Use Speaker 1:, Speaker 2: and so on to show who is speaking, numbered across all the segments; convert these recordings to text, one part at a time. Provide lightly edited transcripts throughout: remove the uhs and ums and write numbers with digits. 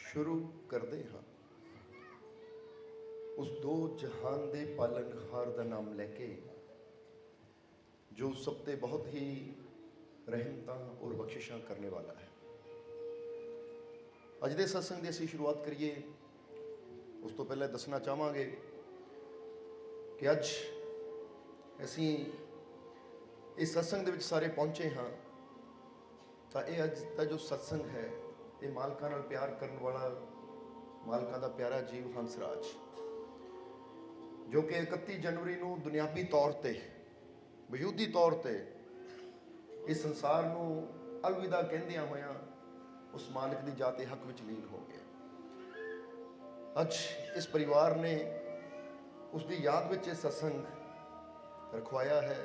Speaker 1: शुरू करते हाँ उस दो जहान दे पालनहार का नाम लैके जो सब ते बहुत ही रहमतां और बख्शिशां करने वाला है। अज दे सत्संग की असीं शुरुआत करिए। उस तो पहले दसना चाहांगे कि अज असीं इस सत्संग दे विच सारे पहुंचे हाँ तो यह अज का जो सत्संग है ये मालकां नाल प्यार करने वाला मालकां दा प्यारा जीव हंसराज जो कि 31 जनवरी को दुनियावी तौर पर वजूदी तौर पर इस संसार को अलविदा कहंदियां होया उस मालिक की जाते हक में लीन हो गया। अज इस परिवार ने उसकी याद में सत्संग रखवाया है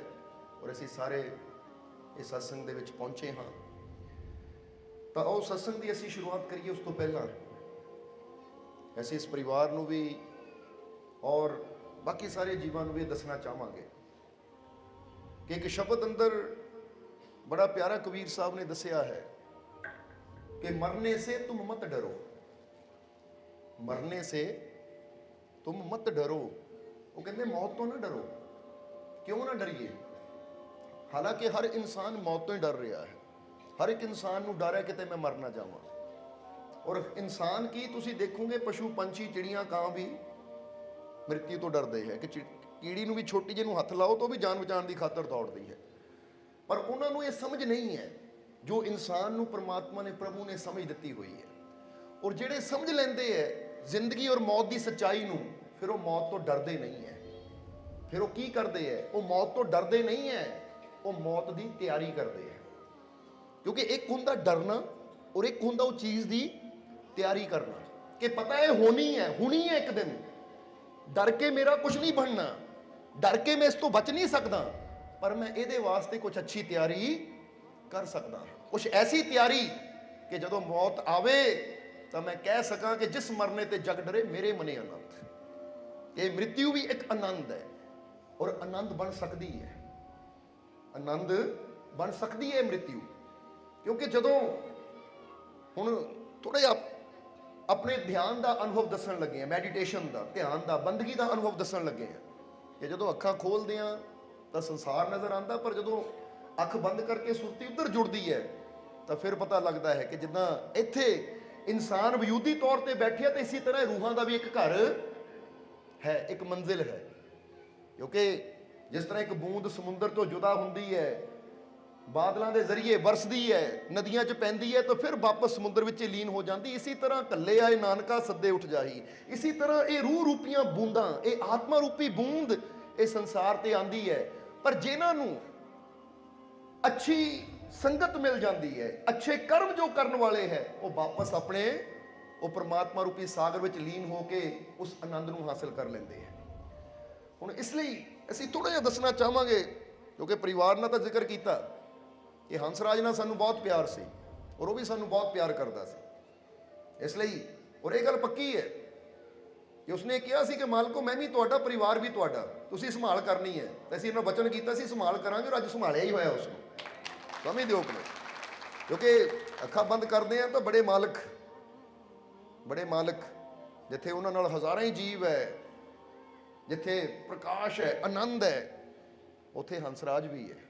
Speaker 1: और असीं सारे इस सत्संग दे विच पहुंचे हाँ। तो आओ सत्संग की असीं शुरुआत करिए। उस तो पहला असीं इस परिवार को भी और बाकी सारे जीवां भी दसना चाहांगे कि एक शब्द अंदर बड़ा प्यारा कबीर साहब ने दसिया है कि मरने से तुम मत डरो, मरने से तुम मत डरो। वो कहते मौत तो ना डरो। क्यों ना डरिए? हालांकि हर इंसान मौत तो ही डर रहा है। हर एक इंसान को डर है कि मैं मर ना जावां। और इंसान की तुसी देखोगे पशु पंछी चिड़ियां कां भी मृत्यु तो डरते हैं कि कीड़ी भी छोटी जी हथ लाओ तो भी जान बचाने की खातर दौड़ती है। पर उन्होंने ये समझ नहीं है जो इंसान को परमात्मा ने प्रभु ने समझ दी हुई है। और जेड़े समझ लेंदे है जिंदगी और मौत की सच्चाई को, फिर वो मौत तो डरते नहीं है। फिर वो की करते हैं? वो मौत तो डरते नहीं है, वो मौत की तैयारी करते हैं। क्योंकि एक हुंदा डरना और एक हुंदा वो चीज़ की तैयारी करना कि पता है होनी है एक दिन। डर के मेरा कुछ नहीं बनना, डर के मैं इस तो बच नहीं सकता, पर मैं ये वास्ते कुछ अच्छी तैयारी कर सकता। कुछ ऐसी तैयारी कि जदों मौत आवे तो मैं कह सका कि जिस मरने ते जग डरे मेरे मने आनंद। ये मृत्यु भी एक आनंद है और आनंद बन सकती है, आनंद बन सकती है मृत्यु। क्योंकि जदों हुण थोड़े अपने ध्यान का अनुभव दसन लगे हैं, मैडिटेशन का ध्यान का बंदगी का अनुभव दसन लगे हैं कि जो अखा खोलते हैं तो संसार नज़र आता, पर जो अख बंद करके सुरती उधर जुड़ती है तो फिर पता लगता है कि जिदा इत्थे इंसान वजूदी तौर पर बैठे तो इसी तरह रूहां का भी एक घर है, एक मंजिल है। क्योंकि जिस तरह एक बूंद समुंदर तो जुदा होंदी है, बादलों के जरिए बरसती है, नदियां च पैंदी है तो फिर वापस समुद्र विच लीन हो जाती। इसी तरह कल्ले आए नानका सद्दे उठ जाही। इसी तरह ये रूह रूपियां बूंदां, ये आत्मा रूपी बूंद ये संसार ते आंदी है। पर जिन्हां अच्छी संगत मिल जाती है, अच्छे कर्म जो करने वाले हैं, वो वापस अपने वो परमात्मा रूपी सागर विच लीन होके उस आनंद को हासिल कर लेंदे हैं। हुण इसलिए असीं थोड़ा जिहा दसना चाहांगे क्योंकि परिवार ने तो जिक्र किया कि हंसराज नाल सानू बहुत प्यार से और वो भी सानू बहुत प्यार करता सी। इसलिए और ये गल पक्की है कि उसने कहा सी कि मालको मैं भी तुहाडा, परिवार भी तुहाडा, तुसीं संभाल करनी है। तो असीं इन्हां वचन किया सी संभाल करांगे और अज संभालिया ही होया उसनूं। समझ दिओ अपने, क्योंकि अखा बंद करते हैं तो बड़े मालिक जिथे उन्हां नाल हज़ारां ही जीव है, जिथे प्रकाश है, आनंद है, उत्थे हंसराज भी है।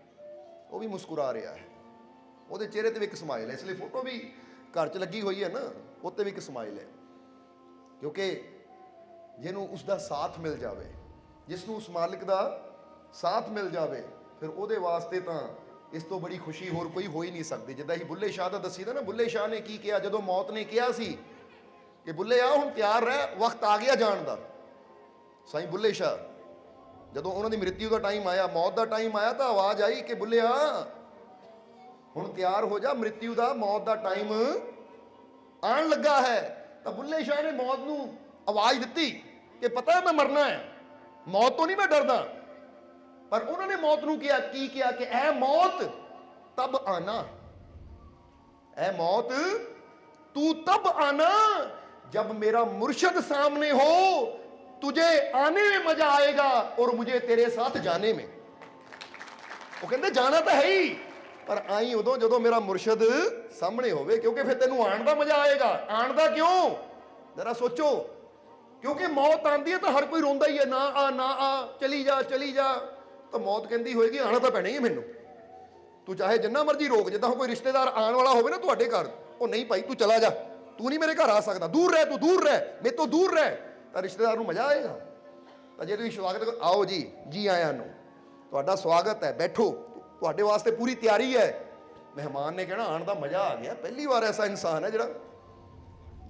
Speaker 1: वो भी मुस्कुरा रहा है, वो चेहरे पर भी एक समाइल है। इसलिए फोटो भी घर च लगी हुई है ना, उत्ते भी एक समाइल है। क्योंकि जिन्हों उसका साथ मिल जाए, जिसनों उस मालिक का साथ मिल जाए, फिर वो वास्ते तो इस तो बड़ी खुशी होर कोई हो ही नहीं सकती। जिदा ही बुल्ले शाह का दसी था ना, बुल्ले शाह ने की किया जो मौत ने कहा सी कि बुल्ले आ हुण तैयार रह, वक्त आ गया जान का। साईं बुल्ले शाह जदों उन्होंने मृत्यु का टाइम आया, मौत का टाइम आया, तो आवाज़ आई कि बुल्लिया हुण तैयार हो जा, मृत्यु का मौत का टाइम आन लगा है। तो बुल्ले शाह ने मौत को आवाज़ दी कि पता है मैं मरना है, मौत तो नहीं मैं डरदा। पर उन्होंने मौत को किया कि ऐ मौत तब आना, ऐ मौत तू तब आना जब मेरा मुर्शद सामने हो, तुझे आने में मजा आएगा और मुझे तेरे साथ जाने में। वो कहते जाना तो है ही, पर आई उदों जदों मेरा मुर्शद सामने होवे, क्योंकि फिर तेनू आण दा मजा आएगा। आण दा क्यों, जरा सोचो, क्योंकि मौत आती है तो हर कोई रोंदा ही है, ना आ ना आ, चली जा चली जा। तो मौत कहती होएगी आना तो पैना ही है मैनू, तू चाहे जिन्ना मर्जी रोक। जिद्दां कोई रिश्तेदार आने वाला होवे ना तुहाडे घर, ओ नहीं भाई तू चला जा, तू नहीं मेरे घर आ सकदा, दूर रह, तू दूर रह, मेरे तो दूर रह, तो रिश्तेदार नूं मजा आएगा। तो जे तुसीं स्वागत आओ जी, जी आया नूं, तुहाडा स्वागत है, बैठो, तुहाडे वास्ते पूरी तैयारी है। मेहमान ने कहना आने का मजा आ गया। पहली बार ऐसा इंसान है जिहड़ा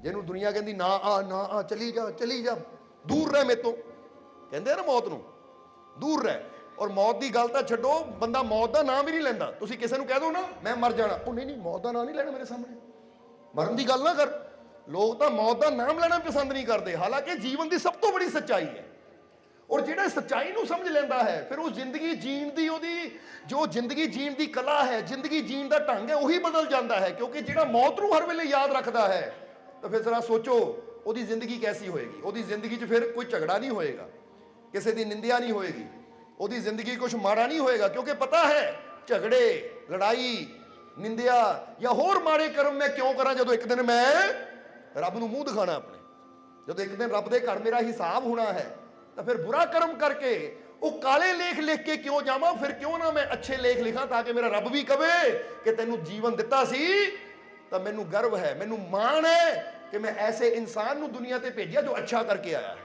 Speaker 1: जिन्हों दुनिया कहती ना आ, चली जा चली जा, दूर रह मेरे तो, कहते हैं ना मौत नूं, दूर रह। और मौत की गल तो छड्डो, बंदा मौत का नाम ही नहीं लैंदा। तुसीं किसी नूं कह दो ना मैं मर जाना, ओ नहीं नहीं मौत का नाम नहीं लेना मेरे सामने, मरन की गल ना कर। लोग तो मौत का नाम लेना पसंद नहीं करते, हालांकि जीवन की सब तो बड़ी सच्चाई है। और जिहड़ा सच्चाई नूं समझ लैंदा है, फिर वो जिंदगी जीण दी ओहदी जो जिंदगी जीण दी कला है, जिंदगी जीण दा ढंग है, वही बदल जाता है। क्योंकि जिहड़ा मौत नूं हर वेले याद रखता है, तो फिर जरा सोचो ओहदी जिंदगी कैसी होएगी। ओहदी जिंदगी 'च फिर कोई झगड़ा नहीं होएगा, किसी की निंदिया नहीं होएगी, ओहदी जिंदगी कुछ माड़ा नहीं होएगा। क्योंकि पता है झगड़े, लड़ाई, निंदिया या होर माड़े कर्म मैं क्यों करा, जदों एक दिन मैं रब नूं मूँह दिखाना अपने, जदों एक दिन रब दे घर मेरा हिसाब होना है, तो फिर बुरा कर्म करके वो काले लेख लिख के क्यों जावां, फिर क्यों ना मैं अच्छे लेख लिखा, ताकि मेरा रब भी कहे कि तैनू जीवन दिता सी तो मैनू गर्व है, मैनू मान है कि मैं ऐसे इंसान नू दुनिया ते भेजिया जो अच्छा करके आया है।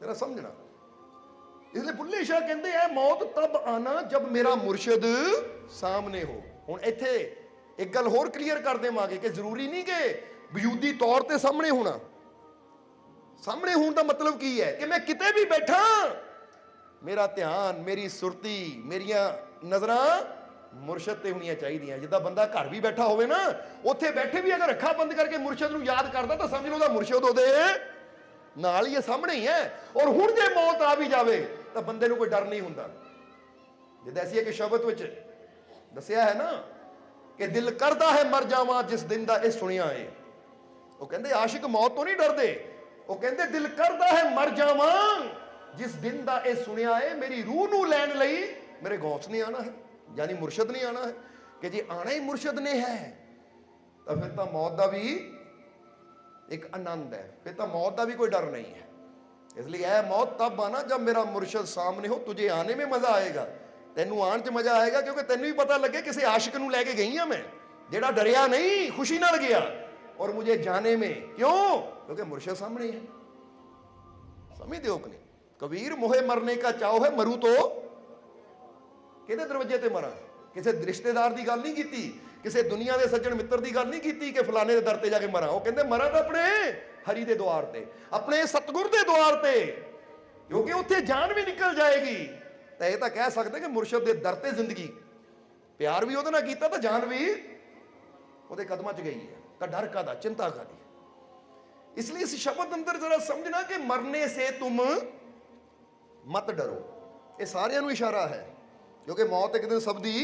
Speaker 1: जरा समझना। इसलिए बुल्ले शाह कहते हैं मौत तब आना जब मेरा मुर्शद सामने हो। हुण इत्थे एक गल होर क्लीयर कर देवांगे कि जरूरी नहीं कि वजूदी तौर ते सामने होना। सामने होने का मतलब की है कि मैं किते भी बैठा, मेरा ध्यान, मेरी सुरती, मेरिया नज़रां मुर्शद ते होनियां चाहिए। जिद्दां बंदा घर भी बैठा होवे ना, उत्थे बैठे भी अगर अखा बंद करके मुर्शद नूं याद करदा, तो समझ लो ओहदा मुर्शद ओहदे नाल ही है, सामने ही है। और हुण जे मौत आ भी जावे तो बंदे नूं कोई डर नहीं हुंदा। जिद्दां असीं एक शब्द विच दसिया है ना कि दिल करदा है मर जावां जिस दिन दा इह सुनिया है। वो कहंदे आशिक मौत तो नहीं डरदे, वो कहते दिल करदा है मर जावां जिस दिन दा ए सुनिया है। मेरी रूह नूं लैण लई मेरे गौस ने आना है, यानी मुर्शद ने आना है। कि जे आना ही मुर्शद ने है तो फिर तो मौत का भी एक आनंद है, फिर तो मौत का भी कोई डर नहीं है। इसलिए ऐ मौत तब आना जब मेरा मुर्शद सामने हो, तुझे आने में मजा आएगा, तेनू आने च मजा आएगा। क्योंकि तेनू भी पता लगे किसी आशिक नूं लैके गई हां मैं, जेड़ा डरिया नहीं, खुशी नाल गया। और मुझे जाने में क्यों, क्योंकि मुर्शद सामने है। समझ दो कि नहीं। कबीर मोहे मरने का चाव है, मरू तो किहदे दरवाजे ते मरा। किसी रिश्तेदार की गल नहीं की, किसी दुनिया के सज्जन मित्र की गल नहीं की कि फलाने के दर ते जाके मरा। वो कहते मरा तो अपने हरि के द्वार ते, अपने सतगुर के द्वार ते, क्योंकि उत्थे जान भी निकल जाएगी। तो यह तो कह सकते कि मुर्शद के दर ते जिंदगी, प्यार भी उहदे नाल कीता तो जान भी उहदे कदमां च गई है। तो डर का दा, चिंता का दी। इसलिए इस शब्द अंदर जरा समझना कि मरने से तुम मत डरो। ये सारिਆਂ ਨੂੰ इशारा है, क्योंकि मौत एक दिन सब दी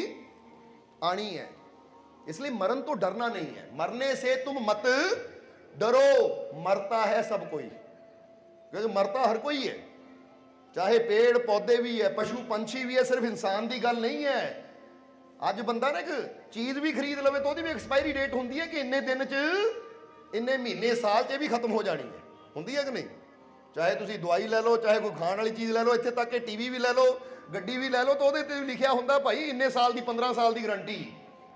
Speaker 1: आनी है। इसलिए मरण तो डरना नहीं है। मरने से तुम मत डरो, मरता है सब कोई, क्योंकि मरता हर कोई है, चाहे पेड़ पौधे भी है, पशु पंछी भी है, सिर्फ इंसान की गल नहीं है। अज बंदा ना एक चीज़ भी खरीद लवे तो भी एक्सपायरी डेट होंगी है कि इन्ने दिन च, इन्ने महीने, साल च भी खत्म हो जानी है, होंगी है कि नहीं। चाहे तुसी दवाई लै लो, चाहे कोई खाने वाली चीज़ लै लो, इत्थे तक कि टीवी भी लै लो, गड्डी भी लै लो, तो वो लिखिया होंदा भाई इन्ने साल की, 15 साल की गारंटी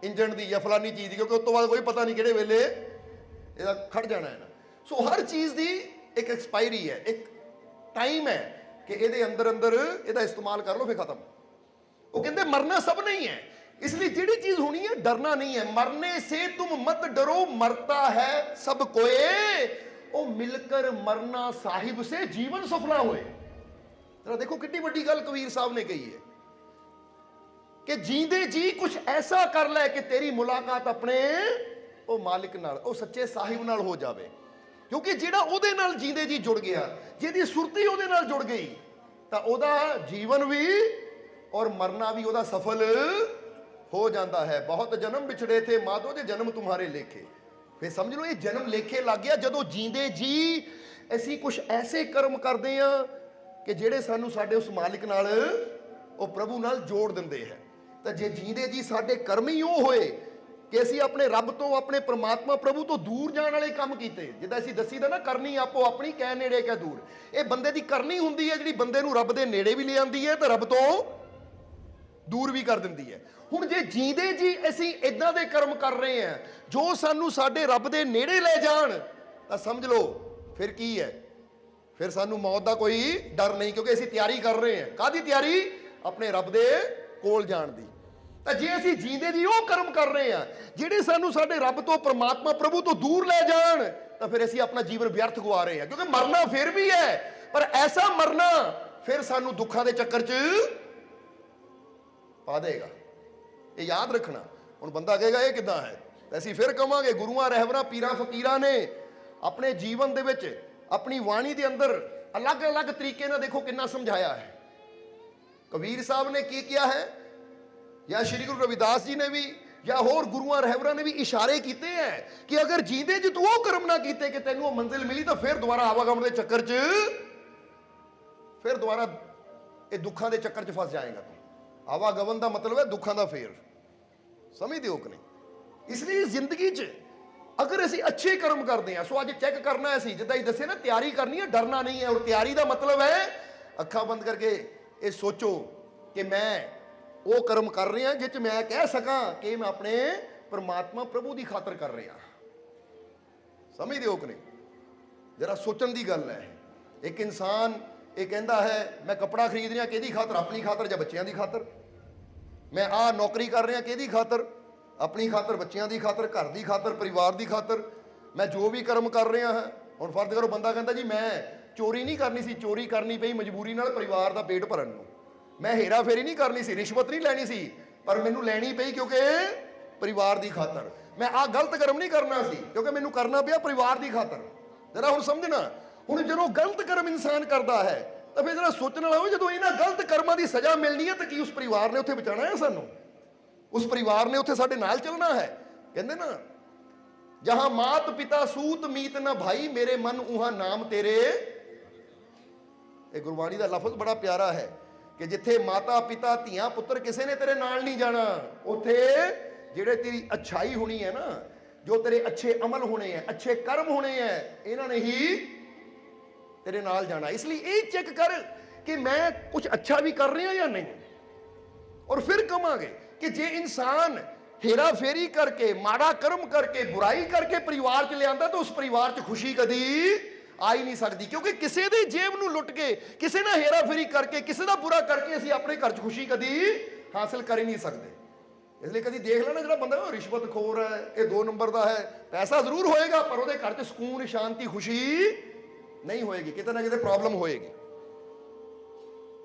Speaker 1: इंजन की या फलानी चीज़ की, क्योंकि उस तो बाद कोई पता नहीं किहड़े वेले इहदा खड़ जाना है ना। सो हर चीज़ की एक एक्सपायरी है, एक टाइम है कि इहदे अंदर अंदर इहदा इस्तेमाल कर लो, फिर खत्म। वो कहते मरना सब नहीं है, इसलिए जिहड़ी चीज़ होनी है डरना नहीं है। मरने से तुम मत डरो, मरता है सब कोई, ओ मिलकर मरना साहिब से जीवन सफला होए। जरा देखो कितनी बड़ी गल कबीर साहब ने कही है कि जींदे जी कुछ ऐसा कर ले कि तेरी मुलाकात अपने ओ मालिक नाल, ओ सच्चे साहिब नाल हो जावे। क्योंकि जिहड़ा ओहदे नाल जींदे जी जुड़ गया, जिहदी सुरती ओहदे नाल जुड़ गई, तां ओहदा जीवन भी और मरना भी ओहदा सफल हो जाता है। बहुत जन्म बिछड़े थे माधो जे जन्म तुम्हारे लेखे। फिर समझ लो ये जन्म लेखे लग गया जदों जींदे जी असीं कुछ ऐसे कर्म करते हैं कि जेड़े सानू साडे उस मालिक नाल, ओ प्रभु नाल जोड़ दिंदे हैं। ਤਾਂ ਜੇ ਜੀਂਦੇ ਜੀ ਸਾਡੇ ਕਰਮ ਹੀ ਉਹ ਹੋਏ ਕਿ ਅਸੀਂ ਆਪਣੇ ਰੱਬ ਤੋਂ, ਆਪਣੇ ਪ੍ਰਮਾਤਮਾ ਪ੍ਰਭੂ ਤੋਂ ਦੂਰ ਜਾਣ ਵਾਲੇ ਕੰਮ ਕੀਤੇ, ਜਿੱਦਾਂ ਅਸੀਂ ਦੱਸੀਦਾ ਨਾ, ਕਰਨੀ ਆਪੋ ਆਪਣੀ, ਕਹਿ ਨੇੜੇ ਕਹਿ ਦੂਰ। ਇਹ ਬੰਦੇ ਦੀ ਕਰਨੀ ਹੁੰਦੀ ਹੈ ਜਿਹੜੀ ਬੰਦੇ ਨੂੰ ਰੱਬ ਦੇ ਨੇੜੇ ਵੀ ਲੈ ਆਉਂਦੀ ਹੈ ਤੇ ਰੱਬ ਤੋਂ ਦੂਰ ਵੀ ਕਰ ਦਿੰਦੀ ਹੈ। ਹੁਣ ਜੇ ਜੀਂਦੇ ਜੀ ਅਸੀਂ ਇਦਾਂ ਦੇ ਕਰਮ ਕਰ ਰਹੇ ਹਾਂ ਜੋ ਸਾਨੂੰ ਸਾਡੇ ਰੱਬ ਦੇ ਨੇੜੇ ਲੈ ਜਾਣ, ਤਾਂ ਸਮਝ ਲਓ ਫਿਰ ਕੀ ਹੈ, ਫਿਰ ਸਾਨੂੰ ਮੌਤ ਦਾ ਕੋਈ ਡਰ ਨਹੀਂ, ਕਿਉਂਕਿ ਅਸੀਂ ਤਿਆਰੀ ਕਰ ਰਹੇ ਹਾਂ। ਕਾਹਦੀ ਤਿਆਰੀ? ਆਪਣੇ ਰੱਬ ਦੇ ਕੋਲ ਜਾਣ ਦੀ। ਤਾਂ ਜੇ ਅਸੀਂ ਜੀਂਦੇ ਜੀ ਉਹ ਕਰਮ ਕਰ ਰਹੇ ਹਾਂ ਜਿਹੜੇ ਸਾਨੂੰ ਸਾਡੇ ਰੱਬ ਤੋਂ, ਪ੍ਰਮਾਤਮਾ ਪ੍ਰਭੂ ਤੋਂ ਦੂਰ ਲੈ ਜਾਣ, ਤਾਂ ਫਿਰ ਅਸੀਂ ਆਪਣਾ ਜੀਵਨ ਵਿਅਰਥ ਗਵਾ ਰਹੇ ਹਾਂ। ਕਿਉਂਕਿ ਮਰਨਾ ਫਿਰ ਵੀ ਹੈ, ਪਰ ਐਸਾ ਮਰਨਾ ਫਿਰ ਸਾਨੂੰ ਦੁੱਖਾਂ ਦੇ ਚੱਕਰ 'ਚ ਪਾ ਦੇਗਾ। ਇਹ ਯਾਦ ਰੱਖਣਾ। ਹੁਣ ਬੰਦਾ ਕਹੇਗਾ ਇਹ ਕਿੱਦਾਂ ਹੈ, ਤਾਂ ਅਸੀਂ ਫਿਰ ਕਵਾਂਗੇ ਗੁਰੂਆਂ, ਰਹਿਬਰਾਂ, ਪੀਰਾਂ, ਫਕੀਰਾਂ ਨੇ ਆਪਣੇ ਜੀਵਨ ਦੇ ਵਿੱਚ, ਆਪਣੀ ਬਾਣੀ ਦੇ ਅੰਦਰ ਅਲੱਗ-ਅਲੱਗ ਤਰੀਕੇ ਨਾਲ ਦੇਖੋ ਕਿੰਨਾ ਸਮਝਾਇਆ ਹੈ। ਕਬੀਰ ਸਾਹਿਬ ਨੇ ਕੀ ਕਿਹਾ ਹੈ, ਜਾਂ ਸ਼੍ਰੀ ਗੁਰੂ ਰਵਿਦਾਸ ਜੀ ਨੇ ਵੀ, ਜਾਂ ਹੋਰ ਗੁਰੂਆਂ ਰਹਿਬਰਾਂ ਨੇ ਵੀ ਇਸ਼ਾਰੇ ਕੀਤੇ ਹੈ ਕਿ ਅਗਰ ਜੀਂਦੇ ਜੇ ਤੂੰ ਉਹ ਕਰਮ ਨਾ ਕੀਤੇ ਕਿ ਤੈਨੂੰ ਉਹ ਮੰਜ਼ਿਲ ਮਿਲੀ, ਤਾਂ ਫਿਰ ਦੁਬਾਰਾ ਆਵਾਗਮਨ ਦੇ ਚੱਕਰ 'ਚ, ਫਿਰ ਦੁਬਾਰਾ ਇਹ ਦੁੱਖਾਂ ਦੇ ਚੱਕਰ 'ਚ ਫਸ ਜਾਏਗਾ ਤੂੰ। ਆਵਾਗਮਨ ਦਾ ਮਤਲਬ ਹੈ ਦੁੱਖਾਂ ਦਾ ਫੇਰ। ਸਮਝਦੇ ਹੋ ਕਿ ਨਹੀਂ? ਇਸ ਲਈ ਜ਼ਿੰਦਗੀ 'ਚ ਅਗਰ ਅਸੀਂ ਅੱਛੇ ਕਰਮ ਕਰਦੇ ਹਾਂ, ਸੋ ਅੱਜ ਚੈੱਕ ਕਰਨਾ ਅਸੀਂ, ਜਿੱਦਾਂ ਹੀ ਦੱਸਿਆ ਨਾ, ਤਿਆਰੀ ਕਰਨੀ ਹੈ, ਡਰਨਾ ਨਹੀਂ ਹੈ। ਔਰ ਤਿਆਰੀ ਦਾ ਮਤਲਬ ਹੈ ਅੱਖਾਂ ਬੰਦ ਕਰਕੇ ਇਹ ਸੋਚੋ ਕਿ ਮੈਂ ਉਹ ਕਰਮ ਕਰ ਰਿਹਾ ਜਿਹ 'ਚ ਮੈਂ ਕਹਿ ਸਕਾਂ ਕਿ ਮੈਂ ਆਪਣੇ ਪਰਮਾਤਮਾ ਪ੍ਰਭੂ ਦੀ ਖਾਤਰ ਕਰ ਰਿਹਾ। ਸਮਝਦੇ ਹੋ ਕਿ ਨਹੀਂ? ਜਰਾ ਸੋਚਣ ਦੀ ਗੱਲ ਹੈ। ਇੱਕ ਇਨਸਾਨ ਇਹ ਕਹਿੰਦਾ ਹੈ ਮੈਂ ਕੱਪੜਾ ਖਰੀਦ ਰਿਹਾ, ਕਿਹਦੀ ਖਾਤਰ? ਆਪਣੀ ਖਾਤਰ ਜਾਂ ਬੱਚਿਆਂ ਦੀ ਖਾਤਰ? ਮੈਂ ਆਹ ਨੌਕਰੀ ਕਰ ਰਿਹਾ, ਕਿਹਦੀ ਖਾਤਰ? ਆਪਣੀ ਖਾਤਰ, ਬੱਚਿਆਂ ਦੀ ਖਾਤਰ, ਘਰ ਦੀ ਖਾਤਰ, ਪਰਿਵਾਰ ਦੀ ਖਾਤਰ। ਮੈਂ ਜੋ ਵੀ ਕਰਮ ਕਰ ਰਿਹਾ ਹਾਂ, ਹੁਣ ਫਰਜ਼ ਕਰੋ ਬੰਦਾ ਕਹਿੰਦਾ ਜੀ ਮੈਂ ਚੋਰੀ ਨਹੀਂ ਕਰਨੀ ਸੀ, ਚੋਰੀ ਕਰਨੀ ਪਈ ਮਜਬੂਰੀ ਨਾਲ ਪਰਿਵਾਰ ਦਾ ਪੇਟ ਭਰਨ ਨੂੰ। ਮੈਂ ਹੇਰਾ ਫੇਰੀ ਨਹੀਂ ਕਰਨੀ ਸੀ, ਰਿਸ਼ਵਤ ਨਹੀਂ ਲੈਣੀ ਸੀ, ਪਰ ਮੈਨੂੰ ਲੈਣੀ ਪਈ ਕਿਉਂਕਿ ਪਰਿਵਾਰ ਦੀ ਖਾਤਰ। ਮੈਂ ਆਹ ਗਲਤ ਕਰਮ ਨਹੀਂ ਕਰਨਾ ਸੀ ਕਿਉਂਕਿ ਮੈਨੂੰ ਕਰਨਾ ਪਿਆ ਪਰਿਵਾਰ ਦੀ ਖਾਤਰ। ਜਰਾ ਹੁਣ ਸਮਝਣਾ। ਹੁਣ ਜਦੋਂ ਗਲਤ ਕਰਮ ਇਨਸਾਨ ਕਰਦਾ ਹੈ ਤਾਂ ਫਿਰ ਜਰਾ ਸੋਚਣ ਵਾਲਾ ਹੋਵੇ, ਜਦੋਂ ਇਹਨਾਂ ਗਲਤ ਕਰਮਾਂ ਦੀ ਸਜ਼ਾ ਮਿਲਣੀ ਹੈ ਤਾਂ ਕੀ ਉਸ ਪਰਿਵਾਰ ਨੇ ਉੱਥੇ ਬਚਾਉਣਾ ਹੈ ਸਾਨੂੰ? ਉਸ ਪਰਿਵਾਰ ਨੇ ਉੱਥੇ ਸਾਡੇ ਨਾਲ ਚੱਲਣਾ ਹੈ? ਕਹਿੰਦੇ ਨਾ, ਜਹਾਂ ਮਾਤ ਪਿਤਾ ਸੂਤ ਮੀਤ ਨਾ ਭਾਈ, ਮੇਰੇ ਮਨ ਉਹਾਂ ਨਾਮ ਤੇਰੇ। ਇਹ ਗੁਰਬਾਣੀ ਦਾ ਲਫ਼ਜ਼ ਬੜਾ ਪਿਆਰਾ ਹੈ ਕਿ ਜਿੱਥੇ ਮਾਤਾ ਪਿਤਾ ਧੀਆਂ ਪੁੱਤਰ ਕਿਸੇ ਨੇ ਤੇਰੇ ਨਾਲ ਨਹੀਂ ਜਾਣਾ, ਉੱਥੇ ਜਿਹੜੇ ਤੇਰੀ ਅੱਛਾਈ ਹੋਣੀ ਹੈ ਨਾ, ਜੋ ਤੇਰੇ ਅੱਛੇ ਅਮਲ ਹੋਣੇ ਹੈ, ਅੱਛੇ ਕਰਮ ਹੋਣੇ ਹੈ, ਇਹਨਾਂ ਨੇ ਹੀ ਤੇਰੇ ਨਾਲ ਜਾਣਾ। ਇਸ ਲਈ ਇਹ ਚੈੱਕ ਕਰ ਕਿ ਮੈਂ ਕੁਝ ਅੱਛਾ ਵੀ ਕਰ ਰਿਹਾ ਜਾਂ ਨਹੀਂ। ਔਰ ਫਿਰ ਕਵਾਂਗੇ ਕਿ ਜੇ ਇਨਸਾਨ ਹੇਰਾ ਫੇਰੀ ਕਰਕੇ, ਮਾੜਾ ਕਰਮ ਕਰਕੇ, ਬੁਰਾਈ ਕਰਕੇ ਪਰਿਵਾਰ 'ਚ ਲਿਆਂਦਾ ਤਾਂ ਉਸ ਪਰਿਵਾਰ 'ਚ ਖੁਸ਼ੀ ਕਦੀ ਆ ਹੀ ਨਹੀਂ ਸਕਦੀ। ਕਿਉਂਕਿ ਕਿਸੇ ਦੀ ਜੇਬ ਨੂੰ ਲੁੱਟ ਕੇ, ਕਿਸੇ ਨਾਲ ਹੇਰਾ ਫੇਰੀ ਕਰਕੇ, ਕਿਸੇ ਦਾ ਬੁਰਾ ਕਰਕੇ ਅਸੀਂ ਆਪਣੇ ਘਰ 'ਚ ਖੁਸ਼ੀ ਕਦੀ ਹਾਸਲ ਕਰ ਹੀ ਨਹੀਂ ਸਕਦੇ। ਇਸ ਲਈ ਕਦੀ ਦੇਖ ਲੈਣਾ ਜਿਹੜਾ ਬੰਦਾ ਰਿਸ਼ਵਤਖੋਰ ਹੈ, ਇਹ 2 ਨੰਬਰ ਦਾ ਹੈ, ਪੈਸਾ ਜ਼ਰੂਰ ਹੋਏਗਾ ਪਰ ਉਹਦੇ ਘਰ 'ਚ ਸਕੂਨ, ਸ਼ਾਂਤੀ, ਖੁਸ਼ੀ ਨਹੀਂ ਹੋਏਗੀ, ਕਿਤੇ ਨਾ ਕਿਤੇ ਪ੍ਰੋਬਲਮ ਹੋਏਗੀ।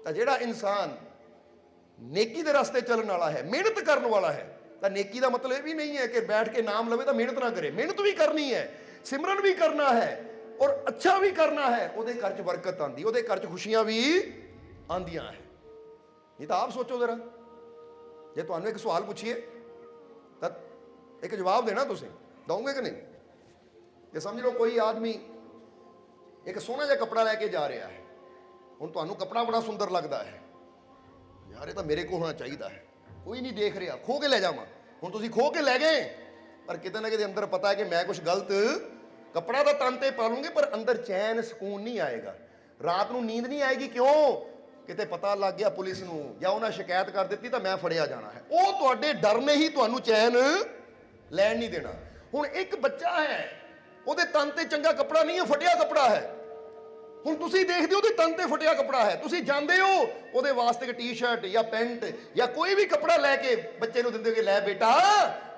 Speaker 1: ਤਾਂ ਜਿਹੜਾ ਇਨਸਾਨ ਨੇਕੀ ਦੇ ਰਸਤੇ ਚੱਲਣ ਵਾਲਾ ਹੈ, ਮਿਹਨਤ ਕਰਨ ਵਾਲਾ ਹੈ, ਤਾਂ ਨੇਕੀ ਦਾ ਮਤਲਬ ਇਹ ਵੀ ਨਹੀਂ ਹੈ ਕਿ ਬੈਠ ਕੇ ਨਾਮ ਲਵੇ ਤਾਂ ਮਿਹਨਤ ਨਾ ਕਰੇ। ਮਿਹਨਤ ਵੀ ਕਰਨੀ ਹੈ, ਸਿਮਰਨ ਵੀ ਕਰਨਾ ਹੈ, ਔਰ ਅੱਛਾ ਵੀ ਕਰਨਾ ਹੈ। ਉਹਦੇ ਘਰ 'ਚ ਬਰਕਤ ਆਉਂਦੀ, ਉਹਦੇ ਘਰ 'ਚ ਖੁਸ਼ੀਆਂ ਵੀ ਆਉਂਦੀਆਂ ਹੈ। ਨਹੀਂ ਤਾਂ ਆਪ ਸੋਚੋ ਜ਼ਰਾ, ਜੇ ਤੁਹਾਨੂੰ ਇੱਕ ਸਵਾਲ ਪੁੱਛੀਏ ਤਾਂ ਇੱਕ ਜਵਾਬ ਦੇਣਾ, ਤੁਸੀਂ ਦਓਗੇ ਕਿ ਨਹੀਂ? ਜੇ ਸਮਝ ਲਓ ਕੋਈ ਆਦਮੀ ਇੱਕ ਸੋਹਣਾ ਜਿਹਾ ਕੱਪੜਾ ਲੈ ਕੇ ਜਾ ਰਿਹਾ ਹੈ, ਹੁਣ ਤੁਹਾਨੂੰ ਕੱਪੜਾ ਬੜਾ ਸੁੰਦਰ ਲੱਗਦਾ ਹੈ, ਯਾਰ ਇਹ ਤਾਂ ਮੇਰੇ ਕੋਲ ਹੋਣਾ ਚਾਹੀਦਾ ਹੈ, ਕੋਈ ਨਹੀਂ ਦੇਖ ਰਿਹਾ, ਖੋ ਕੇ ਲੈ ਜਾਵਾਂ। ਹੁਣ ਤੁਸੀਂ ਖੋ ਕੇ ਲੈ ਗਏ, ਪਰ ਕਿਤੇ ਨਾ ਕਿਤੇ ਅੰਦਰ ਪਤਾ ਹੈ ਕਿ ਮੈਂ ਕੁਝ ਗਲਤ, ਕੱਪੜਾ ਤਾਂ ਤਨ ਤੇ ਪਾ ਲੂੰਗੇ ਪਰ ਅੰਦਰ ਚੈਨ, ਸਕੂਨ ਨਹੀਂ ਆਏਗਾ, ਰਾਤ ਨੂੰ ਨੀਂਦ ਨਹੀਂ ਆਏਗੀ। ਕਿਉਂ? ਕਿਤੇ ਪਤਾ ਲੱਗ ਗਿਆ ਪੁਲਿਸ ਨੂੰ ਜਾਂ ਉਹਨਾਂ ਸ਼ਿਕਾਇਤ ਕਰ ਦਿੱਤੀ ਤਾਂ ਮੈਂ ਫੜਿਆ ਜਾਣਾ ਹੈ। ਉਹ ਤੁਹਾਡੇ ਡਰ ਨੇ ਹੀ ਤੁਹਾਨੂੰ ਚੈਨ ਲੈਣ ਨਹੀਂ ਦੇਣਾ। ਹੁਣ ਇੱਕ ਬੱਚਾ ਹੈ, ਉਹਦੇ ਤਨ ਤੇ ਚੰਗਾ ਕੱਪੜਾ ਨਹੀਂ ਹੈ, ਫਟਿਆ ਕੱਪੜਾ ਹੈ। ਹੁਣ ਤੁਸੀਂ ਦੇਖਦੇ ਹੋ ਉਹਦੇ ਤਨ ਤੇ ਫਟਿਆ ਕੱਪੜਾ ਹੈ, ਤੁਸੀਂ ਜਾਂਦੇ ਹੋ ਉਹਦੇ ਵਾਸਤੇ ਇੱਕ ਟੀ-ਸ਼ਰਟ ਜਾਂ ਪੈਂਟ ਜਾਂ ਕੋਈ ਵੀ ਕੱਪੜਾ ਲੈ ਕੇ ਬੱਚੇ ਨੂੰ ਦਿੰਦੇ ਹੋ ਕਿ ਲੈ ਬੇਟਾ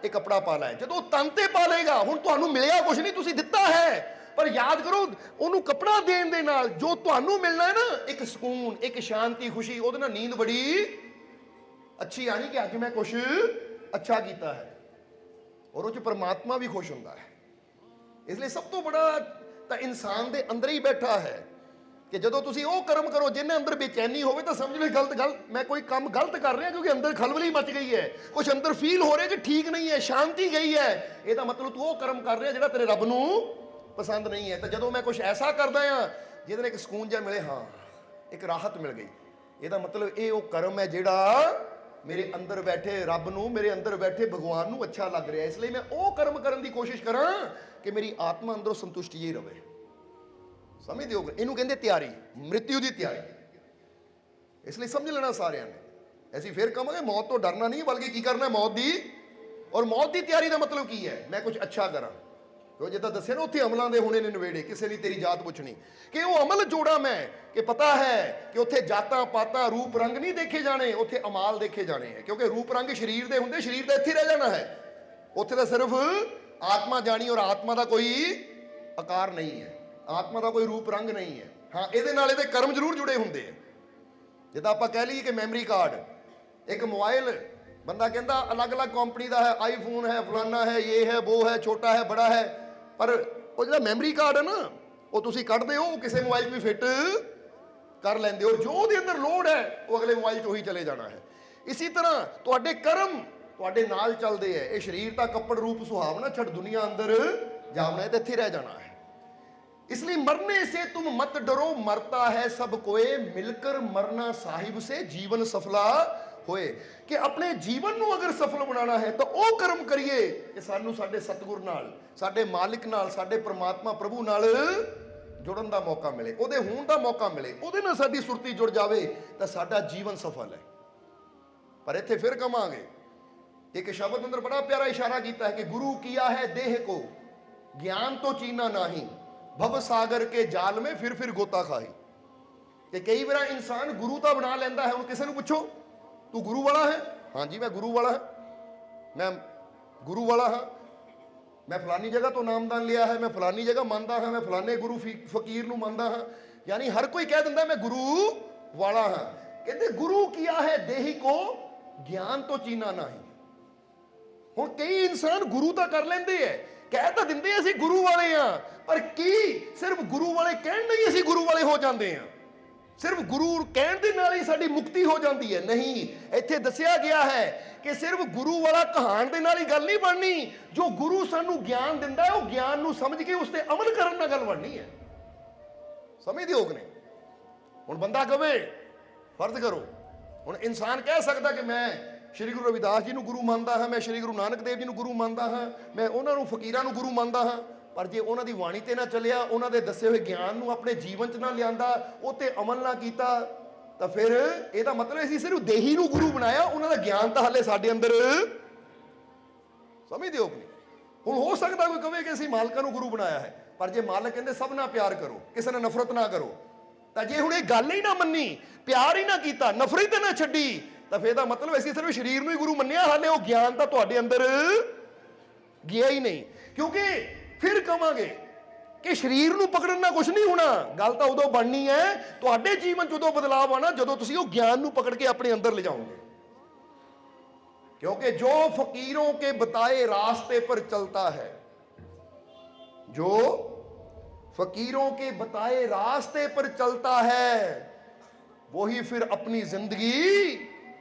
Speaker 1: ਇਹ ਕੱਪੜਾ ਪਾ ਲੈ। ਜਦੋਂ ਤਨ ਤੇ ਪਾ ਲਏਗਾ, ਹੁਣ ਤੁਹਾਨੂੰ ਮਿਲਿਆ ਕੁਝ ਨਹੀਂ, ਤੁਸੀਂ ਦਿੱਤਾ ਹੈ, ਪਰ ਯਾਦ ਕਰੋ ਉਹਨੂੰ ਕੱਪੜਾ ਦੇਣ ਦੇ ਨਾਲ ਜੋ ਤੁਹਾਨੂੰ ਮਿਲਣਾ ਹੈ ਨਾ, ਇੱਕ ਸਕੂਨ, ਇੱਕ ਸ਼ਾਂਤੀ, ਖੁਸ਼ੀ, ਉਹਦੇ ਨਾਲ ਨੀਂਦ ਬੜੀ ਅੱਛੀ ਆਣੀ ਕਿ ਅੱਜ ਮੈਂ ਕੁਝ ਅੱਛਾ ਕੀਤਾ ਹੈ, ਔਰ ਉਹ 'ਚ ਪਰਮਾਤਮਾ ਵੀ ਖੁਸ਼ ਹੁੰਦਾ ਹੈ। ਇਸ ਲਈ ਸਭ ਤੋਂ ਬੜਾ ਤਾਂ ਇਨਸਾਨ ਦੇ ਅੰਦਰ ਹੀ ਬੈਠਾ ਹੈ ਕਿ ਜਦੋਂ ਤੁਸੀਂ ਉਹ ਕਰਮ ਕਰੋ ਜਿਹਨੇ ਅੰਦਰ ਬੇਚੈਨੀ ਹੋਵੇ ਤਾਂ ਸਮਝ ਲਓ ਗਲਤ ਮੈਂ ਕੋਈ ਕੰਮ ਗਲਤ ਕਰ ਰਿਹਾ, ਕਿਉਂਕਿ ਅੰਦਰ ਖਲਬਲੀ ਮਚ ਗਈ ਹੈ, ਕੁਝ ਅੰਦਰ ਫੀਲ ਹੋ ਰਿਹਾ ਕਿ ਠੀਕ ਨਹੀਂ ਹੈ, ਸ਼ਾਂਤੀ ਗਈ ਹੈ। ਇਹਦਾ ਮਤਲਬ ਤੂੰ ਉਹ ਕਰਮ ਕਰ ਰਿਹਾ ਜਿਹੜਾ ਤੇਰੇ ਰੱਬ ਨੂੰ ਪਸੰਦ ਨਹੀਂ ਹੈ। ਤਾਂ ਜਦੋਂ ਮੈਂ ਕੁਝ ਐਸਾ ਕਰਦਾ ਹਾਂ ਜਿਹਦੇ ਨਾਲ ਇੱਕ ਸਕੂਨ ਜਿਹਾ ਮਿਲੇ, ਹਾਂ ਇੱਕ ਰਾਹਤ ਮਿਲ ਗਈ, ਇਹਦਾ ਮਤਲਬ ਇਹ ਉਹ ਕਰਮ ਹੈ ਜਿਹੜਾ ਮੇਰੇ ਅੰਦਰ ਬੈਠੇ ਰੱਬ ਨੂੰ, ਮੇਰੇ ਅੰਦਰ ਬੈਠੇ ਭਗਵਾਨ ਨੂੰ ਅੱਛਾ ਲੱਗ ਰਿਹਾ, ਇਸ ਲਈ ਮੈਂ ਉਹ ਕਰਮ ਕਰਨ ਦੀ ਕੋਸ਼ਿਸ਼ ਕਰਾਂ ਕਿ ਮੇਰੀ ਆਤਮਾ ਅੰਦਰੋਂ ਸੰਤੁਸ਼ਟ ਜਿਹੀ ਰਵੇ। ਸਮਝਦੇ ਹੋ? ਇਹਨੂੰ ਕਹਿੰਦੇ ਤਿਆਰੀ, ਮ੍ਰਿਤਿੂ ਦੀ ਤਿਆਰੀ। ਇਸ ਲਈ ਸਮਝ ਲੈਣਾ ਸਾਰਿਆਂ ਨੇ। ਅਸੀਂ ਫਿਰ ਕਹਾਂਗੇ ਮੌਤ ਤੋਂ ਡਰਨਾ ਨਹੀਂ, ਬਲਕਿ ਕੀ ਕਰਨਾ ਮੌਤ ਦੀ, ਔਰ ਮੌਤ ਦੀ ਤਿਆਰੀ ਦਾ ਮਤਲਬ ਕੀ ਹੈ? ਮੈਂ ਕੁਝ ਅੱਛਾ ਕਰਾਂ। ਉਹ ਜਿੱਦਾਂ ਦੱਸਿਆ ਨਾ, ਉੱਥੇ ਅਮਲਾਂ ਦੇ ਹੋਣੇ ਨੇ ਨਵੇੜੇ, ਕਿਸੇ ਨੇ ਤੇਰੀ ਜਾਤ ਪੁੱਛਣੀ, ਕਿ ਉਹ ਅਮਲ ਜੋੜਾਂ ਮੈਂ, ਕਿ ਪਤਾ ਹੈ ਕਿ ਉੱਥੇ ਜਾਤਾਂ ਪਾਤਾਂ ਰੂਪ ਰੰਗ ਨਹੀਂ ਦੇਖੇ ਜਾਣੇ, ਉੱਥੇ ਅਮਾਲ ਦੇਖੇ ਜਾਣੇ ਹੈ। ਕਿਉਂਕਿ ਰੂਪ ਰੰਗ ਸਰੀਰ ਦੇ ਹੁੰਦੇ, ਸਰੀਰ ਦਾ ਇੱਥੇ ਰਹਿ ਜਾਣਾ ਹੈ। ਉੱਥੇ ਤਾਂ ਸਿਰਫ ਆਤਮਾ ਜਾਣੀ, ਔਰ ਆਤਮਾ ਦਾ ਕੋਈ ਆਕਾਰ ਨਹੀਂ ਹੈ, ਆਤਮਾ ਦਾ ਕੋਈ ਰੂਪ ਰੰਗ ਨਹੀਂ ਹੈ। ਹਾਂ, ਇਹਦੇ ਨਾਲ ਇਹਦੇ ਕਰਮ ਜ਼ਰੂਰ ਜੁੜੇ ਹੁੰਦੇ ਆ। ਜਿੱਦਾਂ ਆਪਾਂ ਕਹਿ ਲਈਏ ਕਿ ਮੈਮਰੀ ਕਾਰਡ, ਇੱਕ ਮੋਬਾਈਲ, ਬੰਦਾ ਕਹਿੰਦਾ ਅਲੱਗ-ਅਲੱਗ ਕੰਪਨੀ ਦਾ ਹੈ, ਆਈਫੋਨ ਹੈ, ਫਲਾਨਾ ਹੈ, ਇਹ ਹੈ, ਉਹ ਹੈ, ਛੋਟਾ ਹੈ, ਬੜਾ ਹੈ, ਪਰ ਉਹ ਜਿਹੜਾ ਮੈਮਰੀ ਕਾਰਡ ਹੈ ਨਾ, ਉਹ ਤੁਸੀਂ ਕੱਢਦੇ ਹੋ, ਉਹ ਕਿਸੇ ਮੋਬਾਈਲ 'ਚ ਵੀ ਫਿੱਟ ਕਰ ਲੈਂਦੇ ਹੋ। ਜੋ ਉਹਦੇ ਅੰਦਰ ਲੋਡ ਹੈ ਉਹ ਅਗਲੇ ਮੋਬਾਈਲ 'ਚ ਉਹੀ ਚਲੇ ਜਾਣਾ ਹੈ। ਇਸੇ ਤਰ੍ਹਾਂ ਤੁਹਾਡੇ ਕਰਮ ਤੁਹਾਡੇ ਨਾਲ ਚੱਲਦੇ ਹੈ। ਇਹ ਸਰੀਰ ਤਾਂ ਕੱਪੜ ਰੂਪ ਸੁਹਾਵਣਾ, ਛੱਡ ਦੁਨੀਆ ਅੰਦਰ ਜਾਵਣਾ ਹੈ ਤੇ ਇੱਥੇ ਰਹਿ ਜਾਣਾ ਹੈ। इसलिए मरने से तुम मत डरो, मरता है सब कोई, मिलकर मरना साहिब से जीवन सफला होए। कि अपने जीवन ਨੂੰ अगर सफल बनाना है तो ਉਹ ਕਰਮ ਕਰੀਏ ਕਿ ਸਾਨੂੰ ਸਾਡੇ ਸਤਿਗੁਰ ਨਾਲ, ਸਾਡੇ ਮਾਲਿਕ ਨਾਲ, ਸਾਡੇ ਪ੍ਰਮਾਤਮਾ ਪ੍ਰਭੂ ਨਾਲ ਜੁੜਨ ਦਾ ਮੌਕਾ ਮਿਲੇ, ਉਹਦੇ ਹੋਣ ਦਾ ਮੌਕਾ ਮਿਲੇ, ਉਹਦੇ ਨਾਲ ਸਾਡੀ ਸੁਰਤੀ ਜੁੜ ਜਾਵੇ ਤਾਂ ਸਾਡਾ ਜੀਵਨ ਸਫਲ ਹੈ। ਪਰ ਇੱਥੇ ਫਿਰ ਕਵਾਂਗੇ, ਇੱਕ ਸ਼ਬਦ ਅੰਦਰ ਬੜਾ ਪਿਆਰਾ ਇਸ਼ਾਰਾ ਕੀਤਾ ਹੈ ਕਿ ਗੁਰੂ ਕੀਆ ਹੈ ਦੇਹ ਕੋ ਗਿਆਨ ਤੋਂ ਚੀਨਾ ਨਹੀਂ, ਭਵ ਸਾਗਰ ਕੇ ਜਾਲ में फिर गोता खाही। कि कई बार इंसान गुरु तो बना लेंदा है। ਹੁਣ ਕਿਸੇ ਨੂੰ ਪੁੱਛੋ तू गुरु वाला है? हाँ जी मैं गुरु वाला है, मैं गुरु वाला हाँ, मैं फलानी जगह तो नामदान लिया है, मैं फलानी जगह मानता हाँ, मैं फलाने गुरु फकीर ਨੂੰ ਮੰਨਦਾ ਹਾਂ। यानी हर कोई कह ਦਿੰਦਾ मैं गुरु वाला हाँ। कहते गुरु किया है देही को ज्ञान तो चीना नहीं। ਹੁਣ ਕਈ ਇਨਸਾਨ ਗੁਰੂ ਤਾਂ ਕਰ ਲੈਂਦੇ ਐ, ਕਹਿ ਤਾਂ ਦਿੰਦੇ ਅਸੀਂ ਗੁਰੂ ਵਾਲੇ ਆ, ਪਰ ਕੀ ਸਿਰਫ ਗੁਰੂ ਵਾਲੇ ਕਹਿਣ ਨਾਲ ਹੀ ਅਸੀਂ ਗੁਰੂ ਵਾਲੇ ਹੋ ਜਾਂਦੇ ਆ? ਸਿਰਫ ਗੁਰੂ ਕਹਿਣ ਦੇ ਨਾਲ ਹੀ ਸਾਡੀ ਮੁਕਤੀ ਹੋ ਜਾਂਦੀ ਹੈ? ਨਹੀਂ, ਇੱਥੇ ਦੱਸਿਆ ਗਿਆ ਹੈ ਕਿ ਸਿਰਫ ਗੁਰੂ ਵਾਲਾ ਕਹਾਣ ਦੇ ਨਾਲ ਹੀ ਗੱਲ ਨਹੀਂ ਬਣਨੀ। ਜੋ ਗੁਰੂ ਸਾਨੂੰ ਗਿਆਨ ਦਿੰਦਾ ਹੈ, ਉਹ ਗਿਆਨ ਨੂੰ ਸਮਝ ਕੇ ਉਸ ਤੇ ਅਮਲ ਕਰਨ ਨਾਲ ਗੱਲ ਬਣਨੀ ਹੈ। ਸਮਝਦੇ ਹੋ ਕਿ ਨਹੀਂ? ਹੁਣ ਬੰਦਾ ਕਵੇ, ਫਰਜ਼ ਕਰੋ, ਹੁਣ ਇਨਸਾਨ ਕਹਿ ਸਕਦਾ ਕਿ ਮੈਂ ਸ਼੍ਰੀ ਗੁਰੂ ਰਵਿਦਾਸ ਜੀ ਨੂੰ ਗੁਰੂ ਮੰਨਦਾ ਹਾਂ, ਮੈਂ ਸ਼੍ਰੀ ਗੁਰੂ ਨਾਨਕ ਦੇਵ ਜੀ ਨੂੰ ਗੁਰੂ ਮੰਨਦਾ ਹਾਂ, ਮੈਂ ਉਹਨਾਂ ਨੂੰ ਫਕੀਰਾਂ ਨੂੰ ਗੁਰੂ ਮੰਨਦਾ ਹਾਂ, ਪਰ ਜੇ ਉਹਨਾਂ ਦੀ ਬਾਣੀ ਤੇ ਨਾ ਚੱਲਿਆ, ਉਹਨਾਂ ਦੇ ਦੱਸੇ ਹੋਏ ਗਿਆਨ ਨੂੰ ਆਪਣੇ ਜੀਵਨ 'ਚ ਨਾ ਲਿਆਂਦਾ, ਉਹ ਤੇ ਅਮਲ ਨਾ ਕੀਤਾ, ਤਾਂ ਫਿਰ ਇਹਦਾ ਮਤਲਬ ਅਸੀਂ ਸਿਰਫ ਦੇਹੀ ਨੂੰ ਗੁਰੂ ਬਣਾਇਆ, ਉਹਨਾਂ ਦਾ ਗਿਆਨ ਤਾਂ ਹਾਲੇ ਸਾਡੇ ਅੰਦਰ। ਸਮਝਦੇ ਹੋ? ਹੁਣ ਹੋ ਸਕਦਾ ਕੋਈ ਕਵੇ ਕਿ ਅਸੀਂ ਮਾਲਕਾਂ ਨੂੰ ਗੁਰੂ ਬਣਾਇਆ ਹੈ, ਪਰ ਜੇ ਮਾਲਕ ਕਹਿੰਦੇ ਸਭ ਨਾਲ ਪਿਆਰ ਕਰੋ, ਕਿਸੇ ਨਾਲ ਨਫ਼ਰਤ ਨਾ ਕਰੋ, ਤਾਂ ਜੇ ਹੁਣ ਇਹ ਗੱਲ ਹੀ ਨਾ ਮੰਨੀ, ਪਿਆਰ ਹੀ ਨਾ ਕੀਤਾ, ਨਫ਼ਰਤ ਹੀ ਨਾ ਛੱਡੀ, ਤਾਂ ਫਿਰ ਇਹਦਾ ਮਤਲਬ ਅਸੀਂ ਸਿਰਫ ਸਰੀਰ ਨੂੰ ਹੀ ਗੁਰੂ ਮੰਨਿਆ, ਹਾਲੇ ਉਹ ਗਿਆਨ ਤਾਂ ਤੁਹਾਡੇ ਅੰਦਰ ਗਿਆ ਹੀ ਨਹੀਂ। ਕਿਉਂਕਿ ਫਿਰ ਕਵਾਂਗੇ ਕਿ ਸਰੀਰ ਨੂੰ ਪਕੜਨ ਨਾਲ ਕੁਝ ਨਹੀਂ ਹੋਣਾ। ਗੱਲ ਤਾਂ ਉਦੋਂ ਬਣਨੀ ਹੈ, ਤੁਹਾਡੇ ਜੀਵਨ 'ਚ ਉਦੋਂ ਬਦਲਾਵ ਆਣਾ ਜਦੋਂ ਤੁਸੀਂ ਉਹ ਗਿਆਨ ਨੂੰ ਪਕੜ ਕੇ ਆਪਣੇ ਅੰਦਰ ਲਿਜਾਓਗੇ। क्योंकि जो फकीरों के बताए रास्ते पर चलता है, जो फकीरों के बताए रास्ते पर चलता है, वही फिर अपनी जिंदगी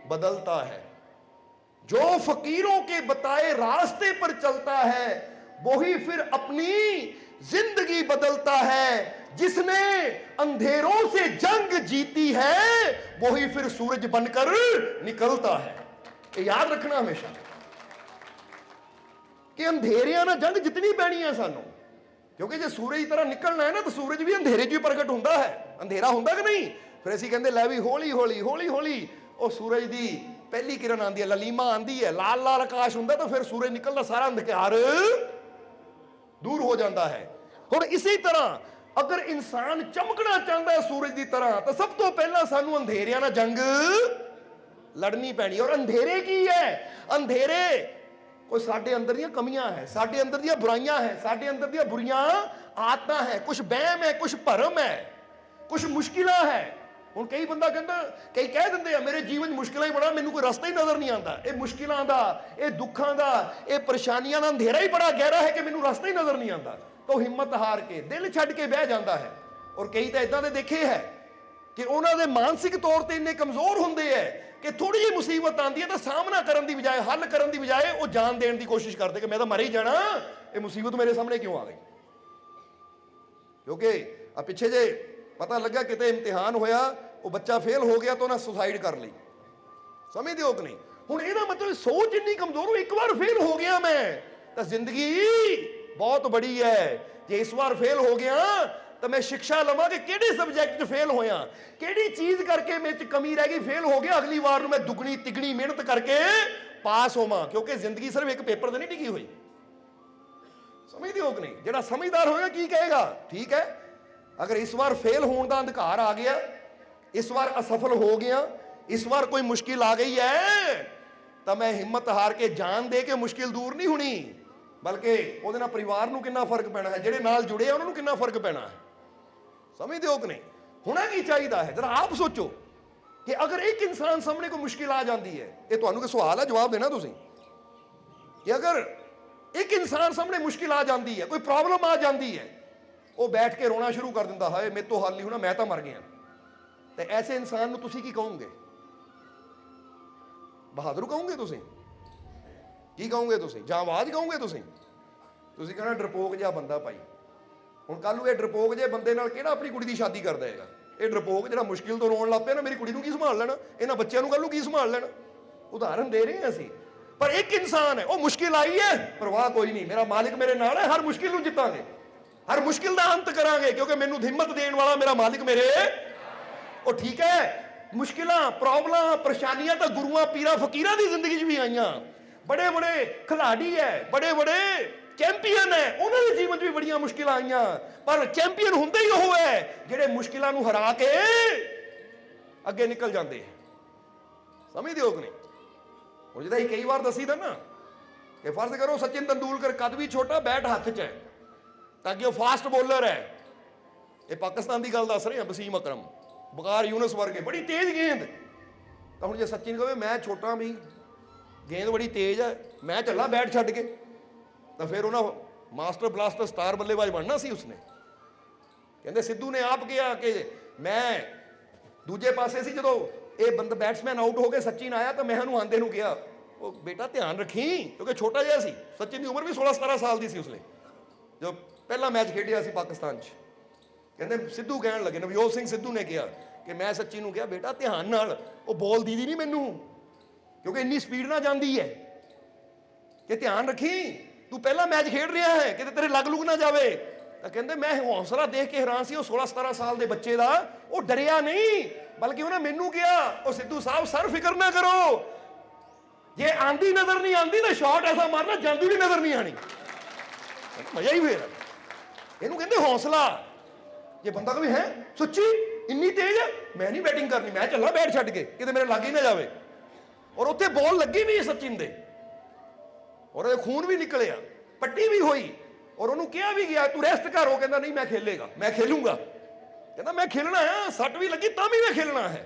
Speaker 1: बदलता है। जो फकीरों के बताए रास्ते पर चलता है, वही फिर अपनी जिंदगी बदलता है। जिसने अंधेरों से जंग जीती है, वही फिर सूरज बनकर निकलता है। याद रखना हमेशा कि अंधेरियां ना जंग जितनी पैनी है सानू, क्योंकि जे सूरज की तरह निकलना है ना, तो सूरज भी अंधेरे च प्रगट होता है। अंधेरा होता कि नहीं? फिर असीं कहंदे लै भी हौली हौली हौली हौली ਉਹ सूरज की पहली किरण आती है, ललीमा आती है, लाल लाल आकाश होंदा, तो फिर सूरज निकलता सारा अंधकार दूर हो जाता है। हुण इसी तरह अगर इंसान चमकना चाहता है सूरज की तरह, तो सब तो पहला सानू अंधेरियां नाल जंग लड़नी पैनी। और अंधेरे की है? अंधेरे कोई साडे अंदर दी कमियां है, साडे अंदर दी बुराइयां है, साडे अंदर दी बुरियां आदतां है, कुछ बहम है, कुछ भरम है, कुछ मुश्किलां है। ਹੁਣ ਕਈ ਬੰਦਾ ਕਹਿੰਦਾ, ਕਈ ਕਹਿ ਦਿੰਦੇ ਆ ਮੇਰੇ ਜੀਵਨ 'ਚ ਮੁਸ਼ਕਿਲਾਂ ਹੀ ਬੜਾ, ਮੈਨੂੰ ਕੋਈ ਰਸਤਾ ਹੀ ਨਜ਼ਰ ਨਹੀਂ ਆਉਂਦਾ। ਇਹ ਮੁਸ਼ਕਿਲਾਂ ਦਾ, ਇਹ ਦੁੱਖਾਂ ਦਾ, ਇਹ ਪਰੇਸ਼ਾਨੀਆਂ ਦਾ ਅੰਧੇਰਾ ਹੀ ਬੜਾ ਗਹਿਰਾ ਹੈ ਕਿ ਮੈਨੂੰ ਰਸਤਾ ਹੀ ਨਜ਼ਰ ਨਹੀਂ ਆਉਂਦਾ। ਤਾਂ ਹਿੰਮਤ ਹਾਰ ਕੇ, ਦਿਲ ਛੱਡ ਕੇ ਬਹਿ ਜਾਂਦਾ ਹੈ। ਔਰ ਕਈ ਤਾਂ ਇਦਾਂ ਦੇ ਦੇਖੇ ਹੈ ਕਿ ਉਹਨਾਂ ਦੇ ਮਾਨਸਿਕ ਤੌਰ ਤੇ ਇੰਨੇ ਕਮਜ਼ੋਰ ਹੁੰਦੇ ਹੈ ਕਿ ਥੋੜੀ ਜਿਹੀ ਮੁਸੀਬਤ ਆਉਂਦੀ ਹੈ ਤਾਂ ਸਾਹਮਣਾ ਕਰਨ ਦੀ ਬਜਾਏ, ਹੱਲ ਕਰਨ ਦੀ ਬਜਾਏ, ਉਹ ਜਾਨ ਦੇਣ ਦੀ ਕੋਸ਼ਿਸ਼ ਕਰਦੇ ਕਿ ਮੈਂ ਤਾਂ ਮਰ ਹੀ ਜਾਣਾ, ਇਹ ਮੁਸੀਬਤ ਮੇਰੇ ਸਾਹਮਣੇ ਕਿਉਂ ਆ ਗਈ। ਕਿਉਂਕਿ ਆ ਪਿੱਛੇ ਜੇ ਪਤਾ ਲੱਗਾ ਕਿਤੇ ਇਮਤਿਹਾਨ ਹੋਇਆ, ਉਹ ਬੱਚਾ ਫੇਲ ਹੋ ਗਿਆ ਤਾਂ ਉਹਨਾਂ ਸੁਸਾਈਡ ਕਰ ਲਈ। ਸਮਝਦੇ ਹੋ ਕਿ ਨਹੀਂ? ਹੁਣ ਇਹਦਾ ਮਤਲਬ ਸੋਚ ਇੰਨੀ ਕਮਜ਼ੋਰ ਹੋ, ਇੱਕ ਵਾਰ ਫੇਲ ਹੋ ਗਿਆ ਮੈਂ ਤਾਂ ਜ਼ਿੰਦਗੀ ਬਹੁਤ ਬੜੀ ਹੈ। ਜੇ ਇਸ ਵਾਰ ਫੇਲ ਹੋ ਗਿਆ ਤਾਂ ਮੈਂ ਸਿੱਖਿਆ ਲਵਾਂ ਕਿ ਕਿਹੜੇ ਸਬਜੈਕਟ 'ਚ ਫੇਲ ਹੋਇਆ, ਕਿਹੜੀ ਚੀਜ਼ ਕਰਕੇ ਮੇਰੇ 'ਚ ਕਮੀ ਰਹਿ ਗਈ, ਫੇਲ ਹੋ ਗਿਆ, ਅਗਲੀ ਵਾਰ ਨੂੰ ਮੈਂ ਦੁੱਗਣੀ ਤਿੱਗਣੀ ਮਿਹਨਤ ਕਰਕੇ ਪਾਸ ਹੋਵਾਂ। ਕਿਉਂਕਿ ਜ਼ਿੰਦਗੀ ਸਿਰਫ ਇੱਕ ਪੇਪਰ ਤੇ ਨਹੀਂ ਟਿਕੀ ਹੋਈ। ਸਮਝਦੇ ਹੋ ਕਿ ਨਹੀਂ? ਜਿਹੜਾ ਸਮਝਦਾਰ ਹੋਏਗਾ ਕੀ ਕਹੇਗਾ, ਠੀਕ ਹੈ ਅਗਰ ਇਸ ਵਾਰ ਫੇਲ ਹੋਣ ਦਾ ਅਧਿਕਾਰ ਆ ਗਿਆ, ਇਸ ਵਾਰ ਅਸਫਲ ਹੋ ਗਿਆ, ਇਸ ਵਾਰ ਕੋਈ ਮੁਸ਼ਕਿਲ ਆ ਗਈ ਹੈ ਤਾਂ ਮੈਂ ਹਿੰਮਤ ਹਾਰ ਕੇ ਜਾਨ ਦੇ ਕੇ ਮੁਸ਼ਕਿਲ ਦੂਰ ਨਹੀਂ ਹੋਣੀ, ਬਲਕਿ ਉਹਦੇ ਨਾਲ ਪਰਿਵਾਰ ਨੂੰ ਕਿੰਨਾ ਫਰਕ ਪੈਣਾ ਹੈ, ਜਿਹੜੇ ਨਾਲ ਜੁੜੇ ਆ ਉਹਨਾਂ ਨੂੰ ਕਿੰਨਾ ਫਰਕ ਪੈਣਾ ਹੈ। ਸਮਝਦੇ ਹੋ ਕਿ ਨਹੀਂ? ਹੋਣਾ ਕੀ ਚਾਹੀਦਾ ਹੈ, ਜਰਾ ਆਪ ਸੋਚੋ ਕਿ ਅਗਰ ਇੱਕ ਇਨਸਾਨ ਸਾਹਮਣੇ ਕੋਈ ਮੁਸ਼ਕਿਲ ਆ ਜਾਂਦੀ ਹੈ, ਇਹ ਤੁਹਾਨੂੰ ਕੋਈ ਸਵਾਲ ਹੈ, ਜਵਾਬ ਦੇਣਾ ਤੁਸੀਂ, ਕਿ ਅਗਰ ਇੱਕ ਇਨਸਾਨ ਸਾਹਮਣੇ ਮੁਸ਼ਕਿਲ ਆ ਜਾਂਦੀ ਹੈ, ਕੋਈ ਪ੍ਰੋਬਲਮ ਆ ਜਾਂਦੀ ਹੈ, ਉਹ ਬੈਠ ਕੇ ਰੋਣਾ ਸ਼ੁਰੂ ਕਰ ਦਿੰਦਾ, ਹਾਏ ਮੇਰੇ ਤੋਂ ਹੱਲ ਨਹੀਂ ਹੋਣਾ, ਮੈਂ ਤਾਂ ਮਰ ਗਿਆ। ਤੇ ਐਸੇ ਇਨਸਾਨ ਨੂੰ ਤੁਸੀਂ ਕੀ ਕਹੋਗੇ? ਬਹਾਦਰ ਕਹੋਗੇ ਤੁਸੀਂ? ਕੀ ਕਹੋਗੇ ਤੁਸੀਂ? ਜਾਂਬਾਜ਼ ਕਹੋਗੇ ਤੁਸੀਂ? ਤੁਸੀਂ ਕਹਿਣਾ ਡਰਪੋਕ ਜਿਹਾ ਬੰਦਾ ਭਾਈ। ਹੁਣ ਕੱਲ ਨੂੰ ਇਹ ਡਰਪੋਕ ਜਿਹੇ ਬੰਦੇ ਨਾਲ ਕਿਹੜਾ ਆਪਣੀ ਕੁੜੀ ਦੀ ਸ਼ਾਦੀ ਕਰਦਾ ਹੈਗਾ? ਇਹ ਡਰਪੋਕ ਜਿਹੜਾ ਮੁਸ਼ਕਿਲ ਤੋਂ ਰੋਣ ਲੱਗ ਪਿਆ ਨਾ, ਮੇਰੀ ਕੁੜੀ ਨੂੰ ਕੀ ਸੰਭਾਲ ਲੈਣਾ, ਇਹਨਾਂ ਬੱਚਿਆਂ ਨੂੰ ਕੱਲ ਨੂੰ ਕੀ ਸੰਭਾਲ ਲੈਣਾ? ਉਦਾਹਰਨ ਦੇ ਰਹੇ ਹਾਂ ਅਸੀਂ। ਪਰ ਇੱਕ ਇਨਸਾਨ ਹੈ, ਉਹ ਮੁਸ਼ਕਿਲ ਆਈ ਹੈ, ਪਰਵਾਹ ਕੋਈ ਨਹੀਂ, ਮੇਰਾ ਮਾਲਿਕ ਮੇਰੇ ਨਾਲ ਹੈ, ਹਰ ਮੁਸ਼ਕਿਲ ਨੂੰ ਜਿੱਤਾਂਗੇ, ਹਰ ਮੁਸ਼ਕਿਲ ਦਾ ਅੰਤ ਕਰਾਂਗੇ, ਕਿਉਂਕਿ ਮੈਨੂੰ ਹਿੰਮਤ ਦੇਣ ਵਾਲਾ ਮੇਰਾ ਮਾਲਿਕ ਮੇਰੇ। ਉਹ ਠੀਕ ਹੈ, ਮੁਸ਼ਕਿਲਾਂ ਪ੍ਰੋਬਲਮਾਂ ਪਰੇਸ਼ਾਨੀਆਂ ਤਾਂ ਗੁਰੂਆਂ ਪੀਰਾਂ ਫਕੀਰਾਂ ਦੀ ਜ਼ਿੰਦਗੀ 'ਚ ਵੀ ਆਈਆਂ। ਬੜੇ ਬੜੇ ਖਿਲਾੜੀ ਹੈ, ਬੜੇ ਬੜੇ ਚੈਂਪੀਅਨ ਹੈ, ਉਹਨਾਂ ਦੇ ਜੀਵਨ 'ਚ ਵੀ ਬੜੀਆਂ ਮੁਸ਼ਕਿਲਾਂ ਆਈਆਂ, ਪਰ ਚੈਂਪੀਅਨ ਹੁੰਦੇ ਹੀ ਉਹ ਹੈ ਜਿਹੜੇ ਮੁਸ਼ਕਿਲਾਂ ਨੂੰ ਹਰਾ ਕੇ ਅੱਗੇ ਨਿਕਲ ਜਾਂਦੇ। ਸਮਝਦੇ ਹੋ ਕਿ ਨਹੀਂ? ਹੁਣ ਜਿਹਦਾ ਹੀ ਕਈ ਵਾਰ ਦੱਸੀਦਾ ਨਾ ਕਿ ਫਰਜ਼ ਕਰੋ ਸਚਿਨ ਤੰਦੂਲਕਰ ਕੱਦ ਵੀ ਛੋਟਾ, ਬੈਟ ਹੱਥ 'ਚ ਹੈ, ਤਾਂ ਕਿ ਉਹ ਫਾਸਟ ਬੋਲਰ ਹੈ। ਇਹ ਪਾਕਿਸਤਾਨ ਦੀ ਗੱਲ ਦੱਸ ਰਹੇ ਹਾਂ, ਵਸੀਮ ਅਕਰਮ, ਬਕਾਰ ਯੂਨਸ ਵਰਗੇ, ਬੜੀ ਤੇਜ਼ ਗੇਂਦ। ਤਾਂ ਹੁਣ ਜੇ ਸਚਿਨ ਕਹੇ ਮੈਂ ਛੋਟਾ ਵੀ, ਗੇਂਦ ਬੜੀ ਤੇਜ਼ ਹੈ, ਮੈਂ ਚੱਲਾਂ ਬੈਟ ਛੱਡ ਕੇ, ਤਾਂ ਫਿਰ ਉਹਨਾਂ ਮਾਸਟਰ ਬਲਾਸਟਰ ਸਟਾਰ ਬੱਲੇਬਾਜ਼ ਬਣਨਾ ਸੀ ਉਸਨੇ। ਕਹਿੰਦੇ ਸਿੱਧੂ ਨੇ ਆਪ ਕਿਹਾ ਕਿ ਮੈਂ ਦੂਜੇ ਪਾਸੇ ਸੀ, ਜਦੋਂ ਇਹ ਬੰਦਾ ਬੈਟਸਮੈਨ ਆਊਟ ਹੋ ਕੇ ਸਚਿਨ ਆਇਆ ਤਾਂ ਮੈਂ ਉਹਨੂੰ ਆਂਦੇ ਨੂੰ ਕਿਹਾ, ਉਹ ਬੇਟਾ ਧਿਆਨ ਰੱਖੀ, ਕਿਉਂਕਿ ਛੋਟਾ ਜਿਹਾ ਸੀ, ਸਚਿਨ ਦੀ ਉਮਰ ਵੀ 16-17 ਸਾਲ ਦੀ ਸੀ ਉਸਨੇ ਜੋ ਪਹਿਲਾ ਮੈਚ ਖੇਡਿਆ ਸੀ ਪਾਕਿਸਤਾਨ 'ਚ। ਕਹਿੰਦੇ ਸਿੱਧੂ ਕਹਿਣ ਲੱਗੇ, ਨਵਜੋਤ ਸਿੰਘ ਸਿੱਧੂ ਨੇ ਕਿਹਾ ਕਿ ਮੈਂ ਸਚਿਨ ਨੂੰ ਕਿਹਾ ਬੇਟਾ ਧਿਆਨ ਨਾਲ, ਉਹ ਬੋਲ ਦੀਦੀ ਨਹੀਂ ਮੈਨੂੰ, ਕਿਉਂਕਿ ਇੰਨੀ ਸਪੀਡ ਨਾਲ ਜਾਂਦੀ ਹੈ, ਕਿ ਧਿਆਨ ਰੱਖੀ, ਤੂੰ ਪਹਿਲਾ ਮੈਚ ਖੇਡ ਰਿਹਾ ਹੈ, ਕਿਤੇ ਤੇਰੇ ਲੱਗ ਲੁੱਗ ਨਾ ਜਾਵੇ। ਤਾਂ ਕਹਿੰਦੇ ਮੈਂ ਹੌਸਲਾ ਦੇਖ ਕੇ ਹੈਰਾਨ ਸੀ ਉਹ 16-17 ਸਾਲ ਦੇ ਬੱਚੇ ਦਾ, ਉਹ ਡਰਿਆ ਨਹੀਂ, ਬਲਕਿ ਉਹਨੇ ਮੈਨੂੰ ਕਿਹਾ, ਉਹ ਸਿੱਧੂ ਸਾਹਿਬ ਸਰ ਫਿਕਰ ਨਾ ਕਰੋ, ਜੇ ਆਂਦੀ ਨਜ਼ਰ ਨਹੀਂ ਆਂਦੀ ਤਾਂ ਸ਼ਾਟ ਐਸਾ ਮਾਰਨਾ ਜਾਂਦੀ ਵੀ ਨਜ਼ਰ ਨਹੀਂ ਆਣੀ। ਮਜ਼ਾ ਹੀ ਫੇਰ ਇਹਨੂੰ ਕਹਿੰਦੇ ਹੌਸਲਾ। ਜੇ ਬੰਦਾ ਕਹੇ ਹੈ ਸੱਚੀ ਇੰਨੀ ਤੇਜ਼ ਹੈ, ਮੈਂ ਨਹੀਂ ਬੈਟਿੰਗ ਕਰਨੀ, ਮੈਂ ਚੱਲਾਂ ਬੈਟ ਛੱਡ ਕੇ, ਕਿਤੇ ਮੇਰੇ ਲੱਗ ਹੀ ਨਾ ਜਾਵੇ। ਔਰ ਉੱਥੇ ਬਾਲ ਲੱਗੀ ਵੀ ਸਚਿਨ ਦੇ, ਔਰ ਉਹਦੇ ਖੂਨ ਵੀ ਨਿਕਲਿਆ, ਪੱਟੀ ਵੀ ਹੋਈ, ਔਰ ਉਹਨੂੰ ਕਿਹਾ ਵੀ ਗਿਆ ਤੂੰ ਰੈਸਟ ਕਰ। ਉਹ ਕਹਿੰਦਾ ਨਹੀਂ ਮੈਂ ਖੇਲੇਗਾ, ਮੈਂ ਖੇਲੂੰਗਾ, ਕਹਿੰਦਾ ਮੈਂ ਖੇਲਣਾ ਹੈ, ਸੱਟ ਵੀ ਲੱਗੀ ਤਾਂ ਵੀ ਮੈਂ ਖੇਲਣਾ ਹੈ।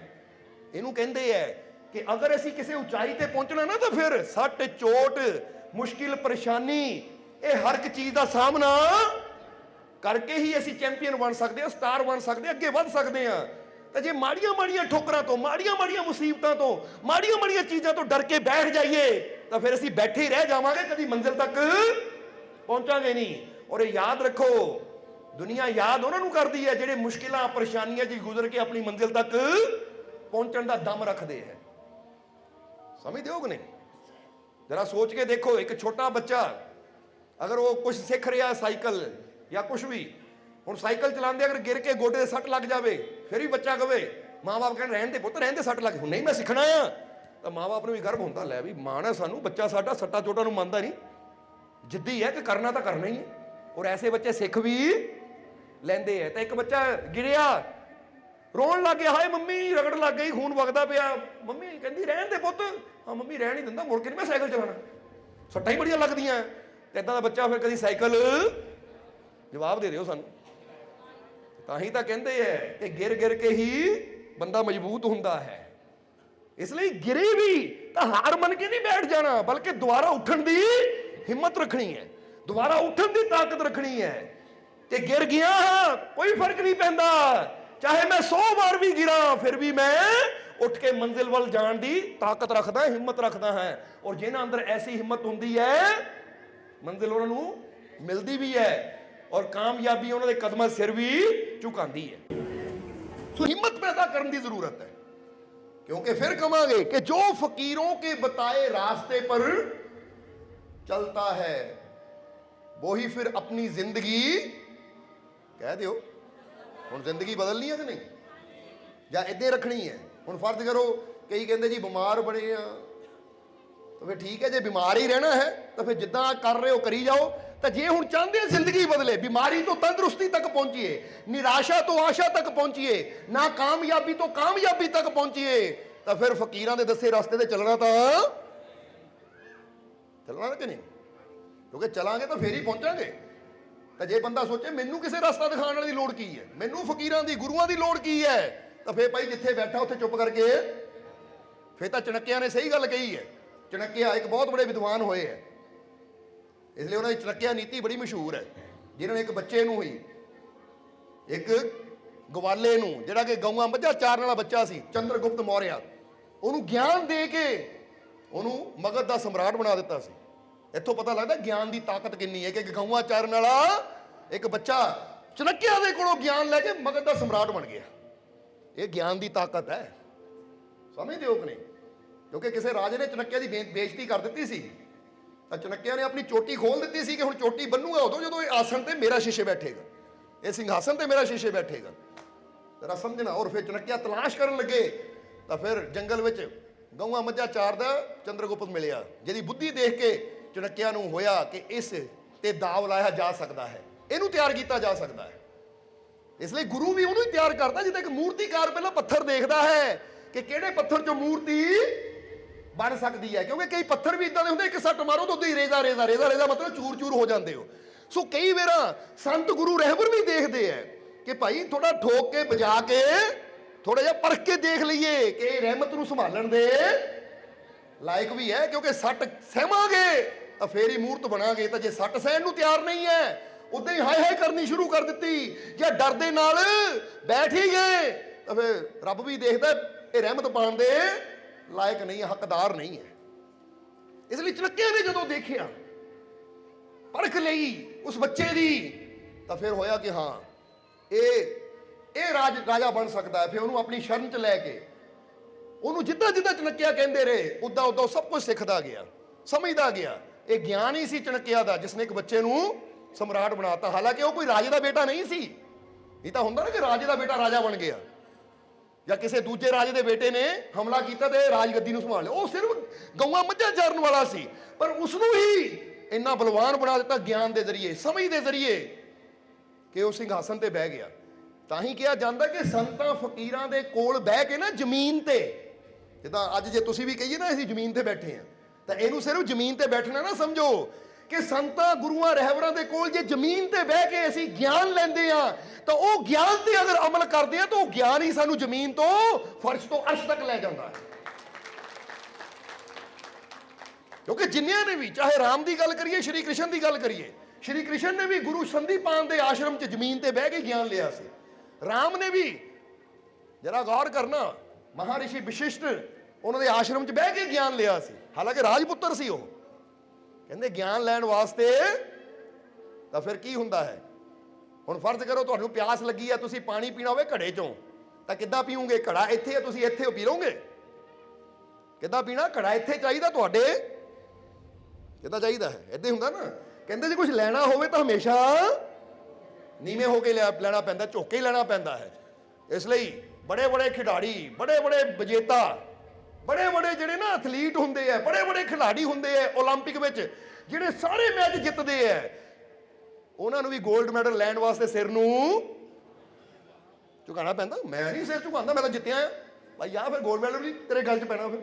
Speaker 1: ਇਹਨੂੰ ਕਹਿੰਦੇ ਹੈ ਕਿ ਅਗਰ ਅਸੀਂ ਕਿਸੇ ਉਚਾਈ ਤੇ ਪਹੁੰਚਣਾ ਨਾ ਤਾਂ ਫਿਰ ਸੱਟ ਚੋਟ ਮੁਸ਼ਕਿਲ ਪਰੇਸ਼ਾਨੀ ਇਹ ਹਰ ਇੱਕ ਚੀਜ਼ ਦਾ ਸਾਹਮਣਾ ਕਰਕੇ ਹੀ ਅਸੀਂ ਚੈਂਪੀਅਨ ਬਣ ਸਕਦੇ ਹਾਂ, ਸਟਾਰ ਬਣ ਸਕਦੇ ਹਾਂ, ਅੱਗੇ ਵੱਧ ਸਕਦੇ ਹਾਂ। ਤਾਂ ਜੇ ਮਾੜੀਆਂ ਮਾੜੀਆਂ ਠੋਕਰਾਂ ਤੋਂ, ਮਾੜੀਆਂ ਮਾੜੀਆਂ ਮੁਸੀਬਤਾਂ ਤੋਂ, ਮਾੜੀਆਂ ਮਾੜੀਆਂ ਚੀਜ਼ਾਂ ਤੋਂ ਡਰ ਕੇ ਬੈਠ ਜਾਈਏ ਤਾਂ ਫਿਰ ਅਸੀਂ ਬੈਠੇ ਹੀ ਰਹਿ ਜਾਵਾਂਗੇ, ਕਦੀ ਮੰਜ਼ਿਲ ਤੱਕ ਪਹੁੰਚਾਂਗੇ ਨਹੀਂ। ਔਰ ਇਹ ਯਾਦ ਰੱਖੋ, ਦੁਨੀਆ ਯਾਦ ਉਹਨਾਂ ਨੂੰ ਕਰਦੀ ਹੈ ਜਿਹੜੇ ਮੁਸ਼ਕਿਲਾਂ ਪਰੇਸ਼ਾਨੀਆਂ 'ਚ ਗੁਜ਼ਰ ਕੇ ਆਪਣੀ ਮੰਜ਼ਿਲ ਤੱਕ ਪਹੁੰਚਣ ਦਾ ਦਮ ਰੱਖਦੇ ਹੈ। ਸਮਝਦੇ ਹੋ ਕਿ ਨਹੀਂ? ਜਰਾ ਸੋਚ ਕੇ ਦੇਖੋ, ਇੱਕ ਛੋਟਾ ਬੱਚਾ ਅਗਰ ਉਹ ਕੁਝ ਸਿੱਖ ਰਿਹਾ, ਸਾਈਕਲ ਜਾਂ ਕੁਝ ਵੀ, ਹੁਣ ਸਾਈਕਲ ਚਲਾਉਂਦੇ ਅਗਰ ਗਿਰ ਕੇ ਗੋਡੇ 'ਤੇ ਸੱਟ ਲੱਗ ਜਾਵੇ, ਫਿਰ ਵੀ ਬੱਚਾ ਕਵੇ, ਮਾਂ-ਬਾਪ ਕਹਿਣ ਰਹਿਣ ਦੇ ਪੁੱਤ, ਰਹਿਣ ਦੇ, ਸੱਟ ਲੱਗ, ਹੁਣ ਨਹੀਂ ਮੈਂ ਸਿੱਖਣਾ ਆ, ਤਾਂ ਮਾਂ-ਬਾਪ ਨੂੰ ਵੀ ਗਰਵ ਹੁੰਦਾ, ਲੈ ਵੀ ਮਾਣ ਹੈ ਸਾਨੂੰ, ਬੱਚਾ ਸਾਡਾ ਸੱਟਾ ਚੋਟਾਂ ਨੂੰ ਮੰਨਦਾ ਨਹੀਂ, ਜਿੱਦੀ ਹੈ ਕਿ ਕਰਨਾ ਤਾਂ ਕਰਨਾ ਹੀ ਹੈ। ਔਰ ਐਸੇ ਬੱਚੇ ਸਿੱਖ ਵੀ ਲੈਂਦੇ ਹੈ। ਤਾਂ ਇੱਕ ਬੱਚਾ ਗਿਰਿਆ, ਰੋਣ ਲੱਗ ਗਿਆ, ਹਾਏ ਮੰਮੀ ਰਗੜ ਲੱਗ ਗਈ, ਖੂਨ ਵਗਦਾ ਪਿਆ, ਮੰਮੀ ਕਹਿੰਦੀ ਰਹਿਣ ਦੇ ਪੁੱਤ, ਹਾਂ ਮੰਮੀ ਰਹਿਣ ਨਹੀਂ ਦਿੰਦਾ, ਮੁੜ ਕੇ ਨਹੀਂ ਮੈਂ ਸਾਈਕਲ ਚਲਾਉਣਾ, ਸੱਟਾਂ ਹੀ ਬੜੀਆਂ ਲੱਗਦੀਆਂ। ਤੇ ਇੱਦਾਂ ਦਾ ਬੱਚਾ ਫਿਰ ਕਦੀ ਸਾਈਕਲ, ਜਵਾਬ ਦੇ ਦਿਓ ਸਾਨੂੰ। ਤਾਂ ਹੀ ਤਾਂ ਕਹਿੰਦੇ ਹੈ ਕਿ ਗਿਰ ਗਿਰ ਕੇ ਹੀ ਬੰਦਾ ਮਜ਼ਬੂਤ ਹੁੰਦਾ ਹੈ। ਇਸ ਲਈ ਗਿਰੇ ਵੀ ਤਾਂ ਹਾਰ ਮੰਨ ਕੇ ਨਹੀਂ ਬੈਠ ਜਾਣਾ, ਬਲਕਿ ਦੁਬਾਰਾ ਉੱਠਣ ਦੀ ਹਿੰਮਤ ਰੱਖਣੀ ਹੈ, ਦੁਬਾਰਾ ਉੱਠਣ ਦੀ ਤਾਕਤ ਰੱਖਣੀ ਹੈ। ਤੇ ਗਿਰ ਗਿਆ ਕੋਈ ਫਰਕ ਨਹੀਂ ਪੈਂਦਾ, ਚਾਹੇ ਮੈਂ 100 ਵਾਰ ਵੀ ਗਿਰਾਂ ਫਿਰ ਵੀ ਮੈਂ ਉੱਠ ਕੇ ਮੰਜ਼ਿਲ ਵੱਲ ਜਾਣ ਦੀ ਤਾਕਤ ਰੱਖਦਾ, ਹਿੰਮਤ ਰੱਖਦਾ ਹੈ। ਔਰ ਜਿਹਨਾਂ ਅੰਦਰ ਐਸੀ ਹਿੰਮਤ ਹੁੰਦੀ ਹੈ, ਮੰਜ਼ਿਲ ਉਹਨਾਂ ਨੂੰ ਮਿਲਦੀ ਵੀ ਹੈ, ਔਰ ਕਾਮਯਾਬੀ ਉਹਨਾਂ ਦੇ ਕਦਮਾਂ ਸਿਰ ਵੀ ਝੁਕਾਉਂਦੀ ਹੈ। ਸੋ ਹਿੰਮਤ ਪੈਦਾ ਕਰਨ ਦੀ ਜ਼ਰੂਰਤ ਹੈ, क्योंकि फिर कमांगे कि जो फकीरों के बताए रास्ते पर चलता है वही फिर अपनी जिंदगी कह दो हुण जिंदगी बदलनी है कि नहीं या इद्दां रखनी है। हुण फर्ज करो कई कहते जी बीमार बने आ तो फिर ठीक है, जे बीमार ही रहना है तो फिर जिद्दां कर रहे हो करी जाओ। तो जे हुण चाहते जिंदगी बदले, बीमारी तो तंदुरुस्ती तक पहुंचिए, निराशा तो आशा तक पहुंचिए, ना कामयाबी तो कामयाबी तक पहुंचिए, तो फिर फकीरां दे दसे रास्ते ते चलना कि नहीं? क्योंकि चलांगे तो फिर ही पहुंचांगे। तो जे बंदा सोचे मैनू किसी रास्ता दिखाने वाली लोड़ की है, मैनू फकीरां दी गुरुआं दी लोड़ की है, तो फिर भाई जिथे बैठा उत्थे चुप करके फिर तो चणक्या ने सही गल कही है। चणक्या एक बहुत बड़े विद्वान होए है, इसलिए उन्होंने चणक्या नीति बड़ी मशहूर है, जिन्होंने एक बच्चे नूं ही एक गवाले नूं जिहड़ा कि गऊआं मੱਝਾਂ चारन वाला बच्चा सी चंद्रगुप्त मौर्य, ਉਹਨੂੰ ਗਿਆਨ ਦੇ ਕੇ ਉਹਨੂੰ ਮगध ਦਾ सम्राट बना ਦਿੱਤਾ ਸੀ। ਇੱਥੋਂ ਪਤਾ ਲੱਗਦਾ ਗਿਆਨ ਦੀ ਤਾਕਤ ਕਿੰਨੀ ਹੈ ਕਿ ਗਊਆਂ ਚਾਰਨ ਵਾਲਾ ਇੱਕ ਬੱਚਾ ਚਣੱਕਿਆ ਦੇ ਕੋਲੋਂ ਗਿਆਨ ਲੈ ਕੇ ਮगध ਦਾ सम्राट ਬਣ ਗਿਆ। ਇਹ ਗਿਆਨ ਦੀ ਤਾਕਤ ਹੈ, ਸਮਝਦੇ ਹੋ ਕਿ ਨਹੀਂ? ਕਿਉਂਕਿ ਕਿਸੇ ਰਾਜੇ ਨੇ ਚਣੱਕਿਆ ਦੀ ਬੇਇੱਜ਼ਤੀ ਕਰ ਦਿੱਤੀ ਸੀ ਤਾਂ ਚਣੱਕਿਆ ਨੇ ਆਪਣੀ ਚੋਟੀ ਖੋਲ ਦਿੱਤੀ ਸੀ ਕਿ ਹੁਣ ਚੋਟੀ ਬੰਨੂਗਾ ਉਦੋਂ ਜਦੋਂ ਇਹ ਆਸਣ ਤੇ ਮੇਰਾ ਸ਼ੀਸ਼ੇ ਬੈਠੇਗਾ, ਇਹ ਸਿੰਘਾਸਨ ਤੇ ਮੇਰਾ ਸ਼ੀਸ਼ੇ ਬੈਠੇਗਾ। जरा समझना। और फिर चणक्या तलाश करन लगे तो फिर जंगल विच गऊआं मੱਝਾਂ चारदा चंद्रगुप्त मिलिया, जिहदी बुद्धि देख के चणक्या नूं होया कि इस ते दाव लाया जा सकता है, इहनूं तैयार किया जा सकता है। इसलिए गुरु भी उहनूं ही तैयार करता जिद्दां एक मूर्तिकार पहलां पत्थर देखदा है कि किहड़े पत्थर चों मूर्ति बन सकती है, क्योंकि कई पत्थर भी इदां दे हुंदे एक सੱਟ मारो तो उदों ही रेजा रेजा रेजा रेजा मतलब चूर चूर हो जाते हो। सो कई बार संत गुरु रहबर भी देखते हैं कि भाई थोड़ा ठोक के बजा के थोड़ा जिहा परख के देख लीए कि रहमत नूं संभालण दे लायक भी है, क्योंकि सट सहवांगे तो फिर ही मूर्त बनांगे। तो जे सट सहण नूं तैयार नहीं है उदां ही हाय हाय करनी शुरू कर दित्ती या डर दे नाल बैठ ही गए तो फिर रब भी देखदा ये रहमत पाण दे लायक नहीं है, हकदार नहीं है। इसलिए चणक्या ने जदों देखिया परख लई उस बच्चे दी तो फिर होया कि हाँ ये राजा बन सकता है। फिर उन्होंने अपनी शरण च लैके उन्होंने जिद्दां जिद्दां चणक्या कहते रहे उद्दां उद्दां सब कुछ सिखता गया, समझदा गया। ये ज्ञान ही सी चणक्या दा जिसने एक बच्चे नूं सम्राट बनाता। हालांकि वो कोई राजे का बेटा नहीं सी, ये तो हुंदा ना कि राजे का बेटा राजा बन गया या किसी दूजे राजे के बेटे ने हमला किया तो राजगद्दी नूं संभाल लिया। वो सिर्फ गऊआं मੱਝਾਂ चारन वाला सी, पर उसनूं ही इन्ना बलवान बना दिता ज्ञान के जरिए, समझ के जरिए कि वह ਸਿੰਘਾਸਨ ते बह गया। ਤਾਂ ਹੀ ਕਿਹਾ ਜਾਂਦਾ ਕਿ ਸੰਤਾਂ ਫਕੀਰਾਂ ਦੇ ਕੋਲ ਬਹਿ ਕੇ ਨਾ ਜ਼ਮੀਨ ਤੇ, ਜਿੱਦਾਂ ਅੱਜ ਜੇ ਤੁਸੀਂ ਵੀ ਕਹੀਏ ਨਾ ਅਸੀਂ ਜ਼ਮੀਨ ਤੇ ਬੈਠੇ ਆ, ਤਾਂ ਇਹਨੂੰ ਸਿਰਫ ਜ਼ਮੀਨ ਤੇ ਬੈਠਣਾ ਨਾ ਸਮਝੋ ਕਿ ਸੰਤਾਂ ਗੁਰੂਆਂ ਰਹਿਬਰਾਂ ਦੇ ਕੋਲ ਜੇ ਜ਼ਮੀਨ ਤੇ ਬਹਿ ਕੇ ਅਸੀਂ ਗਿਆਨ ਲੈਂਦੇ ਆ ਤਾਂ ਉਹ ਗਿਆਨ ਤੇ ਅਗਰ ਅਮਲ ਕਰਦੇ ਆ ਤਾਂ ਉਹ ਗਿਆਨ ਹੀ ਸਾਨੂੰ ਜ਼ਮੀਨ ਤੋਂ ਫਰਸ਼ ਤੋਂ ਅਰਸ਼ ਤੱਕ ਲੈ ਜਾਂਦਾ ਹੈ। ਕਿਉਂਕਿ ਜਿੰਨਿਆਂ ਨੇ ਵੀ, ਚਾਹੇ ਰਾਮ ਦੀ ਗੱਲ ਕਰੀਏ, ਸ਼੍ਰੀ ਕ੍ਰਿਸ਼ਨ ਦੀ ਗੱਲ ਕਰੀਏ, ਸ਼੍ਰੀ ਕ੍ਰਿਸ਼ਨ ਨੇ ਵੀ ਗੁਰੂ ਸੰਦੀਪਾਨ ਦੇ ਆਸ਼ਰਮ 'ਚ ਜ਼ਮੀਨ ਤੇ ਬਹਿ ਕੇ ਗਿਆਨ ਲਿਆ ਸੀ। राम ने भी जरा गौर करना महारिषि विशिष्ट उन्होंने आश्रम च बह के ज्ञान लिया सी, हालांकि राजपुत्र सी। वो कहते ज्ञान लैण वास्ते तो फिर की हुंदा है। हुण फर्ज करो तुहानूं प्यास लगी है, तुसीं पानी पीना होवे घड़े चों तो किद्दां पीओगे? घड़ा इत्थे है, तुसीं इत्थे पी लोगे? किद्दां पीना? घड़ा इत्थे चाहीदा तुहाडे, किद्दां चाहीदा है? इदां हुंदा ना। कहते जे कुछ लैना होवे तो हमेशा नीवें होके लेना पैंदा, झुक के लेना पैंदा है। इसलिए बड़े बड़े खिडारी, बड़े बड़े विजेता, बड़े बड़े जिहड़े ना एथलीट हुंदे है, बड़े बड़े खिलाड़ी हुंदे है ओलंपिक विच जिहड़े सारे मैच जितदे है, उन्हां नूं भी गोल्ड मैडल लैण वास्ते सिर नूं झुकाना पैंदा। मैं नहीं सिर झुकांदा, मैं तो जित्तिया भाई आ, फिर गोल्ड मैडल भी तेरे गल च पैना फिर,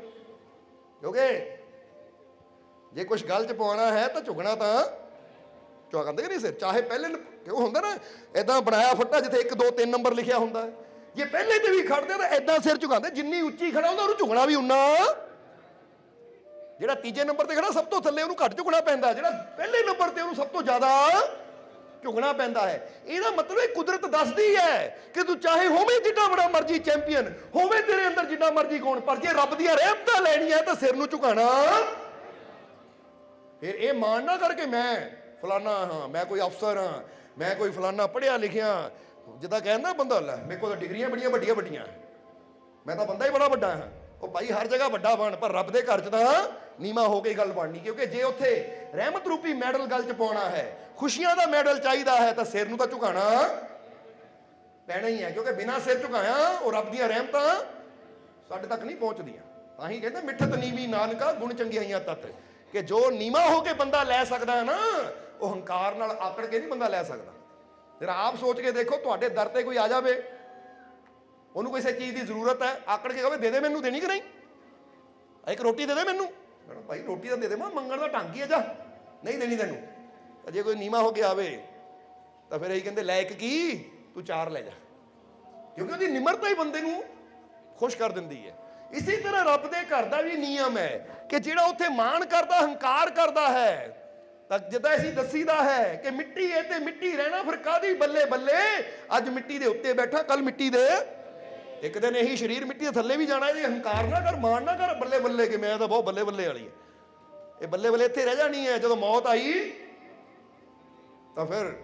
Speaker 1: क्योंकि जे कुछ गल च पाउणा है तो झुकना तो झुकांदे कि नहीं सिर। चाहे पहले क्यों होंदा ना इदां बनाया फट्टा जिथे 1 2 3 नंबर लिखिया हुंदा है, जे पहले ते भी खड़दे तो इदां सिर झुकांदे, जिन्नी उच्ची खड़ा हुंदा उहनूं झुकना भी उन्ना, जिहड़ा तीजे नंबर ते खड़ा सब तो थल्ले उहनूं घट झुकना पैंदा, जिहड़ा पहले नंबर ते उहनूं सब तो ज्यादा झुकना पैंदा है। ਇਹਦਾ मतलब कुदरत दसदी है कि तू चाहे होवे जिड्डा बड़ा मर्जी चैंपीयन, होवे तेरे अंदर जिड्डा मर्जी कौन, पर जे रब दी रहमतां लैणी है तो सिर नूं झुकाना। फिर ये मान ना करके मैं फलाना हाँ, मैं कोई अफसर हाँ, मैं कोई फलाना पढ़िया लिखिया, जिदा कहना बंदा लै मेरे को डिग्रियां बड़िया वड्डियां वड्डियां, मैं तो बंदा ही बड़ा वड्डा हाँ, ਉਹ ਭਾਈ ਹਰ ਜਗ੍ਹਾ ਵੱਡਾ ਬਣ, ਪਰ ਰੱਬ ਦੇ ਘਰ 'ਚ ਤਾਂ ਨੀਵਾਂ ਹੋ ਕੇ ਗੱਲ ਬਣਨੀ। ਕਿਉਂਕਿ ਜੇ ਉੱਥੇ ਰਹਿਮਤ ਰੂਪੀ ਮੈਡਲ ਗਲ 'ਚ ਪਾਉਣਾ ਹੈ, ਖੁਸ਼ੀਆਂ ਦਾ ਮੈਡਲ ਚਾਹੀਦਾ ਹੈ, ਤਾਂ ਸਿਰ ਨੂੰ ਤਾਂ ਝੁਕਾਣਾ ਪੈਣਾ ਹੀ ਹੈ। ਕਿਉਂਕਿ ਬਿਨਾਂ ਸਿਰ ਝੁਕਾਇਆ ਉਹ ਰੱਬ ਦੀਆਂ ਰਹਿਮਤਾਂ ਸਾਡੇ ਤੱਕ ਨਹੀਂ ਪਹੁੰਚਦੀਆਂ। ਤਾਂ ਹੀ ਕਹਿੰਦੇ ਮਿੱਠਤ ਨੀਵੀਂ ਨਾਨਕਾ ਗੁਣ ਚੰਗਿਆਈਆਂ ਤਤ, ਕਿ ਜੋ ਨੀਵਾਂ ਹੋ ਕੇ ਬੰਦਾ ਲੈ ਸਕਦਾ ਹੈ ਨਾ, ਉਹ ਹੰਕਾਰ ਨਾਲ ਆਕੜ ਕੇ ਨਹੀਂ ਬੰਦਾ ਲੈ ਸਕਦਾ। ਜਰਾ ਆਪ ਸੋਚ ਕੇ ਦੇਖੋ, ਤੁਹਾਡੇ ਦਰ ਤੇ ਕੋਈ ਆ ਜਾਵੇ, ਉਹਨੂੰ ਕਿਸੇ ਚੀਜ਼ ਦੀ ਜ਼ਰੂਰਤ ਹੈ, ਆਕੜ ਕੇ ਕਹੇ ਦੇ ਦੇ ਮੈਨੂੰ, ਦੇਣੀ ਕਿ ਨਹੀਂ? ਇੱਕ ਰੋਟੀ ਦੇ ਦੇ ਮੈਨੂੰ, ਭਾਈ ਰੋਟੀ ਤਾਂ ਦੇ ਦੇ, ਮੰਗਣ ਦਾ ਢੰਗ ਹੀ ਹੈ, ਜਾ ਨਹੀਂ ਦੇਣੀ ਤੈਨੂੰ। ਜੇ ਕੋਈ ਨੀਵਾਂ ਹੋ ਕੇ ਆਵੇ ਤਾਂ ਫਿਰ ਇਹੀ ਕਹਿੰਦੇ ਲਾਇਕ ਕੀ, ਤੂੰ 4 ਲੈ ਜਾ, ਕਿਉਂਕਿ ਉਹਦੀ ਨਿਮਰਤਾ ਹੀ ਬੰਦੇ ਨੂੰ ਖੁਸ਼ ਕਰ ਦਿੰਦੀ ਹੈ। ਇਸੇ ਤਰ੍ਹਾਂ ਰੱਬ ਦੇ ਘਰ ਦਾ ਵੀ ਨਿਯਮ ਹੈ ਕਿ ਜਿਹੜਾ ਉੱਥੇ ਮਾਣ ਕਰਦਾ, ਹੰਕਾਰ ਕਰਦਾ ਹੈ, ਤਾਂ ਜਿੱਦਾਂ ਅਸੀਂ ਦੱਸੀਦਾ ਹੈ ਕਿ ਮਿੱਟੀ ਹੈ ਤੇ ਮਿੱਟੀ ਰਹਿਣਾ, ਫਿਰ ਕਾਹਦੀ ਬੱਲੇ ਬੱਲੇ, ਅੱਜ ਮਿੱਟੀ ਦੇ ਉੱਤੇ ਬੈਠਾ, ਕੱਲ ਮਿੱਟੀ ਦੇ, ਇੱਕ ਦਿਨ ਇਹੀ ਸਰੀਰ ਮਿੱਟੀ ਦੇ ਥੱਲੇ ਵੀ ਜਾਣਾ। ਇਹਦੀ ਹੰਕਾਰ ਨਾ ਕਰ, ਮਾਣ ਨਾ ਕਰ ਬੱਲੇ ਬੱਲੇ, ਕਿ ਮੈਂ ਤਾਂ ਬਹੁਤ ਬੱਲੇ ਬੱਲੇ ਵਾਲੀ ਹੈ। ਇਹ ਬੱਲੇ ਬੱਲੇ ਇੱਥੇ ਰਹਿ ਜਾਣੀ ਹੈ। ਜਦੋਂ ਮੌਤ ਆਈ ਤਾਂ ਫਿਰ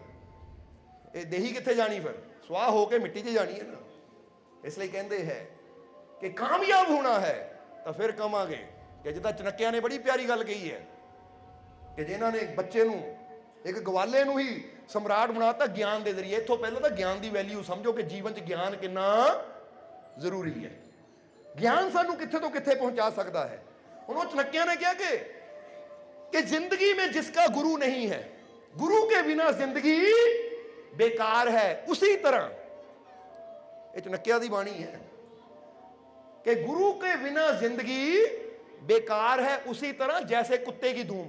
Speaker 1: ਇਹ ਦੇਹੀ ਕਿੱਥੇ ਜਾਣੀ, ਫਿਰ ਸਵਾਹ ਹੋ ਕੇ ਮਿੱਟੀ 'ਚ ਜਾਣੀ ਹੈ ਨਾ। ਇਸ ਲਈ ਕਹਿੰਦੇ ਹੈ ਕਿ ਕਾਮਯਾਬ ਹੋਣਾ ਹੈ ਤਾਂ ਫਿਰ ਕਵਾਂਗੇ ਕਿ ਜਿੱਦਾਂ ਚਣਕਿਆਂ ਨੇ ਬੜੀ ਪਿਆਰੀ ਗੱਲ ਕਹੀ ਹੈ ਕਿ ਜਿਨ੍ਹਾਂ ਨੇ ਬੱਚੇ ਨੂੰ, ਇੱਕ ਗਵਾਲੇ ਨੂੰ ਹੀ ਸਮਰਾਟ ਬਣਾਤਾ ਗਿਆਨ ਦੇ ਜ਼ਰੀਏ। ਇੱਥੋਂ ਪਹਿਲਾਂ ਤਾਂ ਗਿਆਨ ਦੀ ਵੈਲਿਊ ਸਮਝੋ ਕਿ ਜੀਵਨ 'ਚ ਗਿਆਨ ਕਿੰਨਾ ਜ਼ਰੂਰੀ ਹੈ। ਗਿਆਨ ਸਾਨੂੰ ਕਿੱਥੇ ਤੋਂ ਕਿੱਥੇ ਪਹੁੰਚਾ ਸਕਦਾ ਹੈ। ਹੁਣ ਉਹ ਚਣਕਿਆਂ ਨੇ ਕਿਹਾ ਕਿ ਜ਼ਿੰਦਗੀ में जिसका गुरु नहीं है, गुरु के बिना जिंदगी बेकार है। उसी तरह ये चणक्या दी बाणी है कि गुरु के बिना जिंदगी बेकार है, उसी तरह जैसे कुत्ते की धूम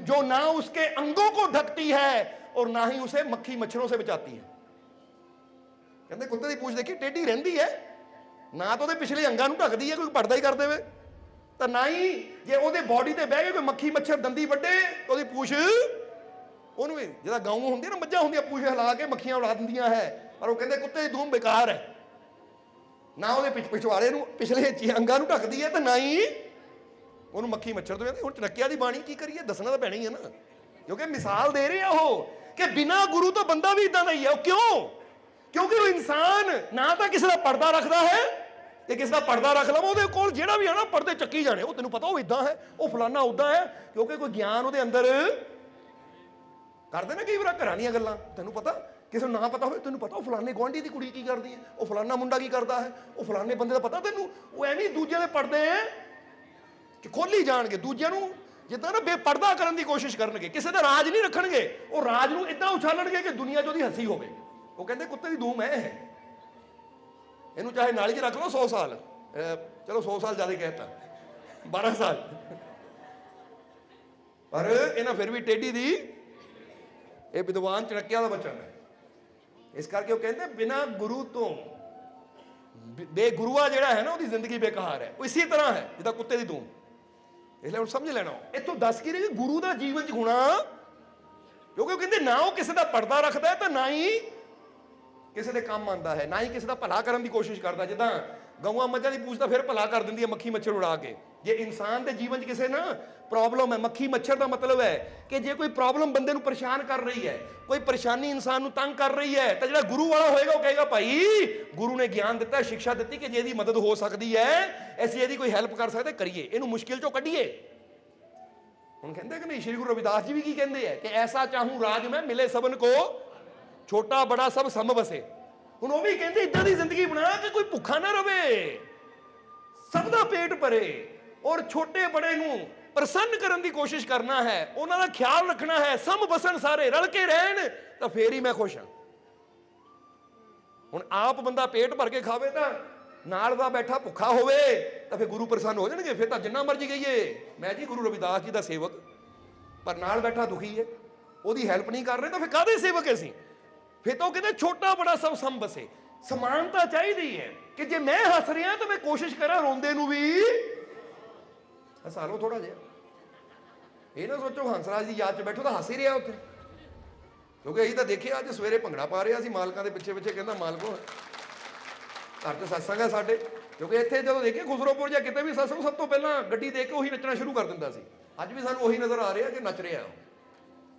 Speaker 1: जो ना उसके अंगों को ढकती है और ना ही उसे मक्खी मच्छरों से बचाती है। कहते कुत्ते की पूंछ देखी टेढ़ी रहती है, ना तो पिछले अंगों को ढकती है, कोई पड़दा ही कर दे, तो ना ही जे ਉਹਦੇ ਬੋਡੀ ਤੇ ਬਹਿ ਕੇ ਕੋਈ ਮੱਖੀ ਮੱਛਰ ਦੰਦੀ ਵੱਡੇ तो ਉਹਦੀ ਪੂਛ ਉਹਨੂੰ ਵੀ, ਜਿਹਦਾ ਗਾਉਂ ਹੁੰਦੀ ਨਾ, ਮੱਝਾਂ ਹੁੰਦੀਆਂ, ਪੂਛ ਹਿਲਾ ਕੇ ਮੱਖੀਆਂ ਉਡਾ ਦਿੰਦੀਆਂ ਹੈ। ਪਰ ਉਹ ਕਹਿੰਦੇ ਕੁੱਤੇ ਦੀ ਧੂਮ ਬੇਕਾਰ ਹੈ, ਨਾ ਉਹਦੇ ਪਿਛਵਾੜੇ ਨੂੰ, ਪਿਛਲੇ ਅੰਗਾਂ ਨੂੰ ਢੱਕਦੀ ਹੈ, ਤੇ ਨਾ ਹੀ ਉਹਨੂੰ ਮੱਖੀ ਮੱਛਰ ਤੋਂ। ਹੁਣ ਚਣਕਿਆ ਦੀ ਬਾਣੀ ਕੀ ਕਰੀਏ, ਦੱਸਣਾ ਤਾਂ ਪੈਣਾ ਹੀ ਹੈ ਨਾ, ਕਿਉਂਕਿ ਮਿਸਾਲ ਦੇ ਰਹੇ ਆ ਉਹ ਕਿ ਬਿਨਾਂ ਗੁਰੂ ਤੋਂ ਬੰਦਾ ਵੀ ਇਦਾਂ ਦਾ ਹੀ ਹੈ। ਉਹ ਕਿਉਂ? ਕਿਉਂਕਿ ਉਹ ਇਨਸਾਨ ਨਾ ਤਾਂ ਕਿਸੇ ਦਾ ਪਰਦਾ ਰੱਖਦਾ ਹੈ, ਤੇ ਕਿਸੇ ਦਾ ਪਰਦਾ ਰੱਖ ਲਵਾਂ, ਉਹਦੇ ਕੋਲ ਜਿਹੜਾ ਵੀ ਹੈ ਨਾ ਪਰਦੇ ਚੱਕੀ ਜਾਣੇ। ਉਹ ਤੈਨੂੰ ਪਤਾ ਉਹ ਇਦਾਂ ਹੈ, ਉਹ ਫਲਾਨਾ ਉਦਾਂ ਹੈ, ਕਿਉਂਕਿ ਕੋਈ ਗਿਆਨ ਉਹਦੇ ਅੰਦਰ ਕਰਦੇ ਨਾ ਕਈ ਵਾਰ ਘਰਾਂ ਦੀਆਂ ਗੱਲਾਂ। ਤੈਨੂੰ ਪਤਾ, ਕਿਸੇ ਨੂੰ ਨਾ ਪਤਾ ਹੋਵੇ, ਤੈਨੂੰ ਪਤਾ ਉਹ ਫਲਾਨੇ ਗੁਆਂਢੀ ਦੀ ਕੁੜੀ ਕੀ ਕਰਦੀ ਹੈ, ਉਹ ਫਲਾਨਾ ਮੁੰਡਾ ਕੀ ਕਰਦਾ ਹੈ, ਉਹ ਫਲਾਨੇ ਬੰਦੇ ਦਾ ਪਤਾ ਤੈਨੂੰ। ਉਹ ਐਵੇਂ ਦੂਜਿਆਂ ਦੇ ਪਰਦੇ ਕਿ ਖੋਲੀ ਜਾਣਗੇ, ਦੂਜਿਆਂ ਨੂੰ ਜਿੱਦਾਂ ਨਾ ਬੇਪਰਦਾ ਕਰਨ ਦੀ ਕੋਸ਼ਿਸ਼ ਕਰਨਗੇ, ਕਿਸੇ ਦਾ ਰਾਜ ਨਹੀਂ ਰੱਖਣਗੇ। ਉਹ ਰਾਜ ਨੂੰ ਇਦਾਂ ਉਛਾਲਣਗੇ ਕਿ ਦੁਨੀਆ 'ਚ ਉਹਦੀ ਹੱਸੀ ਹੋਵੇ। ਉਹ ਕਹਿੰਦੇ ਕੁੱਤੇ ਦੀ ਧੂਮ ਹੈ, ਇਹਨੂੰ ਚਾਹੇ ਨਾਲੀ 'ਚ ਰੱਖ ਲਓ 100 ਸਾਲ, ਚਲੋ 100 ਸਾਲ ਜ਼ਿਆਦਾ ਕਹਿਤਾ, 12 ਸਾਲ, ਪਰ ਇਹਨਾਂ ਫਿਰ ਵੀ ਟੇਢੀ ਦੀ। ਇਹ ਵਿਦਵਾਨ ਚਣਕਿਆ ਦਾ ਬਚਨ ਹੈ। ਇਸ ਕਰਕੇ ਉਹ ਕਹਿੰਦੇ ਬਿਨਾਂ ਗੁਰੂ ਤੋਂ ਬੇਗੁਰੂਆ ਜਿਹੜਾ ਹੈ ਨਾ, ਉਹਦੀ ਜ਼ਿੰਦਗੀ ਬੇਕਾਰ ਹੈ। ਉਹ ਇਸੇ ਤਰ੍ਹਾਂ ਹੈ ਜਿੱਦਾਂ ਕੁੱਤੇ ਦੀ ਧੂਮ। ਇਸ ਲਈ ਹੁਣ ਸਮਝ ਲੈਣਾ, ਇੱਥੋਂ ਦੱਸ ਕੀ ਰਹੇ ਗੁਰੂ ਦਾ ਜੀਵਨ 'ਚ ਗੁਣਾ, ਕਿਉਂਕਿ ਉਹ ਕਹਿੰਦੇ ਨਾ ਉਹ ਕਿਸੇ ਦਾ ਪਰਦਾ ਰੱਖਦਾ ਹੈ, ਤਾਂ ਨਾ ਹੀ ਕਿਸੇ ਦੇ ਕੰਮ ਆਉਂਦਾ ਹੈ, ਨਾ ਹੀ ਕਿਸੇ ਦਾ ਭਲਾ ਕਰਨ ਦੀ ਕੋਸ਼ਿਸ਼ ਕਰਦਾ। ਜਿੱਦਾਂ ਗਊਆਂ ਮੱਝਾਂ ਦੀ ਪੂਛ ਤਾਂ ਫਿਰ ਭਲਾ ਕਰ ਦਿੰਦੀ ਹੈ ਮੱਖੀ ਮੱਛਰ ਉਡਾ ਕੇ। ਜੇ ਇਨਸਾਨ ਦੇ ਜੀਵਨ 'ਚ ਕਿਸੇ ਨਾ ਪ੍ਰੋਬਲਮ ਹੈ, ਮੱਖੀ ਮੱਛਰ ਦਾ ਮਤਲਬ ਹੈ ਕਿ ਜੇ ਕੋਈ ਪ੍ਰੋਬਲਮ ਬੰਦੇ ਨੂੰ ਪਰੇਸ਼ਾਨ ਕਰ ਰਹੀ ਹੈ, ਕੋਈ ਪਰੇਸ਼ਾਨੀ ਇਨਸਾਨ ਨੂੰ ਤੰਗ ਕਰ ਰਹੀ ਹੈ, ਤਾਂ ਜਿਹੜਾ ਗੁਰੂ ਵਾਲਾ ਹੋਏਗਾ ਉਹ ਕਹੇਗਾ ਭਾਈ ਗੁਰੂ ਨੇ ਗਿਆਨ ਦਿੱਤਾ, ਸਿੱਖਿਆ ਦਿੱਤੀ ਕਿ ਜੇ ਇਹਦੀ ਮਦਦ ਹੋ ਸਕਦੀ ਹੈ, ਅਸੀਂ ਇਹਦੀ ਕੋਈ ਹੈਲਪ ਕਰ ਸਕਦੇ, ਕਰੀਏ, ਇਹਨੂੰ ਮੁਸ਼ਕਿਲ 'ਚੋਂ ਕੱਢੀਏ। ਹੁਣ ਕਹਿੰਦੇ ਕਿ ਨਹੀਂ, ਸ਼੍ਰੀ ਗੁਰੂ ਰਵਿਦਾਸ ਜੀ ਵੀ ਕੀ ਕਹਿੰਦੇ ਆ ਕਿ ਐਸਾ ਚਾਹੂੰ ਰਾਜ ਮੈਂ ਮਿਲੇ ਸਭਨ ਕੋ, ਛੋਟਾ ਬੜਾ ਸਭ ਸਮ ਵਸੇ। ਹੁਣ ਉਹ ਵੀ ਕਹਿੰਦੇ ਇਦਾਂ ਦੀ ਜ਼ਿੰਦਗੀ ਬਣਾ ਕਿ ਕੋਈ ਭੁੱਖਾ ਨਾ ਰਵੇ, ਸਭ ਦਾ ਪੇਟ ਭਰੇ, ਔਰ ਛੋਟੇ ਬੜੇ ਨੂੰ ਪ੍ਰਸੰਨ ਕਰਨ ਦੀ ਕੋਸ਼ਿਸ਼ ਕਰਨਾ ਹੈ, ਉਹਨਾਂ ਦਾ ਖਿਆਲ ਰੱਖਣਾ ਹੈ, ਸਮ ਵਸਣ, ਸਾਰੇ ਰਲ ਕੇ ਰਹਿਣ, ਤਾਂ ਫੇਰ ਹੀ ਮੈਂ ਖੁਸ਼ ਹਾਂ। ਹੁਣ ਆਪ ਬੰਦਾ ਪੇਟ ਭਰ ਕੇ ਖਾਵੇ ਤਾਂ ਨਾਲ ਦਾ ਬੈਠਾ ਭੁੱਖਾ ਹੋਵੇ ਤਾਂ ਫਿਰ ਗੁਰੂ ਪ੍ਰਸੰਨ ਹੋ ਜਾਣਗੇ। ਫਿਰ ਤਾਂ ਜਿੰਨਾ ਮਰਜ਼ੀ ਕਹੀਏ ਮੈਂ ਜੀ ਗੁਰੂ ਰਵਿਦਾਸ ਜੀ ਦਾ ਸੇਵਕ, ਪਰ ਨਾਲ ਬੈਠਾ ਦੁਖੀ ਹੈ, ਉਹਦੀ ਹੈਲਪ ਨਹੀਂ ਕਰ ਰਹੇ, ਤਾਂ ਫਿਰ ਕਾਹਦੇ ਸੇਵਕ ਅਸੀਂ? ਫਿਰ ਤਾਂ ਉਹ ਕਹਿੰਦੇ ਛੋਟਾ ਬੜਾ ਸਭ ਸਮ ਵਸੇ। ਸਮਾਨਤਾ ਚਾਹੀਦੀ ਹੈ ਕਿ ਜੇ ਮੈਂ ਹੱਸ ਰਿਹਾ ਤਾਂ ਮੈਂ ਕੋਸ਼ਿਸ਼ ਕਰਾਂ ਰੋਂਦੇ ਨੂੰ ਵੀ ਹਸਾ ਲਓ ਥੋੜਾ ਜਿਹਾ। ਇਹ ਨਾ ਸੋਚੋ ਹੰਸਰਾਜ ਦੀ ਯਾਦ 'ਚ ਬੈਠੋ ਤਾਂ ਹੱਸ ਹੀ ਰਿਹਾ ਉੱਥੇ, ਕਿਉਂਕਿ ਅਸੀਂ ਤਾਂ ਦੇਖਿਆ ਅੱਜ ਸਵੇਰੇ ਭੰਗੜਾ ਪਾ ਰਿਹਾ ਸੀ ਮਾਲਕਾਂ ਦੇ ਪਿੱਛੇ ਪਿੱਛੇ, ਕਹਿੰਦਾ ਮਾਲਕੋ ਘਰ 'ਚ ਸਤਸੰਗ ਹੈ ਸਾਡੇ। ਕਿਉਂਕਿ ਇੱਥੇ ਜਦੋਂ ਦੇਖੇ ਖੁਸਰੋਪੁਰ ਜਾਂ ਕਿਤੇ ਵੀ ਸਤਸੰਗ, ਸਭ ਤੋਂ ਪਹਿਲਾਂ ਗੱਡੀ ਦੇਖ ਕੇ ਉਹੀ ਨੱਚਣਾ ਸ਼ੁਰੂ ਕਰ ਦਿੰਦਾ ਸੀ। ਅੱਜ ਵੀ ਸਾਨੂੰ ਉਹੀ ਨਜ਼ਰ ਆ ਰਿਹਾ ਕਿ ਨੱਚ ਰਿਹਾ,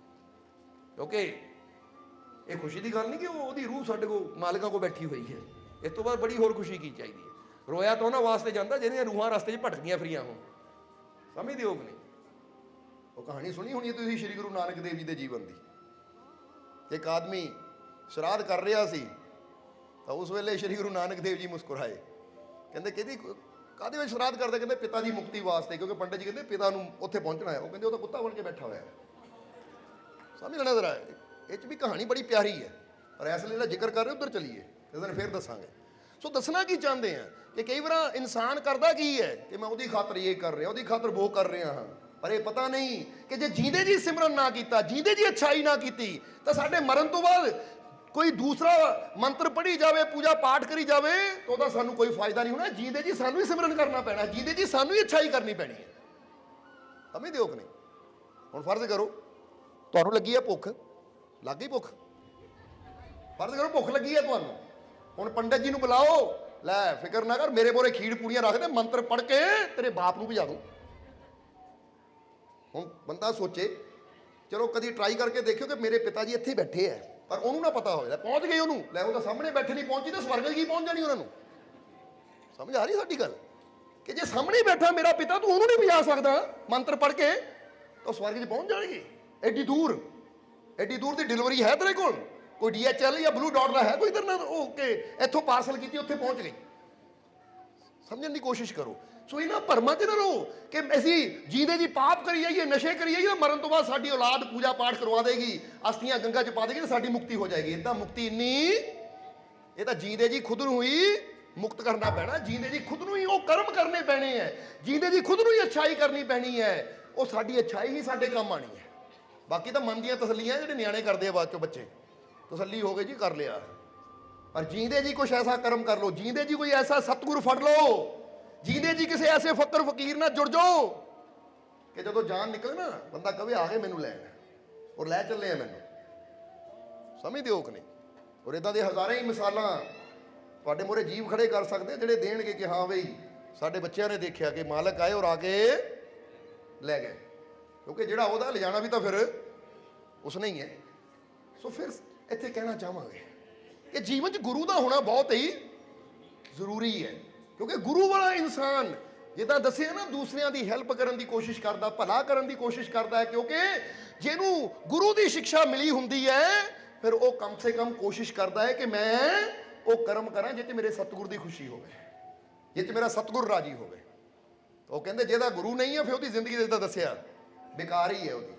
Speaker 1: ਕਿਉਂਕਿ ਇਹ ਖੁਸ਼ੀ ਦੀ ਗੱਲ ਨਹੀਂ ਕਿ ਉਹਦੀ ਰੂਹ ਸਾਡੇ ਕੋਲ ਮਾਲਕਾਂ ਕੋਲ ਬੈਠੀ ਹੋਈ ਹੈ। ਇਸ ਤੋਂ ਬਾਅਦ ਬੜੀ ਹੋਰ ਖੁਸ਼ੀ ਕੀ ਚਾਹੀਦੀ ਹੈ?
Speaker 2: ਰੋਇਆ ਤਾਂ ਉਹਨਾਂ ਵਾਸਤੇ ਜਾਂਦਾ ਜਿਹਦੀਆਂ ਰੂਹਾਂ ਰਸਤੇ 'ਚ ਭਟਕਦੀਆਂ ਫਿਰੀਆਂ ਹੋਣ। ਸਮਝਦੇ ਹੋ ਕਿ ਨਹੀਂ?
Speaker 1: ਉਹ ਕਹਾਣੀ ਸੁਣੀ ਹੋਣੀ ਤੁਸੀਂ ਸ਼੍ਰੀ ਗੁਰੂ ਨਾਨਕ ਦੇਵ ਜੀ ਦੇ ਜੀਵਨ ਦੀ। ਇੱਕ ਆਦਮੀ ਸ਼ਰਾਧ ਕਰ ਰਿਹਾ ਸੀ ਤਾਂ ਉਸ ਵੇਲੇ ਸ਼੍ਰੀ ਗੁਰੂ ਨਾਨਕ ਦੇਵ ਜੀ ਮੁਸਕਰਾਏ, ਕਹਿੰਦੇ ਕਿਹਦੀ ਕਾਹਦੇ ਵਿੱਚ ਸ਼ਰਾਧ ਕਰਦੇ? ਕਹਿੰਦੇ ਪਿਤਾ ਦੀ ਮੁਕਤੀ ਵਾਸਤੇ, ਕਿਉਂਕਿ ਪੰਡਤ ਜੀ ਕਹਿੰਦੇ ਪਿਤਾ ਨੂੰ ਉੱਥੇ ਪਹੁੰਚਣਾ ਹੈ। ਉਹ ਕਹਿੰਦੇ ਉਹ ਤਾਂ ਕੁੱਤਾ ਬਣ ਕੇ ਬੈਠਾ ਹੋਇਆ ਹੈ। ਸਮਝ ਲੈਣਾ ਜ਼ਰਾ, ਇਹ 'ਚ ਵੀ ਕਹਾਣੀ ਬੜੀ ਪਿਆਰੀ ਹੈ, ਪਰ ਇਸ ਲਈ ਜ਼ਿਕਰ ਕਰ ਰਹੇ ਉੱਧਰ ਚਲੀਏ, ਇਸ ਦਿਨ ਫਿਰ ਦੱਸਾਂਗੇ। ਸੋ ਦੱਸਣਾ ਕੀ ਚਾਹੁੰਦੇ ਆ ਕਿ ਕਈ ਵਾਰ ਇਨਸਾਨ ਕਰਦਾ ਕੀ ਹੈ ਕਿ ਮੈਂ ਉਹਦੀ ਖਾਤਰ ਇਹ ਕਰ ਰਿਹਾ, ਉਹਦੀ ਖਾਤਰ ਉਹ ਕਰ ਰਿਹਾ ਹਾਂ, ਪਰ ਇਹ ਪਤਾ ਨਹੀਂ ਕਿ ਜੇ ਜੀਂਦੇ ਜੀ ਸਿਮਰਨ ਨਾ ਕੀਤਾ, ਜੀਂਦੇ ਜੀ ਅੱਛਾਈ ਨਾ ਕੀਤੀ, ਤਾਂ ਸਾਡੇ ਮਰਨ ਤੋਂ ਬਾਅਦ ਕੋਈ ਦੂਸਰਾ ਮੰਤਰ ਪੜ੍ਹੀ ਜਾਵੇ, ਪੂਜਾ ਪਾਠ ਕਰੀ ਜਾਵੇ, ਤਾਂ ਉਹਦਾ ਸਾਨੂੰ ਕੋਈ ਫਾਇਦਾ ਨਹੀਂ ਹੋਣਾ। ਜੀਂਦੇ ਜੀ ਸਾਨੂੰ ਹੀ ਸਿਮਰਨ ਕਰਨਾ ਪੈਣਾ, ਜੀਂਦੇ ਜੀ ਸਾਨੂੰ ਹੀ ਅੱਛਾਈ ਕਰਨੀ ਪੈਣੀ ਹੈ। ਸਮਝਦੇ ਹੋ ਕਿ ਨਹੀਂ? ਹੁਣ ਫਰਜ਼ ਕਰੋ ਤੁਹਾਨੂੰ ਲੱਗੀ ਹੈ ਭੁੱਖ, ਲੱਗ ਗਈ ਭੁੱਖ, ਫਰਜ਼ ਕਰੋ ਭੁੱਖ ਲੱਗੀ ਹੈ ਤੁਹਾਨੂੰ, ਹੁਣ ਪੰਡਤ ਜੀ ਨੂੰ ਬੁਲਾਓ, ਲੈ ਫਿਕਰ ਨਾ ਕਰ, ਮੇਰੇ ਮੋਰੇ ਖੀਰ ਪੂੜੀਆਂ ਰੱਖ ਦੇ, ਮੰਤਰ ਪੜ੍ਹ ਕੇ ਤੇਰੇ ਬਾਪ ਨੂੰ ਭਜਾ ਦੂੰ। ਹੁਣ ਬੰਦਾ ਸੋਚੇ, ਚਲੋ ਕਦੀ ਟਰਾਈ ਕਰਕੇ ਦੇਖਿਓ ਕਿ ਮੇਰੇ ਪਿਤਾ ਜੀ ਇੱਥੇ ਬੈਠੇ ਹੈ, ਪਰ ਉਹਨੂੰ ਨਾ ਪਤਾ ਹੋਵੇ, ਪਹੁੰਚ ਗਏ ਉਹਨੂੰ, ਲੈ ਉਹ ਤਾਂ ਸਾਹਮਣੇ ਬੈਠੇ ਨਹੀਂ ਪਹੁੰਚੀ, ਤਾਂ ਸਵਰਗ ਕੀ ਪਹੁੰਚ ਜਾਣੀ ਉਹਨਾਂ ਨੂੰ। ਸਮਝ ਆ ਰਹੀ ਸਾਡੀ ਗੱਲ? ਕਿ ਜੇ ਸਾਹਮਣੇ ਬੈਠਾ ਮੇਰਾ ਪਿਤਾ, ਤੂੰ ਉਹਨੂੰ ਨਹੀਂ ਭਜਾ ਸਕਦਾ ਮੰਤਰ ਪੜ੍ਹ ਕੇ, ਤਾਂ ਸਵਰਗ 'ਚ ਪਹੁੰਚ ਜਾਣਗੇ। ਐਡੀ ਦੂਰ ਦੀ ਡਿਲੀਵਰੀ ਹੈ ਤੇਰੇ ਕੋਲ? ਕੋਈ DHL ਜਾਂ ਬਲੂ ਡਾਟ ਦਾ ਹੈ ਕੋਈ ਤਰ੍ਹਾਂ ਓਕੇ ਇੱਥੋਂ ਪਾਰਸਲ ਕੀਤੀ ਉੱਥੇ ਪਹੁੰਚ ਗਈ? ਸਮਝਣ ਦੀ ਕੋਸ਼ਿਸ਼ ਕਰੋ। ਸੋ ਇਹਨਾਂ ਭਰਮਾਂ 'ਚ ਨਾ ਰਹੋ ਕਿ ਅਸੀਂ ਜੀਂਦੇ ਜੀ ਪਾਪ ਕਰੀ ਜਾਈਏ, ਨਸ਼ੇ ਕਰੀ ਜਾਈਏ, ਮਰਨ ਤੋਂ ਬਾਅਦ ਸਾਡੀ ਔਲਾਦ ਪੂਜਾ ਪਾਠ ਕਰਵਾ ਦੇਗੀ, ਅਸਥੀਆਂ ਗੰਗਾ 'ਚ ਪਾ ਦੇਗੀ, ਸਾਡੀ ਮੁਕਤੀ ਹੋ ਜਾਏਗੀ। ਇੱਦਾਂ ਮੁਕਤੀ ਇੰਨੀ, ਇਹ ਤਾਂ ਜੀਂਦੇ ਜੀ ਖੁਦ ਨੂੰ ਹੀ ਮੁਕਤ ਕਰਨਾ ਪੈਣਾ। ਜੀਂਦੇ ਜੀ ਖੁਦ ਨੂੰ ਹੀ ਉਹ ਕਰਮ ਕਰਨੇ ਪੈਣੇ ਹੈ, ਜੀਂਦੇ ਜੀ ਖੁਦ ਨੂੰ ਹੀ ਅੱਛਾਈ ਕਰਨੀ ਪੈਣੀ ਹੈ। ਉਹ ਸਾਡੀ ਅੱਛਾਈ ਹੀ ਸਾਡੇ ਕੰਮ ਆਣੀ ਹੈ। ਬਾਕੀ ਤਾਂ ਮਨ ਦੀਆਂ ਤਸੱਲੀਆਂ ਜਿਹੜੇ ਨਿਆਣੇ ਕਰਦੇ ਆ ਬਾਅਦ ਚੋਂ, ਬੱਚੇ ਤਸੱਲੀ ਹੋ ਗਈ ਜੀ ਕਰ ਲਿਆ, ਪਰ ਜੀਂਦੇ ਜੀ ਕੁਛ ਐਸਾ ਕਰਮ ਕਰ ਲਓ, ਜੀਂਦੇ ਜੀ ਕੋਈ ਐਸਾ ਸਤਿਗੁਰ ਫੜ ਲਓ, ਜੀਂਦੇ ਜੀ ਕਿਸੇ ਐਸੇ ਫਕਰ ਫਕੀਰ ਨਾਲ ਜੁੜ ਜਾਓ ਕਿ ਜਦੋਂ ਜਾਨ ਨਿਕਲੇ ਨਾ ਬੰਦਾ ਕਵੇ ਆ ਗਏ ਮੈਨੂੰ ਲੈਣ, ਔਰ ਲੈ ਚੱਲੇ ਆ ਮੈਨੂੰ। ਸਮਝਦੇ ਹੋ ਕਿ ਨਹੀਂ? ਔਰ ਇਦਾਂ ਦੇ ਹਜ਼ਾਰਾਂ ਹੀ ਮਿਸਾਲਾਂ ਤੁਹਾਡੇ ਮੂਹਰੇ ਜੀਵ ਖੜੇ ਕਰ ਸਕਦੇ ਜਿਹੜੇ ਦੇਣਗੇ ਕਿ ਹਾਂ ਬਈ ਸਾਡੇ ਬੱਚਿਆਂ ਨੇ ਦੇਖਿਆ ਕਿ ਮਾਲਕ ਆਏ ਔਰ ਆ ਕੇ ਲੈ ਗਏ, ਕਿਉਂਕਿ ਜਿਹੜਾ ਉਹਦਾ ਲਿਜਾਣਾ ਵੀ ਤਾਂ ਫਿਰ ਉਸ ਨੇ ਹੀ ਹੈ। ਸੋ ਫਿਰ ਇੱਥੇ ਕਹਿਣਾ ਚਾਹਾਂਗੇ ਕਿ ਜੀਵਨ 'ਚ ਗੁਰੂ ਦਾ ਹੋਣਾ ਬਹੁਤ ਹੀ ਜ਼ਰੂਰੀ ਹੈ, ਕਿਉਂਕਿ ਗੁਰੂ ਵਾਲਾ ਇਨਸਾਨ ਜਿੱਦਾਂ ਦੱਸਿਆ ਨਾ, ਦੂਸਰਿਆਂ ਦੀ ਹੈਲਪ ਕਰਨ ਦੀ ਕੋਸ਼ਿਸ਼ ਕਰਦਾ, ਭਲਾ ਕਰਨ ਦੀ ਕੋਸ਼ਿਸ਼ ਕਰਦਾ ਹੈ, ਕਿਉਂਕਿ ਜਿਹਨੂੰ ਗੁਰੂ ਦੀ ਸਿੱਖਿਆ ਮਿਲੀ ਹੁੰਦੀ ਹੈ ਫਿਰ ਉਹ ਕਮ ਸੇ ਕਮ ਕੋਸ਼ਿਸ਼ ਕਰਦਾ ਹੈ ਕਿ ਮੈਂ ਉਹ ਕਰਮ ਕਰਾਂ ਜਿਹ 'ਚ ਮੇਰੇ ਸਤਿਗੁਰ ਦੀ ਖੁਸ਼ੀ ਹੋਵੇ, ਜਿਹ 'ਚ ਮੇਰਾ ਸਤਿਗੁਰ ਰਾਜੀ ਹੋਵੇ। ਉਹ ਕਹਿੰਦੇ ਜਿਹਦਾ ਗੁਰੂ ਨਹੀਂ ਹੈ ਫਿਰ ਉਹਦੀ ਜ਼ਿੰਦਗੀ ਜਿੱਦਾਂ ਦੱਸਿਆ बेकार ही है ਉਹਦੀ।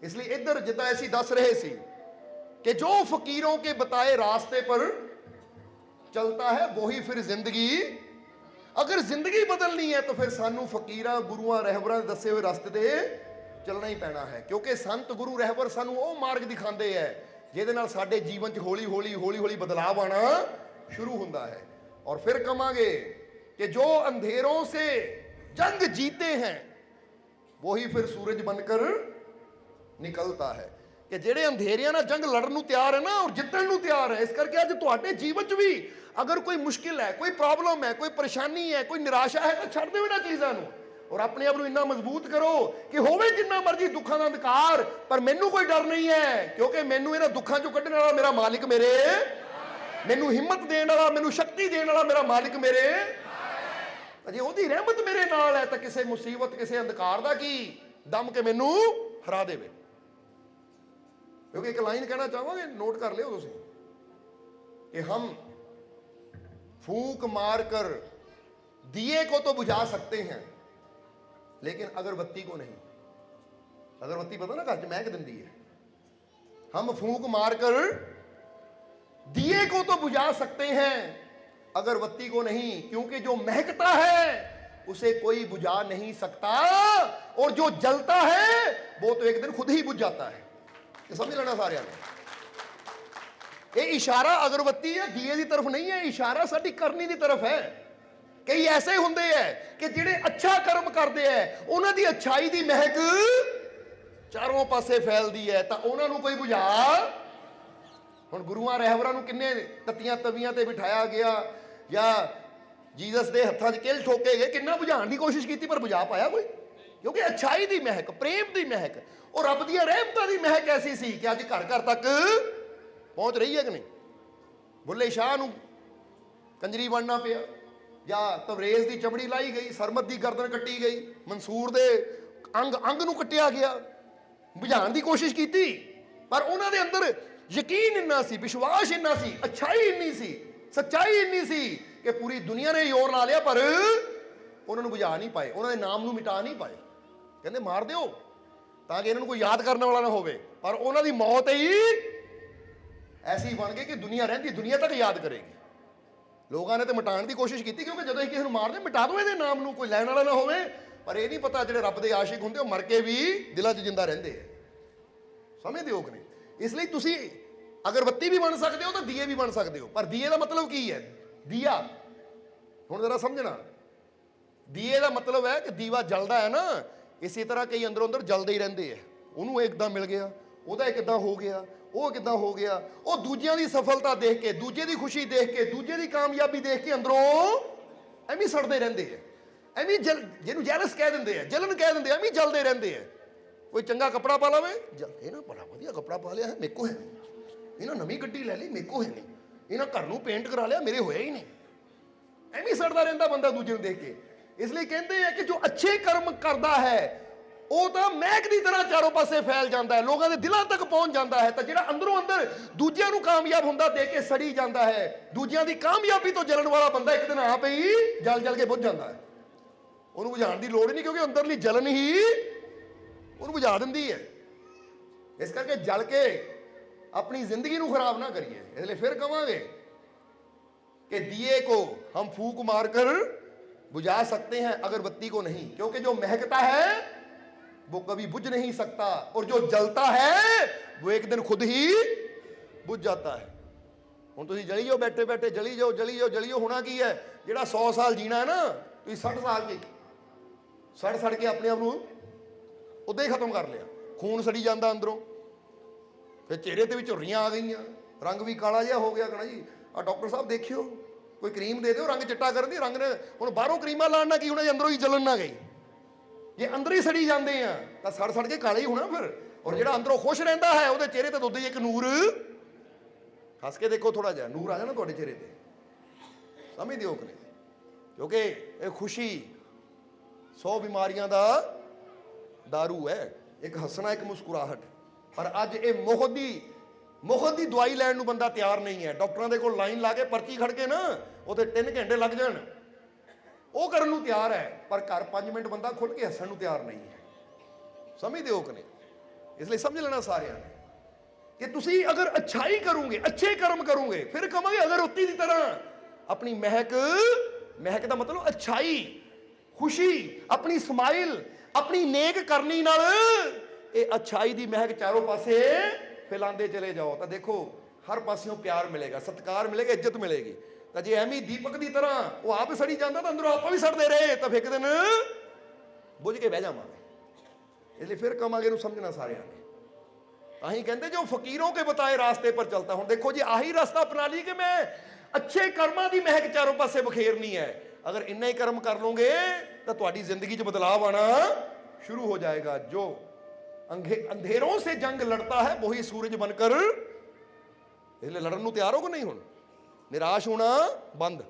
Speaker 1: इसलिए इधर जितना ऐसी दस रहे सी कि जो फकीरों के बताए रास्ते पर चलता है वही फिर जिंदगी, अगर जिंदगी बदलनी है तो फिर सानू फकीरां गुरुआं रहबरां दे दसे हुए रास्ते ते चलना ही पैना है, क्योंकि संत गुरु रहबर सानू वो मार्ग दिखाते हैं जिहदे नाल साडे जीवन च हौली हौली बदलाव आना शुरू हुंदा है। और फिर कहांगे कि जो अंधेरों से जंग जीते हैं वही फिर सूरज बनकर निकलता है, कि ਜਿਹੜੇ ਅੰਧੇਰਿਆਂ ਨਾਲ ਜੰਗ ਲੜਨ ਨੂੰ ਤਿਆਰ ਹੈ ਨਾ ਔਰ ਜਿੱਤਣ ਨੂੰ ਤਿਆਰ ਹੈ। ਇਸ ਕਰਕੇ ਅੱਜ ਤੁਹਾਡੇ ਜੀਵਨ 'ਚ ਵੀ ਅਗਰ ਕੋਈ ਮੁਸ਼ਕਿਲ ਹੈ, ਕੋਈ ਪ੍ਰੋਬਲਮ ਹੈ, ਕੋਈ ਪਰੇਸ਼ਾਨੀ ਹੈ, ਕੋਈ ਨਿਰਾਸ਼ਾ ਹੈ, ਤਾਂ ਛੱਡ ਦਿਓ ਇਹਨਾਂ ਚੀਜ਼ਾਂ ਨੂੰ ਔਰ ਆਪਣੇ ਆਪ ਨੂੰ ਇੰਨਾ ਮਜ਼ਬੂਤ ਕਰੋ ਕਿ ਹੋਵੇ ਜਿੰਨਾ ਮਰਜ਼ੀ ਦੁੱਖਾਂ ਦਾ ਅੰਧਕਾਰ, ਪਰ ਮੈਨੂੰ ਕੋਈ ਡਰ ਨਹੀਂ ਹੈ, ਕਿਉਂਕਿ ਮੈਨੂੰ ਇਹਨਾਂ ਦੁੱਖਾਂ 'ਚੋਂ ਕੱਢਣ ਵਾਲਾ ਮੇਰਾ ਮਾਲਿਕ ਮੇਰੇ, ਮੈਨੂੰ ਹਿੰਮਤ ਦੇਣ ਵਾਲਾ, ਮੈਨੂੰ ਸ਼ਕਤੀ ਦੇਣ ਵਾਲਾ ਮੇਰਾ ਮਾਲਿਕ ਮੇਰੇ, ਅਜੇ ਉਹਦੀ ਰਹਿਮਤ ਮੇਰੇ ਨਾਲ ਹੈ ਤਾਂ ਕਿਸੇ ਮੁਸੀਬਤ, ਕਿਸੇ ਅੰਧਕਾਰ ਦਾ ਕੀ ਦਮ ਕੇ ਮੈਨੂੰ ਹਰਾ ਦੇਵੇ। क्योंकि एक लाइन कहना चाहूंगा, नोट कर लियो तुम कि हम फूंक मार कर दिए को तो बुझा सकते हैं लेकिन अगरबत्ती को नहीं। अगरबत्ती पता ना घर च महक दिंदी है, हम फूंक मार कर दिए को तो बुझा सकते हैं अगरबत्ती को नहीं, क्योंकि जो महकता है उसे कोई बुझा नहीं सकता और जो जलता है वो तो एक दिन खुद ही बुझ जाता है। समझ लेना सारे ने, ये इशारा अगरबत्ती है दिए की तरफ नहीं है, इशारा साडी करनी की तरफ है। कई ऐसे होंगे है कि जिहड़े अच्छा कर्म करते हैं उन्हां दी अच्छाई दी महक चारों पासे फैलदी है, तो उन्हां नूं कोई बुझा, हुण गुरुआं रहबरां नूं किन्ने तत्तियां तवियां ते बिठाया गया या जीसस दे हत्थां 'च किल ठोके गए, किन्ना बुझाउण दी कोशिश कीती पर बुझा पाया कोई? क्योंकि अच्छाई दी महक, प्रेम दी महक और रब दी रहमतां दी महक ऐसी सी कि अज घर घर तक पहुंच रही है कि नहीं। बुल्ले शाह नूं कंजरी बनना पिया, ਜਾਂ ਤਵਰੇਜ਼ ਦੀ ਚਮੜੀ ਲਾਈ ਗਈ, ਸਰਮਦ ਦੀ ਗਰਦਨ ਕੱਟੀ ਗਈ, ਮਨਸੂਰ ਦੇ ਅੰਗ ਨੂੰ ਕੱਟਿਆ ਗਿਆ, ਬੁਝਾਉਣ ਦੀ ਕੋਸ਼ਿਸ਼ ਕੀਤੀ, ਪਰ ਉਹਨਾਂ ਦੇ ਅੰਦਰ ਯਕੀਨ ਇੰਨਾ ਸੀ, ਵਿਸ਼ਵਾਸ ਇੰਨਾ ਸੀ, ਅੱਛਾਈ ਇੰਨੀ ਸੀ, ਸੱਚਾਈ ਇੰਨੀ ਸੀ ਕਿ ਪੂਰੀ ਦੁਨੀਆ ਨੇ ਜ਼ੋਰ ਲਾ ਲਿਆ, ਪਰ ਉਹਨਾਂ ਨੂੰ ਬੁਝਾ ਨਹੀਂ ਪਾਏ, ਉਹਨਾਂ ਦੇ ਨਾਮ ਨੂੰ ਮਿਟਾ ਨਹੀਂ ਪਾਏ। ਕਹਿੰਦੇ ਮਾਰ ਦਿਓ ਤਾਂ ਕਿ ਇਹਨਾਂ ਨੂੰ ਕੋਈ ਯਾਦ ਕਰਨ ਵਾਲਾ ਨਾ ਹੋਵੇ, ਪਰ ਉਹਨਾਂ ਦੀ ਮੌਤ ਹੀ ਐਸੀ ਬਣ ਗਈ ਕਿ ਦੁਨੀਆ ਰਹਿੰਦੀ ਦੁਨੀਆ ਤੱਕ ਯਾਦ ਕਰੇਗੀ। ਲੋਕਾਂ ਨੇ ਤੇ ਮਿਟਾਉਣ ਦੀ ਕੋਸ਼ਿਸ਼ ਕੀਤੀ, ਕਿਉਂਕਿ ਜਦੋਂ ਅਸੀਂ ਕਿਸੇ ਨੂੰ ਮਾਰਦੇ ਮਿਟਾ ਦਿਓ ਇਹਦੇ ਨਾਮ ਨੂੰ, ਕੋਈ ਲੈਣ ਵਾਲਾ ਨਾ ਹੋਵੇ, ਪਰ ਇਹ ਨਹੀਂ ਪਤਾ ਜਿਹੜੇ ਰੱਬ ਦੇ ਆਸ਼ਿਕ ਹੁੰਦੇ ਉਹ ਮਰ ਕੇ ਵੀ ਦਿਲਾਂ 'ਚ ਜਿੰਦਾ ਰਹਿੰਦੇ ਆ। ਸਮਝਦੇ ਹੋ ਕਿ ਨਹੀਂ? ਇਸ ਲਈ ਤੁਸੀਂ ਅਗਰਬੱਤੀ ਵੀ ਬਣ ਸਕਦੇ ਹੋ ਤਾਂ ਦੀਏ ਵੀ ਬਣ ਸਕਦੇ ਹੋ, ਪਰ ਦੀਏ ਦਾ ਮਤਲਬ ਕੀ ਹੈ? ਦੀਆ ਹੁਣ ਜ਼ਰਾ ਸਮਝਣਾ, ਦੀਏ ਦਾ ਮਤਲਬ ਹੈ ਕਿ ਦੀਵਾ ਜਲਦਾ ਹੈ ਨਾ, ਇਸੇ ਤਰ੍ਹਾਂ ਕਈ ਅੰਦਰੋਂ ਅੰਦਰ ਜਲਦੇ ਹੀ ਰਹਿੰਦੇ ਆ। ਉਹਨੂੰ ਇੱਕਦਮ ਮਿਲ ਗਿਆ, ਉਹਦਾ ਕਿੱਦਾਂ ਹੋ ਗਿਆ, ਉਹ ਕਿੱਦਾਂ ਹੋ ਗਿਆ, ਉਹ ਦੂਜਿਆਂ ਦੀ ਸਫਲਤਾ ਦੇਖ ਕੇ, ਦੂਜੇ ਦੀ ਖੁਸ਼ੀ ਦੇਖ ਕੇ, ਦੂਜੇ ਦੀ ਕਾਮਯਾਬੀ ਦੇਖ ਕੇ ਅੰਦਰੋਂ ਐਵੇਂ ਸੜਦੇ ਰਹਿੰਦੇ ਆ, ਐਵੇਂ ਜਿਹਨੂੰ ਜੈਲਸ ਕਹਿ ਦਿੰਦੇ ਆ, ਜਲਨ ਕਹਿ ਦਿੰਦੇ ਆ, ਐਵੇਂ ਜਲਦੇ ਰਹਿੰਦੇ ਆ। ਕੋਈ ਚੰਗਾ ਕੱਪੜਾ ਪਾ ਲਵੇ, ਇਹ ਨਾ ਬੜਾ ਵਧੀਆ ਕੱਪੜਾ ਪਾ ਲਿਆ ਹੈ, ਮੇਰੇ ਕੋ ਹੈ ਨਹੀਂ, ਇਹਨਾਂ ਨਵੀਂ ਗੱਡੀ ਲੈ ਲਈ, ਮੇਰੇ ਕੋ ਹੈ ਨਹੀਂ, ਇਹਨਾਂ ਘਰ ਨੂੰ ਪੇਂਟ ਕਰਾ ਲਿਆ, ਮੇਰੇ ਹੋਇਆ ਹੀ ਨਹੀਂ, ਐਵੇਂ ਸੜਦਾ ਰਹਿੰਦਾ ਬੰਦਾ ਦੂਜੇ ਨੂੰ ਦੇਖ ਕੇ। ਇਸ ਲਈ ਕਹਿੰਦੇ ਆ ਕਿ ਜੋ ਅੱਛੇ ਕਰਮ ਕਰਦਾ ਹੈ ਉਹ ਤਾਂ ਮਹਿਕ ਦੀ ਤਰ੍ਹਾਂ ਚਾਰੋਂ ਪਾਸੇ ਫੈਲ ਜਾਂਦਾ ਹੈ, ਲੋਕਾਂ ਦੇ ਦਿਲਾਂ ਤੱਕ ਪਹੁੰਚ ਜਾਂਦਾ ਹੈ। ਤਾਂ ਜਿਹੜਾ ਅੰਦਰੋਂ ਅੰਦਰ ਦੂਜਿਆਂ ਨੂੰ ਕਾਮਯਾਬ ਹੁੰਦਾ ਦੇਖ ਕੇ ਸੜੀ ਜਾਂਦਾ ਹੈ, ਦੂਜਿਆਂ ਦੀ ਕਾਮਯਾਬੀ ਤੋਂ ਜਲਣ ਵਾਲਾ ਬੰਦਾ ਇੱਕ ਦਿਨ ਆਪ ਹੀ ਜਲ ਕੇ ਬੁੱਝ ਜਾਂਦਾ ਹੈ। ਉਹਨੂੰ ਬੁਝਾਉਣ ਦੀ ਲੋੜ ਹੀ ਨਹੀਂ, ਕਿਉਂਕਿ ਅੰਦਰਲੀ ਜਲਨ ਹੀ ਉਹਨੂੰ ਬੁਝਾ ਦਿੰਦੀ ਹੈ। ਇਸ ਕਰਕੇ ਜਲ ਕੇ ਆਪਣੀ ਜ਼ਿੰਦਗੀ ਨੂੰ ਖਰਾਬ ਨਾ ਕਰੀਏ। ਇਸ ਲਈ ਫਿਰ ਕਹਾਂਗੇ कि दिए को हम फूंक मारकर बुझा सकते हैं, अगरबत्ती को नहीं, क्योंकि जो महकता है वो कभी बुझ नहीं सकता, और जो जलता है वो एक दिन खुद ही बुझ जाता है। ਹੁਣ ਤੁਸੀਂ ਜਲੀ ਜਾਓ, ਬੈਠੇ ਬੈਠੇ ਜਲੀ ਜਾਓ, ਜਲੀ ਜਾਓ, ਜਲੀ ਜਾਓ। ਹੋਣਾ ਕੀ ਹੈ? ਜਿਹੜਾ 100 ਸਾਲ ਜੀਣਾ ਹੈ ਨਾ, ਤੁਸੀਂ 60 ਸਾਲ ਚ ਸੜ ਕੇ ਆਪਣੇ ਆਪ ਨੂੰ ਉਦਾਂ ਹੀ ਖਤਮ ਕਰ ਲਿਆ। ਖੂਨ ਸੜੀ ਜਾਂਦਾ ਅੰਦਰੋਂ, ਫਿਰ ਚਿਹਰੇ ਤੇ ਵੀ ਝੁਰੜੀਆਂ ਆ ਗਈਆਂ, ਰੰਗ ਵੀ ਕਾਲਾ ਜਿਹਾ ਹੋ ਗਿਆ। ਕਹਣਾ ਜੀ ਆ ਡਾਕਟਰ ਸਾਹਿਬ ਦੇਖਿਓ, ਕੋਈ ਕਰੀਮ ਦੇ ਦਿਓ ਰੰਗ ਚਿੱਟਾ ਕਰਨ ਦੀ। ਰੰਗ ਨੇ ਹੁਣ ਬਾਹਰੋਂ ਕਰੀਮਾਂ ਲਾਉਣ ਨਾਲ ਕੀ ਹੋਣਾ? ਅੰਦਰੋਂ ਹੀ ਜਲਣ ਨਾ ਗਈ। ਜੇ ਅੰਦਰ ਹੀ ਸੜੀ ਜਾਂਦੇ ਆ ਤਾਂ ਸੜ ਕੇ ਕਾਲੇ ਹੀ ਹੋਣਾ ਫਿਰ। ਔਰ ਜਿਹੜਾ ਅੰਦਰੋਂ ਖੁਸ਼ ਰਹਿੰਦਾ ਹੈ ਉਹਦੇ ਚਿਹਰੇ ਤੇ ਦੁੱਧ ਹੀ ਇੱਕ ਨੂਰ, ਹੱਸ ਕੇ ਦੇਖੋ, ਥੋੜਾ ਜਿਹਾ ਨੂਰ ਆ ਜਾਣਾ ਤੁਹਾਡੇ ਚਿਹਰੇ ਤੇ। ਸਮਝਦੇ ਹੋ ਕਿ ਨਹੀਂ? ਕਿਉਂਕਿ ਇਹ ਖੁਸ਼ੀ 100 ਬਿਮਾਰੀਆਂ ਦਾ ਦਾਰੂ ਹੈ, ਇੱਕ ਹੱਸਣਾ, ਇੱਕ ਮੁਸਕਰਾਹਟ। ਪਰ ਅੱਜ ਇਹ ਮੁਹਤ ਦੀ ਦਵਾਈ ਲੈਣ ਨੂੰ ਬੰਦਾ ਤਿਆਰ ਨਹੀਂ ਹੈ। ਡਾਕਟਰਾਂ ਦੇ ਕੋਲ ਲਾਈਨ ਲਾ ਕੇ ਪਰਚੀ ਖੜ ਕੇ ਨਾ ਉੱਥੇ 3 ਘੰਟੇ ਲੱਗ ਜਾਣ, ਉਹ ਕਰਨ ਨੂੰ ਤਿਆਰ ਹੈ, ਪਰ ਘਰ 5 ਮਿੰਟ ਬੰਦਾ ਖੁੱਲ ਕੇ ਹੱਸਣ ਨੂੰ ਤਿਆਰ ਨਹੀਂ ਹੈ। ਸਮਝਦੇ ਹੋ ਕਿ ਨਹੀਂ? ਇਸ ਲਈ ਸਮਝ ਲੈਣਾ ਸਾਰਿਆਂ ਨੇ ਕਿ ਤੁਸੀਂ ਅਗਰ ਅੱਛਾਈ ਕਰੋਗੇ, ਅੱਛੇ ਕਰਮ ਕਰੋਗੇ, ਫਿਰ ਕਹਾਂਗੇ ਅਗਰਬੱਤੀ ਦੀ ਤਰ੍ਹਾਂ ਆਪਣੀ ਮਹਿਕ ਦਾ ਮਤਲਬ ਅੱਛਾਈ, ਖੁਸ਼ੀ, ਆਪਣੀ ਸਮਾਈਲ, ਆਪਣੀ ਨੇਕ ਕਰਨੀ ਨਾਲ ਇਹ ਅੱਛਾਈ ਦੀ ਮਹਿਕ ਚਾਰੋਂ ਪਾਸੇ ਫੈਲਾਉਂਦੇ ਚਲੇ ਜਾਓ। ਤਾਂ ਦੇਖੋ ਹਰ ਪਾਸਿਓਂ ਪਿਆਰ ਮਿਲੇਗਾ, ਸਤਿਕਾਰ ਮਿਲੇਗਾ, ਇੱਜ਼ਤ ਮਿਲੇਗੀ। ਤਾਂ ਜੇ ਐਵੇਂ ਦੀਪਕ ਦੀ ਤਰ੍ਹਾਂ ਉਹ ਆਪ ਸੜੀ ਜਾਂਦਾ ਤਾਂ ਅੰਦਰੋਂ ਆਪਾਂ ਵੀ ਸੜਦੇ ਰਹੇ ਤਾਂ ਫਿਰ ਇੱਕ ਦਿਨ ਬੁੱਝ ਕੇ ਬਹਿ ਜਾਵਾਂਗੇ। ਇਸ ਲਈ ਫਿਰ ਕਹਾਂਗੇ ਇਹਨੂੰ ਸਮਝਣਾ ਸਾਰਿਆਂ ਨੇ। ਤਾਂ ਹੀ ਕਹਿੰਦੇ ਜੋ ਫਕੀਰੋਂ ਕੇ ਬਤਾਏ ਰਾਸਤੇ ਪਰ ਚਲਤਾ। ਹੁਣ ਦੇਖੋ ਜੀ ਆਹੀ ਰਸਤਾ ਅਪਣਾ ਲਈ ਕਿ ਮੈਂ ਅੱਛੇ ਕਰਮਾਂ ਦੀ ਮਹਿਕ ਚਾਰੋਂ ਪਾਸੇ ਬਖੇਰਨੀ ਹੈ। ਅਗਰ ਇੰਨਾ ਹੀ ਕਰਮ ਕਰ ਲੋਗੇ ਤਾਂ ਤੁਹਾਡੀ ਜ਼ਿੰਦਗੀ 'ਚ ਬਦਲਾਵ ਆਣਾ ਸ਼ੁਰੂ ਹੋ ਜਾਏਗਾ। ਜੋ अंधेरों से जंग लड़ता है वही सूरज बनकर, इसलिए लड़न ਨੂੰ ਤਿਆਰ ਹੋ ਕਿ ਨਹੀਂ? ਹੁਣ ਨਿਰਾਸ਼ ਹੋਣਾ ਬੰਦ।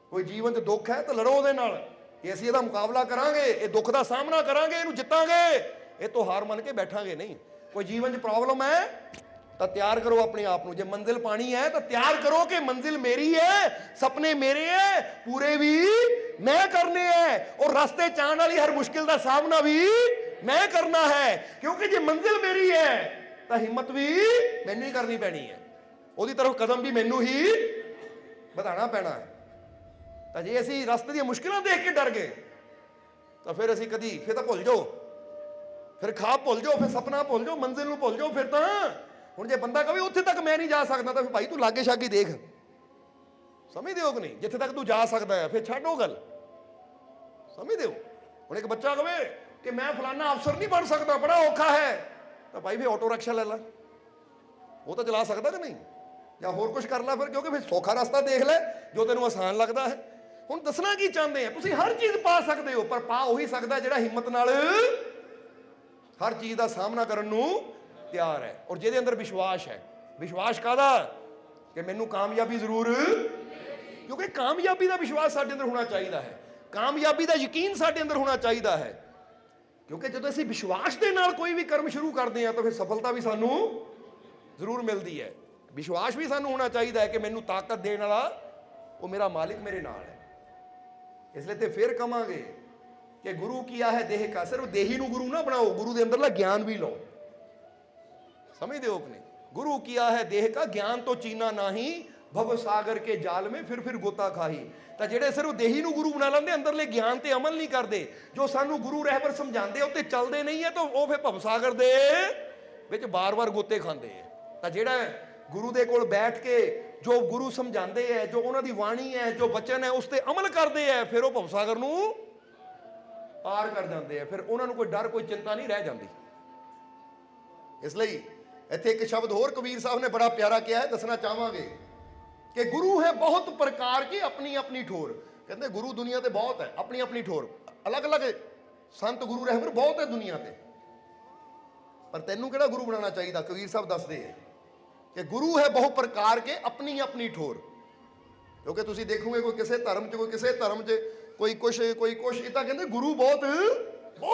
Speaker 1: ਕੋਈ ਜੀਵਨ 'ਚ ਦੁੱਖ ਹੈ ਤਾਂ ਲੜੋ ਉਹਦੇ ਨਾਲ ਕਿ ਅਸੀਂ ਇਹਦਾ ਮੁਕਾਬਲਾ ਕਰਾਂਗੇ, ਇਹ ਦੁੱਖ ਦਾ ਸਾਹਮਣਾ ਕਰਾਂਗੇ, ਇਹਨੂੰ ਜਿੱਤਾਂਗੇ, ਇਹ ਤੋਂ ਹਾਰ ਮੰਨ ਕੇ ਬੈਠਾਂਗੇ ਨਹੀਂ। ਕੋਈ ਜੀਵਨ 'ਚ ਪ੍ਰੋਬਲਮ ਹੈ ਤਾਂ ਤਿਆਰ ਕਰੋ ਆਪਣੇ ਆਪ ਨੂੰ। ਜੇ ਮੰਜ਼ਿਲ ਪਾਣੀ ਹੈ ਤਾਂ ਤਿਆਰ ਕਰੋ ਕਿ ਮੰਜ਼ਿਲ ਮੇਰੀ ਹੈ, ਸੁਪਨੇ ਮੇਰੇ ਹੈ, ਪੂਰੇ ਵੀ ਮੈਂ ਕਰਨੇ ਹੈ, ਔਰ ਰਸਤੇ 'ਚ ਆਉਣ ਵਾਲੀ ਹਰ ਮੁਸ਼ਕਿਲ ਦਾ ਸਾਹਮਣਾ ਵੀ ਮੈਂ ਕਰਨਾ ਹੈ। ਕਿਉਂਕਿ ਜੇ ਮੰਜ਼ਿਲ ਮੇਰੀ ਹੈ ਤਾਂ ਹਿੰਮਤ ਵੀ ਮੈਨੂੰ ਹੀ ਕਰਨੀ ਪੈਣੀ ਹੈ, ਉਹਦੀ ਤਰਫ ਕਦਮ ਵੀ ਮੈਨੂੰ ਹੀ ਵਧਾਉਣਾ ਪੈਣਾ ਹੈ। ਤਾਂ ਜੇ ਅਸੀਂ ਰਸਤੇ ਦੀਆਂ ਮੁਸ਼ਕਿਲਾਂ ਦੇਖ ਕੇ ਡਰ ਗਏ ਤਾਂ ਫਿਰ ਅਸੀਂ ਫਿਰ ਤਾਂ ਭੁੱਲ ਜਾਓ, ਫਿਰ ਖਾਬ ਭੁੱਲ ਜਾਓ, ਫਿਰ ਸੁਪਨਾ ਭੁੱਲ ਜਾਓ, ਮੰਜ਼ਿਲ ਨੂੰ ਭੁੱਲ ਜਾਓ। ਫਿਰ ਤਾਂ ਹੁਣ ਜੇ ਬੰਦਾ ਕਹੇ ਉੱਥੇ ਤੱਕ ਮੈਂ ਨਹੀਂ ਜਾ ਸਕਦਾ ਤਾਂ ਫਿਰ ਭਾਈ ਤੂੰ ਲਾਗੇ ਛਾਗੇ ਦੇਖ। ਸਮਝਦੇ ਹੋ ਕਿ ਨਹੀਂ? ਜਿੱਥੇ ਤੱਕ ਤੂੰ ਜਾ ਸਕਦਾ ਹੈ ਫਿਰ ਛੱਡੋ ਗੱਲ। ਸਮਝਦੇ ਹੋ? ਹੁਣ ਇੱਕ ਬੱਚਾ ਕਹੇ ਕਿ ਮੈਂ ਫਲਾਨਾ ਅਫਸਰ ਨਹੀਂ ਬਣ ਸਕਦਾ, ਬੜਾ ਔਖਾ ਹੈ, ਤਾਂ ਭਾਈ ਫਿਰ ਆਟੋ ਰਿਕਸ਼ਾ ਲੈ ਲਾ, ਉਹ ਤਾਂ ਚਲਾ ਸਕਦਾ ਕਿ ਨਹੀਂ? ਜਾਂ ਹੋਰ ਕੁਝ ਕਰ ਲੈ ਫਿਰ, ਕਿਉਂਕਿ ਫਿਰ ਸੌਖਾ ਰਸਤਾ ਦੇਖ ਲੈ ਜੋ ਤੈਨੂੰ ਆਸਾਨ ਲੱਗਦਾ ਹੈ। ਹੁਣ ਦੱਸਣਾ ਕੀ ਚਾਹੁੰਦੇ ਆ? ਤੁਸੀਂ ਹਰ ਚੀਜ਼ ਪਾ ਸਕਦੇ ਹੋ, ਪਰ ਪਾ ਉਹੀ ਸਕਦਾ ਜਿਹੜਾ ਹਿੰਮਤ ਨਾਲ ਹਰ ਚੀਜ਼ ਦਾ ਸਾਹਮਣਾ ਕਰਨ ਨੂੰ ਤਿਆਰ ਹੈ, ਔਰ ਜਿਹਦੇ ਅੰਦਰ ਵਿਸ਼ਵਾਸ ਹੈ। ਵਿਸ਼ਵਾਸ ਕਾਹਦਾ? ਕਿ ਮੈਨੂੰ ਕਾਮਯਾਬੀ ਜ਼ਰੂਰ
Speaker 2: ਕਿਉਂਕਿ ਕਾਮਯਾਬੀ ਦਾ ਵਿਸ਼ਵਾਸ ਸਾਡੇ ਅੰਦਰ ਹੋਣਾ ਚਾਹੀਦਾ ਹੈ, ਕਾਮਯਾਬੀ ਦਾ ਯਕੀਨ ਸਾਡੇ ਅੰਦਰ ਹੋਣਾ ਚਾਹੀਦਾ ਹੈ। ਕਿਉਂਕਿ ਜਦੋਂ ਅਸੀਂ ਵਿਸ਼ਵਾਸ ਦੇ ਨਾਲ ਕੋਈ ਵੀ ਕਰਮ ਸ਼ੁਰੂ ਕਰਦੇ ਹਾਂ ਤਾਂ ਫਿਰ ਸਫਲਤਾ ਵੀ ਸਾਨੂੰ ਜ਼ਰੂਰ ਮਿਲਦੀ ਹੈ। ਵਿਸ਼ਵਾਸ ਵੀ ਸਾਨੂੰ ਹੋਣਾ ਚਾਹੀਦਾ ਹੈ ਕਿ ਮੈਨੂੰ ਤਾਕਤ ਦੇਣ ਵਾਲਾ ਉਹ ਮੇਰਾ ਮਾਲਿਕ ਮੇਰੇ ਨਾਲ ਹੈ। ਇਸ ਲਈ ਤੇ ਫਿਰ ਕਵਾਂਗੇ ਕਿ ਗੁਰੂ ਕੀਆ ਹੈ ਦੇਹ ਕਾ, ਸਿਰਫ ਦੇਹੀ ਨੂੰ ਗੁਰੂ ਨਾ ਬਣਾਓ, ਗੁਰੂ ਦੇ ਅੰਦਰਲਾ ਗਿਆਨ ਵੀ ਲਓ। ਸਮਝਦੇ ਹੋ ਕਿ ਨਹੀਂ? ਗੁਰੂ ਕੀਆ ਹੈ ਦੇਹ ਕਾ, ਗਿਆਨ ਤੋਂ ਚੀਨਾ ਨਹੀਂ, ਭਵ ਸਾਗਰ ਕੇ ਜਾਲ में ਫਿਰ ਗੋਤਾ ਖਾਹੀ। ਤਾਂ ਜਿਹੜੇ ਸਿਰਫ ਦੇਹੀ ਨੂੰ ਗੁਰੂ ਬਣਾ ਲੈਂਦੇ, ਅੰਦਰਲੇ ਗਿਆਨ ਤੇ ਅਮਲ ਨਹੀਂ ਕਰਦੇ, ਜੋ ਸਾਨੂੰ ਗੁਰੂ ਰਹਿਬਰ ਸਮਝਾਉਂਦੇ ਉੱਤੇ ਚੱਲਦੇ ਨਹੀਂ ਹੈ, ਤਾਂ ਉਹ ਫਿਰ ਭਵ ਸਾਗਰ ਦੇ ਵਿੱਚ ਬਾਰ-ਬਾਰ ਗੋਤੇ ਖਾਂਦੇ ਹੈ। ਤਾਂ ਜਿਹੜਾ ਗੁਰੂ ਦੇ ਕੋਲ ਬੈਠ ਕੇ ਜੋ ਗੁਰੂ ਸਮਝਾਉਂਦੇ ਹੈ, ਜੋ ਉਹਨਾਂ ਦੀ ਬਾਣੀ ਹੈ, ਜੋ ਬਚਨ ਹੈ, ਉਸ ਤੇ ਅਮਲ ਕਰਦੇ ਹੈ, ਫਿਰ ਉਹ ਭਵ ਸਾਗਰ ਨੂੰ ਪਾਰ ਕਰ ਜਾਂਦੇ ਆ। ਫਿਰ ਉਹਨਾਂ ਨੂੰ ਕੋਈ ਡਰ, ਕੋਈ ਚਿੰਤਾ ਨਹੀਂ ਰਹਿ ਜਾਂਦੀ।
Speaker 1: ਇਸ ਲਈ ਇੱਥੇ ਇੱਕ ਸ਼ਬਦ ਹੋਰ ਕਬੀਰ ਸਾਹਿਬ ਨੇ ਬੜਾ ਪਿਆਰਾ ਕਿਹਾ ਹੈ, ਦੱਸਣਾ ਚਾਹਾਂਗੇ ਕਿ ਗੁਰੂ ਹੈ ਬਹੁਤ ਪ੍ਰਕਾਰ ਕੀ ਆਪਣੀ ਆਪਣੀ ਠੋਰ। ਕਹਿੰਦੇ ਗੁਰੂ ਦੁਨੀਆ ਤੇ ਬਹੁਤ ਹੈ, ਆਪਣੀ ਆਪਣੀ ਠੋਰ, ਅਲੱਗ-ਅਲੱਗ ਸੰਤ ਗੁਰੂ ਰਹਿਬਰ ਬਹੁਤ ਹੈ ਦੁਨੀਆ ਤੇ, ਪਰ ਤੈਨੂੰ ਕਿਹੜਾ ਗੁਰੂ ਬਣਾਉਣਾ ਚਾਹੀਦਾ? ਕਬੀਰ ਸਾਹਿਬ ਦੱਸਦੇ ਹੈ ਕਿ ਗੁਰੂ ਹੈ ਬਹੁ ਪ੍ਰਕਾਰ ਕੇ ਆਪਣੀ ਆਪਣੀ ਠੋਰ। ਕਿਉਂਕਿ ਤੁਸੀਂ ਦੇਖੋਗੇ ਕੋਈ ਕਿਸੇ ਧਰਮ 'ਚ, ਕੋਈ ਕਿਸੇ ਧਰਮ 'ਚ, ਕੋਈ ਕੁਛ ਇਹ ਤਾਂ ਕਹਿੰਦੇ ਗੁਰੂ ਬਹੁਤ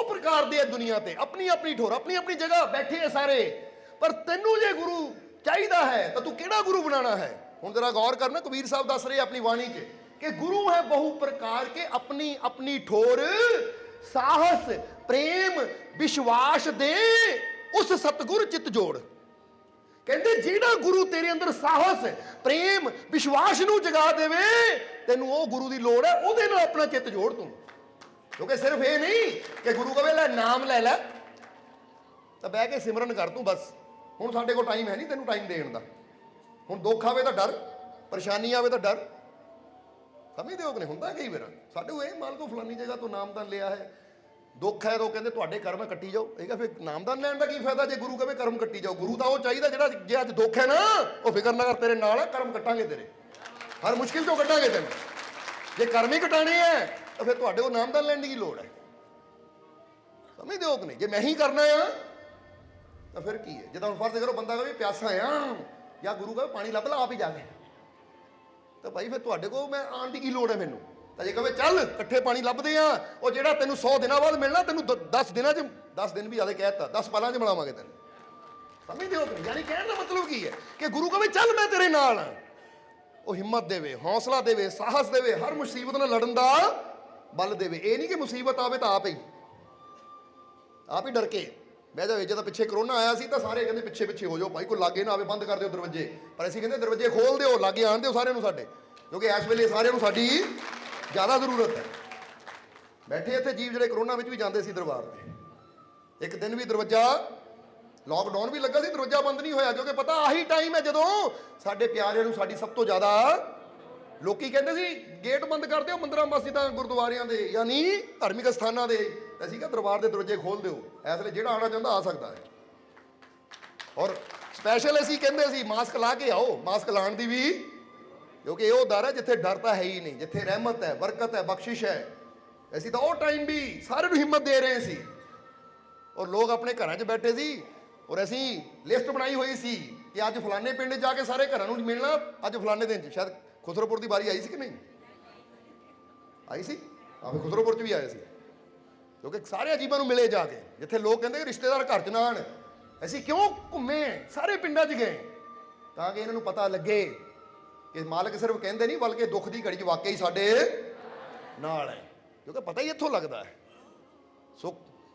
Speaker 1: ਪ੍ਰਕਾਰ ਦੇ ਹੈ ਦੁਨੀਆ ਤੇ, ਆਪਣੀ ਆਪਣੀ ਠੋਰ, ਆਪਣੀ ਆਪਣੀ ਜਗ੍ਹਾ ਬੈਠੇ ਹੈ ਸਾਰੇ। ਪਰ ਤੈਨੂੰ ਜੇ ਗੁਰੂ ਚਾਹੀਦਾ ਹੈ ਤਾਂ ਤੂੰ ਕਿਹੜਾ ਗੁਰੂ ਬਣਾਉਣਾ ਹੈ? ਹੁਣ ਜਰਾ ਗੌਰ ਕਰਨਾ, ਕਬੀਰ ਸਾਹਿਬ ਦੱਸ ਰਹੇ ਆਪਣੀ ਬਾਣੀ 'ਚ ਕਿ ਗੁਰੂ ਹੈ ਬਹੁ ਪ੍ਰਕਾਰ ਕੇ ਆਪਣੀ ਆਪਣੀ ਠੋਰ, ਸਾਹਸ ਪ੍ਰੇਮ ਵਿਸ਼ਵਾਸ ਦੇ ਉਸ ਸਤਿਗੁਰ ਚਿਤ ਜੋੜ। ਕਹਿੰਦੇ ਜਿਹੜਾ ਗੁਰੂ ਤੇਰੇ ਅੰਦਰ ਸਾਹਸ ਪ੍ਰੇਮ ਵਿਸ਼ਵਾਸ ਨੂੰ ਜਗਾ ਦੇਵੇ, ਤੈਨੂੰ ਉਹ ਗੁਰੂ ਦੀ ਲੋੜ ਹੈ, ਉਹਦੇ ਨਾਲ ਆਪਣਾ ਚਿੱਤ ਜੋੜ ਤੂੰ। ਕਿਉਂਕਿ ਸਿਰਫ ਇਹ ਨਹੀਂ ਕਿ ਗੁਰੂ ਕਹੇ ਲੈ ਨਾਮ ਲੈ ਲੈ ਤਾਂ ਬਹਿ ਕੇ ਸਿਮਰਨ ਕਰ ਤੂੰ ਬਸ। ਹੁਣ ਸਾਡੇ ਕੋਲ ਟਾਈਮ ਹੈ ਨਹੀਂ ਤੈਨੂੰ ਟਾਈਮ ਦੇਣ ਦਾ। ਹੁਣ ਦੁੱਖ ਆਵੇ ਤਾਂ ਡਰ, ਪਰੇਸ਼ਾਨੀ ਆਵੇ ਤਾਂ ਡਰ। ਸਮਝਦੇ ਹੋ ਕਿ ਨਹੀਂ? ਹੁੰਦਾ ਕਈ ਵਾਰ ਸਾਡੇ ਇਹ ਮਾਲ ਤੋਂ ਫਲਾਨੀ ਜਗ੍ਹਾ ਤੋਂ ਨਾਮਦਾਨ ਲਿਆ ਹੈ, ਦੁੱਖ ਹੈ ਤਾਂ ਉਹ ਕਹਿੰਦੇ ਤੁਹਾਡੇ ਕਰਮ ਕੱਟੀ ਜਾਓ। ਇਹ ਕਹੇ ਫਿਰ ਨਾਮਦਾਨ ਲੈਣ ਦਾ ਕੀ ਫਾਇਦਾ ਜੇ ਗੁਰੂ ਕਹੇ ਕਰਮ ਕੱਟੀ ਜਾਓ? ਗੁਰੂ ਤਾਂ ਉਹ ਚਾਹੀਦਾ ਜਿਹੜਾ ਜੇ ਅੱਜ ਦੁੱਖ ਹੈ ਨਾ, ਉਹ ਫਿਕਰ ਨਾ ਕਰ, ਤੇਰੇ ਨਾਲ ਹੈ, ਕਰਮ ਕੱਟਾਂਗੇ ਤੇਰੇ, ਹਰ ਮੁਸ਼ਕਿਲ ਤੋਂ ਕੱਢਾਂਗੇ ਤੈਨੂੰ। ਜੇ ਕਰਮ ਹੀ ਕਟਾਣੇ ਹੈ ਤਾਂ ਫਿਰ ਤੁਹਾਡੇ ਕੋਲ ਨਾਮਦਾਨ ਲੈਣ ਦੀ ਕੀ ਲੋੜ ਹੈ? ਸਮਝਦੇ ਹੋ ਕਿ ਨਹੀਂ? ਜੇ ਮੈਂ ਹੀ ਕਰਨਾ ਆ ਤਾਂ ਫਿਰ ਕੀ ਹੈ? ਜਦੋਂ ਫਰਜ਼ ਕਰੋ ਬੰਦਾ ਕਹੇ ਪਿਆਸਾ ਆ, ਜਾਂ ਗੁਰੂ ਕਹੇ ਪਾਣੀ ਲੱਭ ਲਾ ਆਪ ਹੀ ਜਾ ਕੇ, ਤਾਂ ਭਾਈ ਫਿਰ ਤੁਹਾਡੇ ਕੋਲ ਮੈਂ ਆਉਣ ਦੀ ਕੀ ਲੋੜ ਹੈ ਮੈਨੂੰ? ਤਾਂ ਜੇ ਕਹੇ ਚੱਲ ਇਕੱਠੇ ਪਾਣੀ ਲੱਭਦੇ ਆ, ਉਹ ਜਿਹੜਾ ਤੈਨੂੰ 100 ਦਿਨਾਂ ਬਾਅਦ ਮਿਲਣਾ, ਤੈਨੂੰ 10 ਦਿਨਾਂ 'ਚ, 10 ਦਿਨ ਵੀ ਜ਼ਿਆਦਾ ਕਹਿ ਦਿੱਤਾ, 10 ਪਲਾਂ 'ਚ ਮਿਲਾਵਾਂਗੇ ਤੈਨੂੰ। ਸਮਝਦੇ ਹੋ ਕਿ ਨਹੀਂ? ਯਾਨੀ ਕਹਿਣ ਦਾ ਮਤਲਬ ਕੀ ਹੈ ਕਿ ਗੁਰੂ ਕਹੇ ਚੱਲ ਮੈਂ ਤੇਰੇ ਨਾਲ ਹਾਂ, ਉਹ ਹਿੰਮਤ ਦੇਵੇ, ਹੌਸਲਾ ਦੇਵੇ, ਸਾਹਸ ਦੇਵੇ, ਹਰ ਮੁਸੀਬਤ ਨਾਲ ਲੜਨ ਦਾ ਬਲ ਦੇਵੇ। ਇਹ ਨਹੀਂ ਕਿ ਮੁਸੀਬਤ ਆਵੇ ਤਾਂ ਆਪ ਹੀ ਡਰ ਕੇ ਬਹਿ ਜਾਵੇ। ਜਦੋਂ ਪਿੱਛੇ ਕਰੋਨਾ ਆਇਆ ਸੀ ਤਾਂ ਸਾਰੇ ਕਹਿੰਦੇ ਪਿੱਛੇ ਪਿੱਛੇ ਹੋ ਜਾਓ ਭਾਈ, ਕੋਈ ਲਾਗੇ ਨਾ ਆਵੇ, ਬੰਦ ਕਰ ਦਿਓ ਦਰਵਾਜ਼ੇ। ਪਰ ਅਸੀਂ ਕਹਿੰਦੇ ਦਰਵਾਜ਼ੇ ਖੋਲ ਦਿਓ, ਲਾਗੇ ਆਣ ਦਿਓ ਸਾਰਿਆਂ ਨੂੰ ਸਾਡੇ, ਕਿਉਂਕਿ ਇਸ ਵੇਲੇ ਸਾਰਿਆਂ ਨੂੰ ਸਾਡੀ ਜ਼ਿਆਦਾ ਜ਼ਰੂਰਤ ਹੈ। ਬੈਠੇ ਇੱਥੇ ਜੀਵ ਜਿਹੜੇ ਕਰੋਨਾ ਵਿੱਚ ਵੀ ਜਾਂਦੇ ਸੀ ਦਰਬਾਰ ਤੇ, ਇੱਕ ਦਿਨ ਵੀ ਦਰਵਾਜ਼ਾ, ਲੋਕਡਾਊਨ ਵੀ ਲੱਗਾ ਸੀ, ਦਰਵਾਜ਼ਾ ਬੰਦ ਨਹੀਂ ਹੋਇਆ, ਕਿਉਂਕਿ ਪਤਾ ਆਹੀ ਟਾਈਮ ਹੈ ਜਦੋਂ ਸਾਡੇ ਪਿਆਰਿਆਂ ਨੂੰ ਸਾਡੀ ਸਭ ਤੋਂ ਜ਼ਿਆਦਾ, ਲੋਕੀ ਕਹਿੰਦੇ ਸੀ ਗੇਟ ਬੰਦ ਕਰ ਦਿਓ ਮੰਦਰਾਂ ਮਸਜਿਦਾਂ ਗੁਰਦੁਆਰਿਆਂ ਦੇ, ਯਾਨੀ ਧਾਰਮਿਕ ਸਥਾਨਾਂ ਦੇ। ਅਸੀਂ ਕਿਹਾ ਦਰਬਾਰ ਦੇ ਦਰਵਾਜ਼ੇ ਖੋਲ ਦਿਓ, ਇਸ ਵੇਲੇ ਜਿਹੜਾ ਆਉਣਾ ਚਾਹੁੰਦਾ ਆ ਸਕਦਾ ਹੈ। ਔਰ ਸਪੈਸ਼ਲ ਅਸੀਂ ਕਹਿੰਦੇ ਸੀ ਮਾਸਕ ਲਾ ਕੇ ਆਓ, ਮਾਸਕ ਲਾਉਣ ਦੀ ਵੀ, ਕਿਉਂਕਿ ਇਹ ਉਹ ਦਰ ਹੈ ਜਿੱਥੇ ਡਰ ਤਾਂ ਹੈ ਹੀ ਨਹੀਂ, ਜਿੱਥੇ ਰਹਿਮਤ ਹੈ, ਬਰਕਤ ਹੈ, ਬਖਸ਼ਿਸ਼ ਹੈ। ਅਸੀਂ ਤਾਂ ਉਹ ਟਾਈਮ ਵੀ ਸਾਰਿਆਂ ਨੂੰ ਹਿੰਮਤ ਦੇ ਰਹੇ ਸੀ, ਔਰ ਲੋਕ ਆਪਣੇ ਘਰਾਂ 'ਚ ਬੈਠੇ ਸੀ, ਔਰ ਅਸੀਂ ਲਿਸਟ ਬਣਾਈ ਹੋਈ ਸੀ ਕਿ ਅੱਜ ਫਲਾਣੇ ਪਿੰਡ ਜਾ ਕੇ ਸਾਰੇ ਘਰਾਂ ਨੂੰ ਮਿਲਣਾ, ਅੱਜ ਫਲਾਣੇ ਦਿਨ 'ਚ। ਸ਼ਾਇਦ ਖੁਸਰੋਪੁਰ ਦੀ ਵਾਰੀ ਆਈ ਸੀ ਕਿ ਨਹੀਂ ਆਈ ਸੀ? ਆਹ ਖੁਸਰੋਪੁਰ 'ਚ ਵੀ ਆਏ ਸੀ, ਕਿਉਂਕਿ ਸਾਰੇ ਅਜੀਬਾਂ ਨੂੰ ਮਿਲੇ ਜਾ ਕੇ, ਜਿੱਥੇ ਲੋਕ ਕਹਿੰਦੇ ਰਿਸ਼ਤੇਦਾਰ ਘਰ 'ਚ ਨਾ ਆਉਣ। ਅਸੀਂ ਕਿਉਂ ਘੁੰਮੇ, ਸਾਰੇ ਪਿੰਡਾਂ 'ਚ ਗਏ, ਤਾਂ ਕਿ ਇਹਨਾਂ ਨੂੰ ਪਤਾ ਲੱਗੇ ਕਿ ਮਾਲਕ ਸਿਰਫ ਕਹਿੰਦੇ ਨਹੀਂ, ਬਲਕਿ ਦੁੱਖ ਦੀ ਘੜੀ 'ਚ ਵਾਕਈ ਸਾਡੇ ਨਾਲ ਹੈ। ਕਿਉਂਕਿ ਪਤਾ ਹੀ ਇੱਥੋਂ ਲੱਗਦਾ ਹੈ।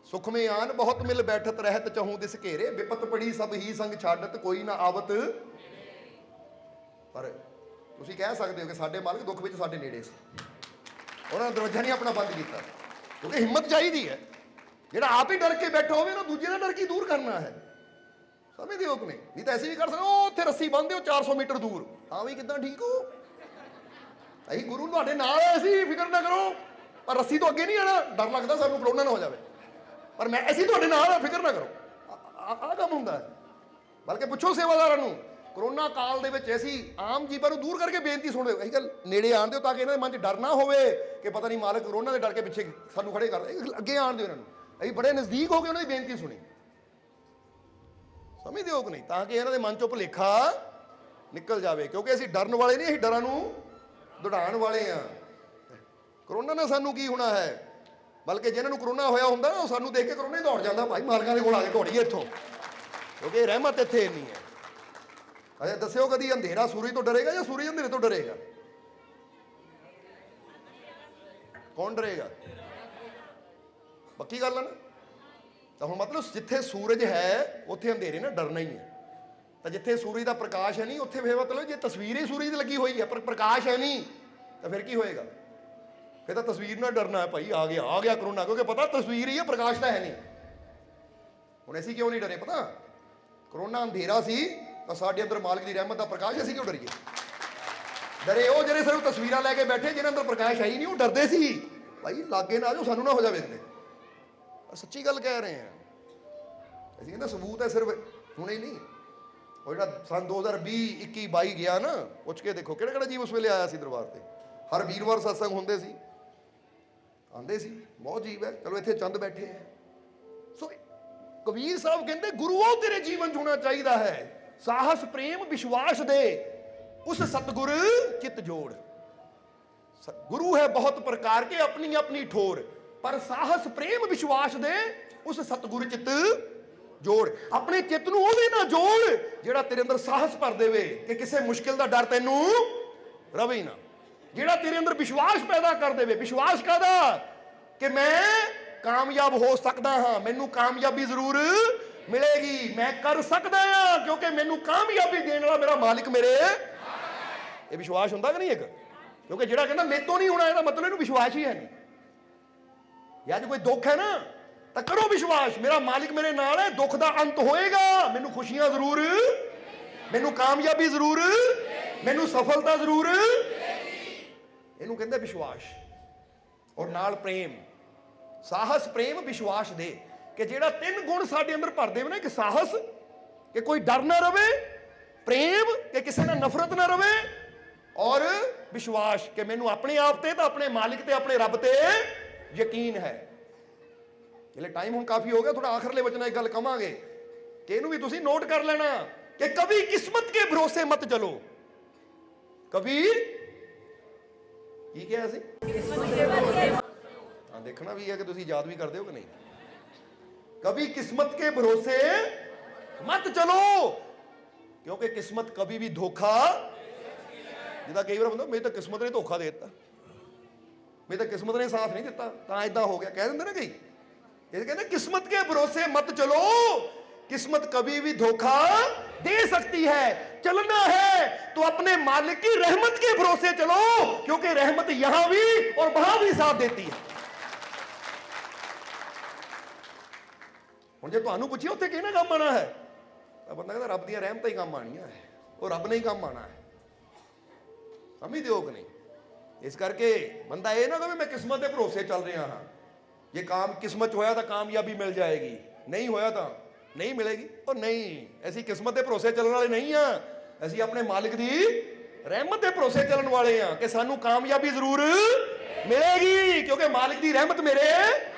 Speaker 1: ਸੁਖ ਮੇ ਆਨ ਬਹੁਤ ਮਿਲ ਬੈਠਤ ਰਹਿਤ ਚਹੂੰ ਦਿਸ ਘੇਰੇ, ਵਿਪਤ ਪੜੀ ਸਭ ਹੀ ਸੰਗ ਛਾਡਤ ਕੋਈ ਨਾ ਆਵਤ। ਪਰ ਤੁਸੀਂ ਕਹਿ ਸਕਦੇ ਹੋ ਕਿ ਸਾਡੇ ਮਾਲਕ ਦੁੱਖ ਵਿੱਚ ਸਾਡੇ ਨੇੜੇ ਸੀ, ਉਹਨਾਂ ਨੇ ਦਰਵਾਜ਼ਾ ਨਹੀਂ ਆਪਣਾ ਬੰਦ ਕੀਤਾ, ਕਿਉਂਕਿ ਹਿੰਮਤ ਚਾਹੀਦੀ ਹੈ। ਜਿਹੜਾ ਆਪ ਹੀ ਡਰ ਕੇ ਬੈਠਾ ਹੋਵੇ ਨਾ, ਦੂਜੇ ਦਾ ਡਰ ਕੀ ਦੂਰ ਕਰਨਾ ਹੈ। ਸਮਝਦੇ ਹੋ ਕਿ ਨਹੀਂ? ਨਹੀਂ ਤਾਂ ਐਸੇ ਵੀ ਕਰ ਸਕਦੇ, ਉਹ ਉੱਥੇ ਰੱਸੀ ਬੰਨ੍ਹਦੇ ਹੋ 400 ਮੀਟਰ ਦੂਰ, ਹਾਂ ਵੀ ਕਿੱਦਾਂ ਠੀਕ ਹੋ, ਅਸੀਂ ਗੁਰੂ ਤੁਹਾਡੇ ਨਾਲ ਹੈ, ਅਸੀਂ ਫਿਕਰ ਨਾ ਕਰੋ, ਪਰ ਰੱਸੀ ਤੋਂ ਅੱਗੇ ਨਹੀਂ ਆਣਾ, ਡਰ ਲੱਗਦਾ ਸਾਨੂੰ ਕਰੋਨਾ ਨਾ ਹੋ ਜਾਵੇ, ਪਰ ਮੈਂ ਅਸੀਂ ਤੁਹਾਡੇ ਨਾਲ ਹਾਂ, ਫਿਕਰ ਨਾ ਕਰੋ। ਆਹ ਕੰਮ ਹੁੰਦਾ ਹੈ। ਬਲਕਿ ਪੁੱਛੋ ਸੇਵਾਦਾਰਾਂ ਨੂੰ, ਕਰੋਨਾ ਕਾਲ ਦੇ ਵਿੱਚ ਅਸੀਂ ਆਮ ਜੀਵਾਂ ਨੂੰ ਦੂਰ ਕਰਕੇ ਬੇਨਤੀ ਸੁਣੋ, ਅਸੀਂ ਗੱਲ ਨੇੜੇ ਆਣ ਦਿਓ ਤਾਂ ਕਿ ਇਹਨਾਂ ਦੇ ਮਨ 'ਚ ਡਰ ਨਾ ਹੋਵੇ ਕਿ ਪਤਾ ਨਹੀਂ ਮਾਲਕ ਕਰੋਨਾ ਦੇ ਡਰ ਕੇ ਪਿੱਛੇ ਸਾਨੂੰ ਖੜੇ ਕਰ, ਅੱਗੇ ਆਣ ਦਿਓ ਇਹਨਾਂ ਨੂੰ। ਅਸੀਂ ਬੜੇ ਨਜ਼ਦੀਕ ਹੋ ਕੇ ਉਹਨਾਂ ਦੀ ਬੇਨਤੀ ਸੁਣੀ, ਸਮਝਦੇ ਹੋ ਕਿ ਨਹੀਂ? ਤਾਂ ਕਿ ਇਹਨਾਂ ਦੇ ਮਨ 'ਚੋਂ ਭੁਲੇਖਾ ਨਿਕਲ ਜਾਵੇ, ਕਿਉਂਕਿ ਅਸੀਂ ਡਰਨ ਵਾਲੇ ਨਹੀਂ, ਅਸੀਂ ਡਰਾਂ ਨੂੰ
Speaker 2: ਦੌੜਾਉਣ ਵਾਲੇ ਆ। ਕਰੋਨਾ ਨਾਲ ਸਾਨੂੰ ਕੀ ਹੋਣਾ ਹੈ, ਬਲਕਿ ਜਿਹਨਾਂ ਨੂੰ ਕਰੋਨਾ ਹੋਇਆ ਹੁੰਦਾ ਨਾ ਉਹ ਸਾਨੂੰ ਦੇਖ ਕੇ ਕਰੋਨਾ ਹੀ ਦੌੜ ਜਾਂਦਾ, ਭਾਈ ਮਾਲਕਾਂ ਦੇ ਕੋਲ ਆ ਕੇ ਦੌੜੀਏ ਇੱਥੋਂ, ਕਿਉਂਕਿ ਰਹਿਮਤ ਇੱਥੇ ਇੰਨੀ ਹੈ। ਅੱਛਾ ਦੱਸਿਓ, ਕਦੀ ਅੰਧੇਰਾ ਸੂਰਜ ਤੋਂ ਡਰੇਗਾ ਜਾਂ ਸੂਰਜ ਅੰਧੇਰੇ ਤੋਂ ਡਰੇਗਾ? ਕੌਣ ਡਰੇਗਾ? ਪੱਕੀ ਗੱਲ ਹੈ ਨਾ? ਤਾਂ ਹੁਣ ਮਤਲਬ ਜਿੱਥੇ ਸੂਰਜ ਹੈ ਉੱਥੇ ਅੰਧੇਰੇ ਨਾਲ ਡਰਨਾ ਹੀ ਹੈ, ਤਾਂ ਜਿੱਥੇ ਸੂਰਜ ਦਾ ਪ੍ਰਕਾਸ਼ ਹੈ ਨਹੀਂ ਉੱਥੇ ਫਿਰ ਮਤਲਬ ਜੇ ਤਸਵੀਰ ਹੀ ਸੂਰਜ ਦੀ ਲੱਗੀ ਹੋਈ ਹੈ ਪਰ ਪ੍ਰਕਾਸ਼ ਹੈ ਨਹੀਂ ਤਾਂ ਫਿਰ ਕੀ ਹੋਏਗਾ? ਫਿਰ ਤਾਂ ਤਸਵੀਰ ਨਾਲ ਡਰਨਾ ਹੈ, ਭਾਈ ਆ ਗਿਆ ਕਰੋਨਾ, ਕਿਉਂਕਿ ਪਤਾ ਤਸਵੀਰ ਹੀ ਹੈ, ਪ੍ਰਕਾਸ਼ ਤਾਂ ਹੈ ਨਹੀਂ। ਹੁਣ ਅਸੀਂ ਕਿਉਂ ਨਹੀਂ ਡਰੇ? ਪਤਾ ਕਰੋਨਾ ਅੰਧੇਰਾ ਸੀ ਤਾਂ ਸਾਡੇ ਅੰਦਰ ਮਾਲਕ ਦੀ ਰਹਿਮਤ ਦਾ ਪ੍ਰਕਾਸ਼, ਅਸੀਂ ਕਿਉਂ ਡਰੀਏ? ਡਰੇ ਉਹ ਜਿਹੜੇ ਸਿਰਫ ਤਸਵੀਰਾਂ ਲੈ ਕੇ ਬੈਠੇ, ਜਿਹਨਾਂ ਅੰਦਰ ਪ੍ਰਕਾਸ਼ ਹੈ ਹੀ ਨਹੀਂ, ਉਹ ਡਰਦੇ ਸੀ ਭਾਈ ਲਾਗੇ ਨਾ ਆ ਜਾਓ, ਸਾਨੂੰ ਨਾ ਹੋ ਜਾਵੇ ਕਿਤੇ। ਸੱਚੀ ਗੱਲ ਕਹਿ ਰਹੇ ਹਾਂ ਅਸੀਂ, ਕਹਿੰਦੇ ਸਬੂਤ ਹੈ ਸਿਰਫ ਹੁਣੇ ਹੀ ਨਹੀਂ, ਉਹ ਜਿਹੜਾ ਸੰਨ 2020 21 22 ਗਿਆ ਨਾ, ਪੁੱਛ ਕੇ ਦੇਖੋ ਕਿਹੜਾ ਜੀਵ ਉਸ ਵੇਲੇ ਆਇਆ ਸੀ ਦਰਬਾਰ ਤੇ। ਹਰ ਵੀਰਵਾਰ ਸਤਸੰਗ ਹੁੰਦੇ ਸੀ, ਆਉਂਦੇ ਸੀ, ਬਹੁਤ ਜੀਵ ਹੈ। ਚਲੋ ਇੱਥੇ ਚੰਦ ਬੈਠੇ ਹੈ। ਸੋ ਕਬੀਰ ਸਾਹਿਬ ਕਹਿੰਦੇ ਗੁਰੂਓ ਤੇਰੇ ਜੀਵਨ ਜੂਣਾ ਚਾਹੀਦਾ ਹੈ, ਸਾਹਸ ਪ੍ਰੇਮ ਵਿਸ਼ਵਾਸ ਦੇ ਉਸ ਸਤਿਗੁਰ ਚਿਤ ਜੋੜ। गुरु है बहुत प्रकार के अपनी अपनी ठोर, पर साहस प्रेम विश्वास दे उस सतगुर चित जोड़। अपने चित नूं ओदे नाल जोड़ जेड़ा तेरे अंदर साहस भर देवे कि किसी मुश्किल दा डर तैनू रवे ही ना, जेड़ा तेरे अंदर विश्वास पैदा कर देवे। विश्वास कादा? कि मैं कामयाब हो सकदा हां, मैनू कामयाबी जरूर मिलेगी, मैं कर सकदा हां क्योंकि मैनू कामयाबी देने वाला मेरा मालिक मेरे। ये विश्वास हुंदा कि नहीं? एक क्योंकि ਜਿਹੜਾ ਕਹਿੰਦਾ ਮੇਰੇ ਤੋਂ ਨਹੀਂ ਹੋਣਾ ਇਹਦਾ ਮਤਲਬ ਇਹਨੂੰ ਵਿਸ਼ਵਾਸ ਹੀ ਹੈ ਨਹੀਂ। ਜਾਂ ਜੇ ਕੋਈ ਦੁੱਖ ਹੈ ਨਾ ਤਾਂ ਕਰੋ ਵਿਸ਼ਵਾਸ, ਮੇਰਾ ਮਾਲਿਕ ਮੇਰੇ ਨਾਲ ਹੈ, ਦੁੱਖ ਦਾ ਅੰਤ ਹੋਏਗਾ, ਮੈਨੂੰ ਖੁਸ਼ੀਆਂ ਜ਼ਰੂਰ, ਮੈਨੂੰ ਕਾਮਯਾਬੀ ਜ਼ਰੂਰ, ਮੈਨੂੰ ਸਫਲਤਾ ਜ਼ਰੂਰ। ਇਹਨੂੰ ਕਹਿੰਦੇ ਵਿਸ਼ਵਾਸ। ਔਰ ਨਾਲ ਪ੍ਰੇਮ, ਸਾਹਸ ਪ੍ਰੇਮ ਵਿਸ਼ਵਾਸ ਦੇ, ਕਿ ਜਿਹੜਾ ਤਿੰਨ ਗੁਣ ਸਾਡੇ ਅੰਦਰ ਭਰ ਦੇਵੇ ਨਾ, ਇੱਕ ਸਾਹਸ ਕਿ ਕੋਈ ਡਰ ਨਾ ਰਵੇ, ਪ੍ਰੇਮ ਕਿ ਕਿਸੇ ਨਾਲ ਨਫ਼ਰਤ ਨਾ ਰਵੇ, और विश्वास कि मैनू अपने आप ते, अपने मालिक ते, अपने रब ते यकीन है। जिले टाइम हुण काफी हो गया, थोड़ा आखिरले वचन एक गल कहांगे कि इहनूं भी तुसीं नोट कर लेना कि कभी किस्मत के भरोसे मत चलो। कभी की क्या सी? हाँ, देखना भी है कि तुसीं याद भी करदे हो कि नहीं। कभी किस्मत के भरोसे मत चलो, क्योंकि किस्मत कभी भी धोखा। जिदा कई बार बंदा मेरी तो किस्मत ने धोखा दे दिता, मेरी तो किस्मत ने साथ नहीं दिता, तां इदां हो गया, कह दिंदे ना कई। ये कहते किस्मत के भरोसे मत चलो, किस्मत कभी भी धोखा दे सकती है। चलना है तो अपने मालिक की रहमत के भरोसे चलो, क्योंकि रहमत यहां भी और वहां भी साथ देती है। हुण जे तुहानूं पुछिए उत्थे किहने काम आना है, तां बंदा कहदा रब दी रहमतां ही काम आणीआं है, और रब ने ही काम आना है। समझते हो कि नहीं? इस करके बंदा ये ना कहे मैं किस्मत के भरोसे चल रहा हाँ, ये काम किस्मत होया तो कामयाबी मिल जाएगी, नहीं होया तो नहीं मिलेगी। और नहीं, ऐसी किस्मत के भरोसे चलने वाले नहीं हाँ, असी अपने मालिक दी रहमत के भरोसे चलने वाले हाँ कि सानू कामयाबी जरूर मिलेगी, क्योंकि मालिक दी रहमत मेरे,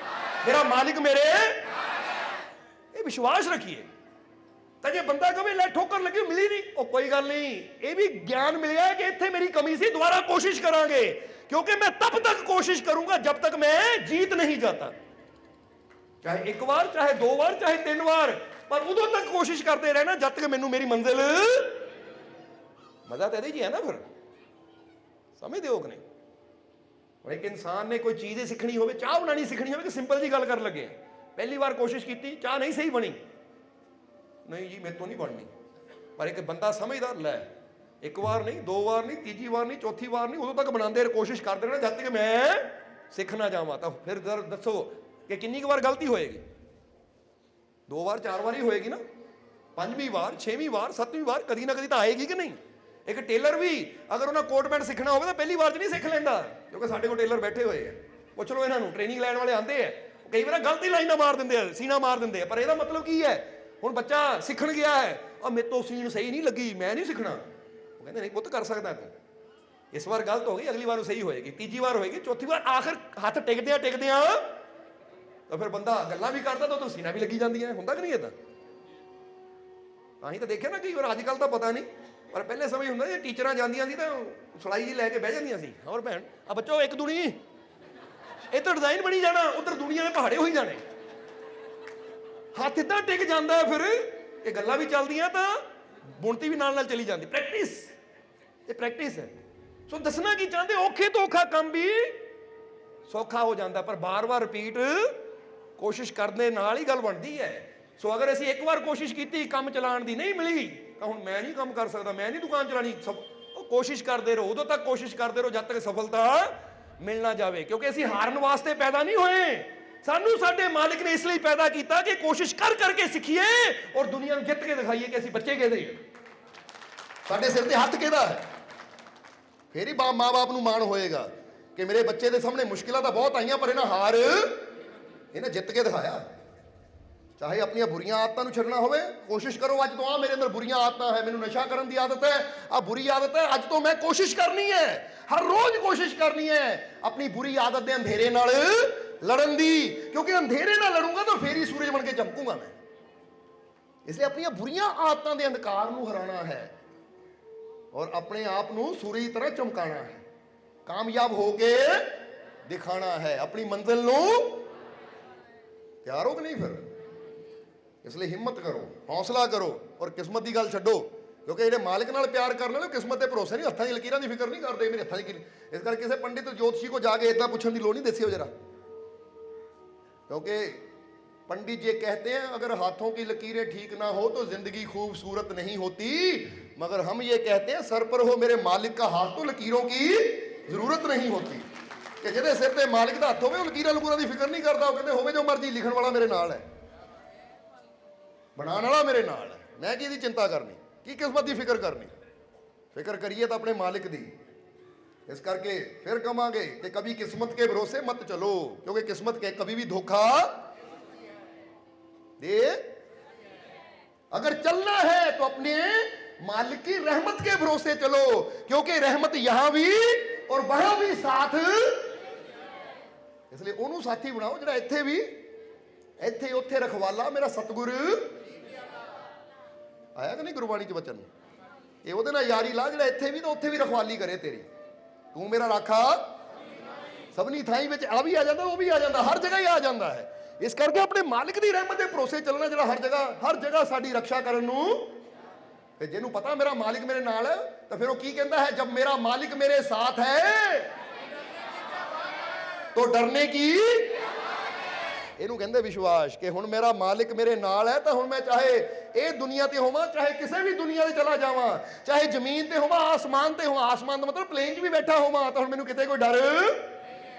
Speaker 2: मेरा मालिक मेरे। ये विश्वास रखिए। तो जे बंदा कहे लै ठोकर लगी मिली नहीं, ओ कोई गल नहीं, ये भी ज्ञान मिलिया कि इत्थे मेरी कमी सी, दोबारा कोशिश करांगे, क्योंकि मैं तब तक कोशिश करूंगा जब तक मैं जीत नहीं जाता। चाहे एक बार, चाहे दो बार, चाहे तीन बार, पर उदों तक कोशिश करते रहना जब तक मैनू मेरी मंजिल। मजा तो यही है ना फिर, समझते हो कि नहीं? और एक इंसान ने कोई चीज़ सीखनी हो, चाह बनानी सीखनी हो, कि सिंपल जी गल कर लगे, पहली बार कोशिश की, चाह नहीं सही बनी, नहीं जी मेरे तो नहीं बननी, पर एक बंदा समझदार लै एक बार नहीं, दो बार नहीं, तीजी बार नहीं, चौथी बार नहीं, उदों तक बनाते कोशिश करते रहना जब तक मैं सीखना जावां। तो फिर दसो कि कितनी बार गलती होएगी? दो बार चार बार ही होएगी ना, पंजवीं बार, छेवीं बार, सत्तवीं बार कदी ना कदी तो आएगी कि नहीं। एक टेलर भी अगर उन्हें कोट पैंट सीखना हो तो पहली बार च नहीं सीख लेंदा, क्योंकि साडे कोल टेलर बैठे हुए हैं, पुछ लो इन्हों, ट्रेनिंग लैण वाले आते हैं, कई बार गलती लाइना मार देंगे, सीना मार देंगे, पर यदा मतलब की है? हुण बच्चा सीखण गया है और मेरे तो सीन सही नहीं लगी, मैं नहीं सीखना, वो कहते नहीं पुत्त कर सकता तू, इस बार गलत हो गई, अगली बार सही होएगी, तीजी बार होएगी, चौथी बार, आखिर हाथ टिकदियां तो फिर बंदा गल्लां भी करता तो सीना भी लगी जांदियां, हुंदा कि नहीं इदां? तां ही तो देखिया ना कई बार अजकल तो पता नहीं ਪਰ ਪਹਿਲੇ ਸਮੇਂ ਹੁੰਦਾ ਜੇ ਟੀਚਰਾਂ ਜਾਂਦੀਆਂ ਸੀ ਤਾਂ ਸਲਾਈ ਜੀ ਲੈ ਕੇ ਬਹਿ ਜਾਂਦੀਆਂ ਸੀ। ਹੋਰ ਭੈਣ ਆ ਬੱਚੋ ਇੱਕ ਦੁਨੀ ਇੱਧਰ ਡਿਜ਼ਾਈਨ ਬਣੀ ਜਾਣਾ, ਉਧਰ ਦੁਨੀਆ ਦੇ ਪਹਾੜੇ ਹੋਈ ਜਾਣੇ, ਹੱਥ ਇੱਦਾਂ ਟਿਕ ਜਾਂਦਾ, ਫਿਰ ਇਹ ਗੱਲਾਂ ਵੀ ਚੱਲਦੀਆਂ ਤਾਂ ਬੁਣਤੀ ਵੀ ਨਾਲ ਨਾਲ ਚਲੀ ਜਾਂਦੀ। ਪ੍ਰੈਕਟਿਸ, ਇਹ ਪ੍ਰੈਕਟਿਸ ਹੈ। ਸੋ ਦੱਸਣਾ ਕੀ ਚਾਹੁੰਦੇ, ਔਖੇ ਤੋਂ ਔਖਾ ਕੰਮ ਵੀ ਸੌਖਾ ਹੋ ਜਾਂਦਾ, ਪਰ ਬਾਰ-ਬਾਰ ਰਿਪੀਟ ਕੋਸ਼ਿਸ਼ ਕਰਨ ਦੇ ਨਾਲ ਹੀ ਗੱਲ ਬਣਦੀ ਹੈ। ਸੋ ਅਗਰ ਅਸੀਂ ਇੱਕ ਵਾਰ ਕੋਸ਼ਿਸ਼ ਕੀਤੀ ਕੰਮ ਚਲਾਉਣ ਦੀ, ਨਹੀਂ ਮਿਲੀ ਤਾਂ ਹੁਣ ਮੈਂ ਨਹੀਂ ਕੰਮ ਕਰ ਸਕਦਾ, ਮੈਂ ਨਹੀਂ ਦੁਕਾਨ ਚਲਾਣੀ। ਉਹ ਕੋਸ਼ਿਸ਼ ਕਰਦੇ ਰਹੋ, ਉਦੋਂ ਤੱਕ ਕੋਸ਼ਿਸ਼ ਕਰਦੇ ਰਹੋ ਜਦ ਤੱਕ ਸਫਲਤਾ ਮਿਲ ਨਾ ਜਾਵੇ, ਕਿਉਂਕਿ ਅਸੀਂ ਹਾਰਨ ਵਾਸਤੇ ਪੈਦਾ ਨਹੀਂ ਹੋਏ। ਸਾਨੂੰ ਸਾਡੇ ਮਾਲਿਕ ਨੇ ਇਸ ਲਈ ਪੈਦਾ ਕੀਤਾ ਕਿ ਕੋਸ਼ਿਸ਼ ਕਰ ਕਰਕੇ ਸਿੱਖੀਏ ਔਰ ਦੁਨੀਆ ਨੂੰ ਜਿੱਤ ਕੇ ਦਿਖਾਈਏ ਕਿ ਅਸੀਂ ਬੱਚੇ ਕਿਹਦੇ ਹਾਂ, ਸਾਡੇ ਸਿਰ ਤੇ ਹੱਥ ਕਿਹਦਾ ਹੈ। ਫੇਰ ਹੀ ਮਾਂ-ਬਾਪ ਨੂੰ ਮਾਣ ਹੋਏਗਾ ਕਿ ਮੇਰੇ ਬੱਚੇ ਦੇ ਸਾਹਮਣੇ ਮੁਸ਼ਕਿਲਾਂ ਤਾਂ ਬਹੁਤ ਆਈਆਂ ਪਰ ਇਹਨਾਂ ਜਿੱਤ ਕੇ ਦਿਖਾਇਆ। ਚਾਹੇ ਆਪਣੀਆਂ ਬੁਰੀਆਂ ਆਦਤਾਂ ਨੂੰ ਛੱਡਣਾ ਹੋਵੇ, ਕੋਸ਼ਿਸ਼ ਕਰੋ ਅੱਜ ਤੋਂ ਆ ਮੇਰੇ ਅੰਦਰ ਬੁਰੀਆਂ ਆਦਤਾਂ ਹੈ, ਮੈਨੂੰ ਨਸ਼ਾ ਕਰਨ ਦੀ ਆਦਤ ਹੈ, ਆ ਬੁਰੀ ਆਦਤ ਹੈ, ਅੱਜ ਤੋਂ ਮੈਂ ਕੋਸ਼ਿਸ਼ ਕਰਨੀ ਹੈ, ਹਰ ਰੋਜ਼ ਕੋਸ਼ਿਸ਼ ਕਰਨੀ ਹੈ ਆਪਣੀ ਬੁਰੀ ਆਦਤ ਦੇ ਅੰਧੇਰੇ ਨਾਲ ਲੜਨ ਦੀ, ਕਿਉਂਕਿ ਅੰਧੇਰੇ ਨਾਲ ਲੜੂੰਗਾ ਤਾਂ ਫੇਰ ਹੀ ਸੂਰਜ ਬਣ ਕੇ ਚਮਕੂੰਗਾ ਮੈਂ। ਇਸ ਲਈ ਆਪਣੀਆਂ ਬੁਰੀਆਂ ਆਦਤਾਂ ਦੇ ਅੰਧਕਾਰ ਨੂੰ ਹਰਾਉਣਾ ਹੈ ਔਰ ਆਪਣੇ ਆਪ ਨੂੰ ਸੂਰਜ ਦੀ ਤਰ੍ਹਾਂ ਚਮਕਾਉਣਾ ਹੈ, ਕਾਮਯਾਬ ਹੋ ਕੇ ਦਿਖਾਣਾ ਹੈ, ਆਪਣੀ ਮੰਜ਼ਿਲ ਨੂੰ। ਤਿਆਰ ਹੋ ਕਿ ਨਹੀਂ? ਫਿਰ ਇਸ ਲਈ ਹਿੰਮਤ ਕਰੋ, ਹੌਸਲਾ ਕਰੋ ਔਰ ਕਿਸਮਤ ਦੀ ਗੱਲ ਛੱਡੋ, ਕਿਉਂਕਿ ਜਿਹੜੇ ਮਾਲਿਕ ਨਾਲ ਪਿਆਰ ਕਰਨ ਵਾਲੇ ਕਿਸਮਤ ਦੇ ਭਰੋਸੇ ਨਹੀਂ, ਹੱਥਾਂ ਦੀ ਲਕੀਰਾਂ ਦੀ ਫਿਕਰ ਨਹੀਂ ਕਰਦੇ ਮੇਰੇ ਹੱਥਾਂ ਦੀ। ਇਸ ਕਰਕੇ ਕਿਸੇ ਪੰਡਿਤ ਜੋਤਸ਼ੀ ਕੋ ਜਾ ਕੇ ਇਦਾਂ ਪੁੱਛਣ ਦੀ ਲੋੜ नहीं, देखिए जरा, क्योंकि पंडित जी कहते हैं अगर हाथों की लकीरें ठीक ना हो तो जिंदगी खूबसूरत नहीं होती, मगर हम ये कहते हैं सर पर हो मेरे मालिक का हाथ तो लकीरों की जरूरत नहीं होती। कि ਜਿਹਦੇ ਸਿਰ ਤੇ ਮਾਲਿਕ ਦਾ ਹੱਥ ਹੋਵੇ ਉਹ ਲਕੀਰਾਂ ਲਕੂਰਾਂ ਦੀ ਫਿਕਰ ਨਹੀਂ ਕਰਦਾ, ਉਹ ਕਹਿੰਦੇ ਹੋਵੇ ਜੋ ਮਰਜ਼ੀ, ਲਿਖਣ ਵਾਲਾ ਮੇਰੇ ਨਾਲ ਹੈ, ਬਣਾਉਣ ਵਾਲਾ ਮੇਰੇ ਨਾਲ ਹੈ, ਮੈਂ ਕੀ ਇਹਦੀ ਚਿੰਤਾ ਕਰਨੀ, ਕੀ ਕਿਸਮਤ ਦੀ ਫਿਕਰ ਕਰਨੀ। ਫਿਕਰ ਕਰੀਏ ਤਾਂ ਆਪਣੇ ਮਾਲਿਕ ਦੀ। इस करके फिर कमांगे कि कभी किस्मत के भरोसे मत चलो, क्योंकि किस्मत के कभी भी धोखा दे। अगर चलना है तो अपने मालिक की रहमत के भरोसे चलो, क्योंकि रहमत यहां भी और वहां भी साथ। इसलिए ओनू साथी बनाओ ਜਿਹੜਾ ਇੱਥੇ ਵੀ ਇੱਥੇ ਉੱਥੇ ਰਖਵਾਲਾ ਮੇਰਾ ਸਤਿਗੁਰ ਆਇਆ ਕਿ ਨਹੀਂ ਗੁਰਬਾਣੀ ਚ ਬਚਨ, ਇਹ ਉਹਦੇ ਨਾਲ ਯਾਰੀ ਲਾ ਜਿਹੜਾ ਇੱਥੇ ਵੀ ਤਾਂ ਉੱਥੇ ਵੀ ਰਖਵਾਲੀ ਕਰੇ ਤੇਰੀ। ਤੂੰ ਮੇਰਾ ਰਾਖਾ ਸਭਨੀ ਥਾਈ ਵਿੱਚ ਆ ਵੀ ਆ ਜਾਂਦਾ, ਉਹ ਵੀ ਆ ਜਾਂਦਾ, ਹਰ ਜਗ੍ਹਾ ਹੀ ਆ ਜਾਂਦਾ ਹੈ। ਇਸ ਕਰਕੇ ਆਪਣੇ ਮਾਲਿਕ ਦੀ ਰਹਿਮਤ ਦੇ ਭਰੋਸੇ ਚੱਲਣਾ, ਜਿਹੜਾ ਹਰ ਜਗ੍ਹਾ ਸਾਡੀ ਰੱਖਿਆ ਕਰਨ ਨੂੰ। ਤੇ ਜਿਹਨੂੰ ਪਤਾ ਮੇਰਾ ਮਾਲਿਕ ਮੇਰੇ ਨਾਲ ਹੈ ਤਾਂ ਫਿਰ ਉਹ ਕੀ ਕਹਿੰਦਾ ਹੈ, ਜਬ ਮੇਰਾ ਮਾਲਿਕ ਮੇਰੇ ਸਾਥ ਹੈ तो डरने की, ਇਹਨੂੰ ਕਹਿੰਦੇ ਵਿਸ਼ਵਾਸ ਕਿ ਹੁਣ ਮੇਰਾ ਮਾਲਿਕ ਮੇਰੇ ਨਾਲ ਹੈ ਤਾਂ ਹੁਣ ਮੈਂ ਚਾਹੇ ਇਹ ਦੁਨੀਆ ਤੇ ਹੋਵਾਂ, ਚਾਹੇ ਕਿਸੇ ਵੀ ਦੁਨੀਆ ਤੇ ਚਲਾ ਜਾਵਾਂ, ਚਾਹੇ ਜ਼ਮੀਨ ਤੇ ਹੋਵਾਂ, ਆਸਮਾਨ ਤੇ ਹੋਵਾਂ, ਆਸਮਾਨ ਦਾ ਮਤਲਬ ਪਲੇਨ 'ਚ ਵੀ ਬੈਠਾ ਹੋਵਾਂ, ਤਾਂ ਹੁਣ ਮੈਨੂੰ ਕਿਤੇ ਕੋਈ ਡਰ,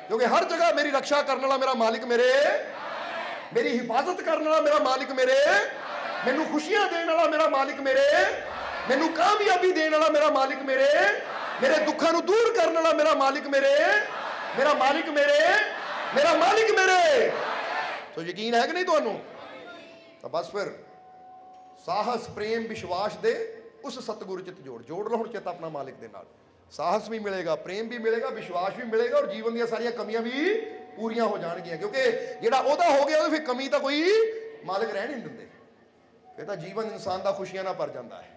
Speaker 2: ਕਿਉਂਕਿ ਹਰ ਜਗ੍ਹਾ ਮੇਰੀ ਰੱਖਿਆ ਕਰਨ ਵਾਲਾ ਮੇਰਾ ਮਾਲਿਕ ਮੇਰੇ, ਮੇਰੀ ਹਿਫਾਜ਼ਤ ਕਰਨ ਵਾਲਾ ਮੇਰਾ ਮਾਲਿਕ ਮੇਰੇ, ਮੈਨੂੰ ਖੁਸ਼ੀਆਂ ਦੇਣ ਵਾਲਾ ਮੇਰਾ ਮਾਲਿਕ ਮੇਰੇ, ਮੈਨੂੰ ਕਾਮਯਾਬੀ ਦੇਣ ਵਾਲਾ ਮੇਰਾ ਮਾਲਿਕ ਮੇਰੇ, ਮੇਰੇ ਦੁੱਖਾਂ ਨੂੰ ਦੂਰ ਕਰਨ ਵਾਲਾ ਮੇਰਾ ਮਾਲਿਕ ਮੇਰੇ, ਮੇਰਾ ਮਾਲਿਕ ਮੇਰੇ, ਮੇਰਾ ਮਾਲਿਕ ਮੇਰੇ। तो यकीन है कि नहीं ਤੁਹਾਨੂੰ? ਤਾਂ ਬਸ ਫਿਰ ਸਾਹਸ, ਪ੍ਰੇਮ, ਵਿਸ਼ਵਾਸ ਦੇ ਉਸ ਸਤਿਗੁਰ ਚਿਤ ਜੋੜ ਲਓ ਹੁਣ ਚਿਤ ਆਪਣਾ ਮਾਲਿਕ ਦੇ ਨਾਲ। ਸਾਹਸ ਵੀ ਮਿਲੇਗਾ, ਪ੍ਰੇਮ ਵੀ ਮਿਲੇਗਾ, ਵਿਸ਼ਵਾਸ ਵੀ ਮਿਲੇਗਾ ਔਰ ਜੀਵਨ ਦੀਆਂ ਸਾਰੀਆਂ ਕਮੀਆਂ ਵੀ ਪੂਰੀਆਂ ਹੋ ਜਾਣਗੀਆਂ, ਕਿਉਂਕਿ ਜਿਹੜਾ ਉਹਦਾ ਹੋ ਗਿਆ ਉਹਦੇ ਫਿਰ ਕਮੀ ਤਾਂ ਕੋਈ ਮਾਲਿਕ ਰਹਿ ਨਹੀਂ ਦਿੰਦੇ। ਫਿਰ ਤਾਂ ਜੀਵਨ ਇਨਸਾਨ ਦਾ ਖੁਸ਼ੀਆਂ ਨਾਲ ਭਰ ਜਾਂਦਾ ਹੈ।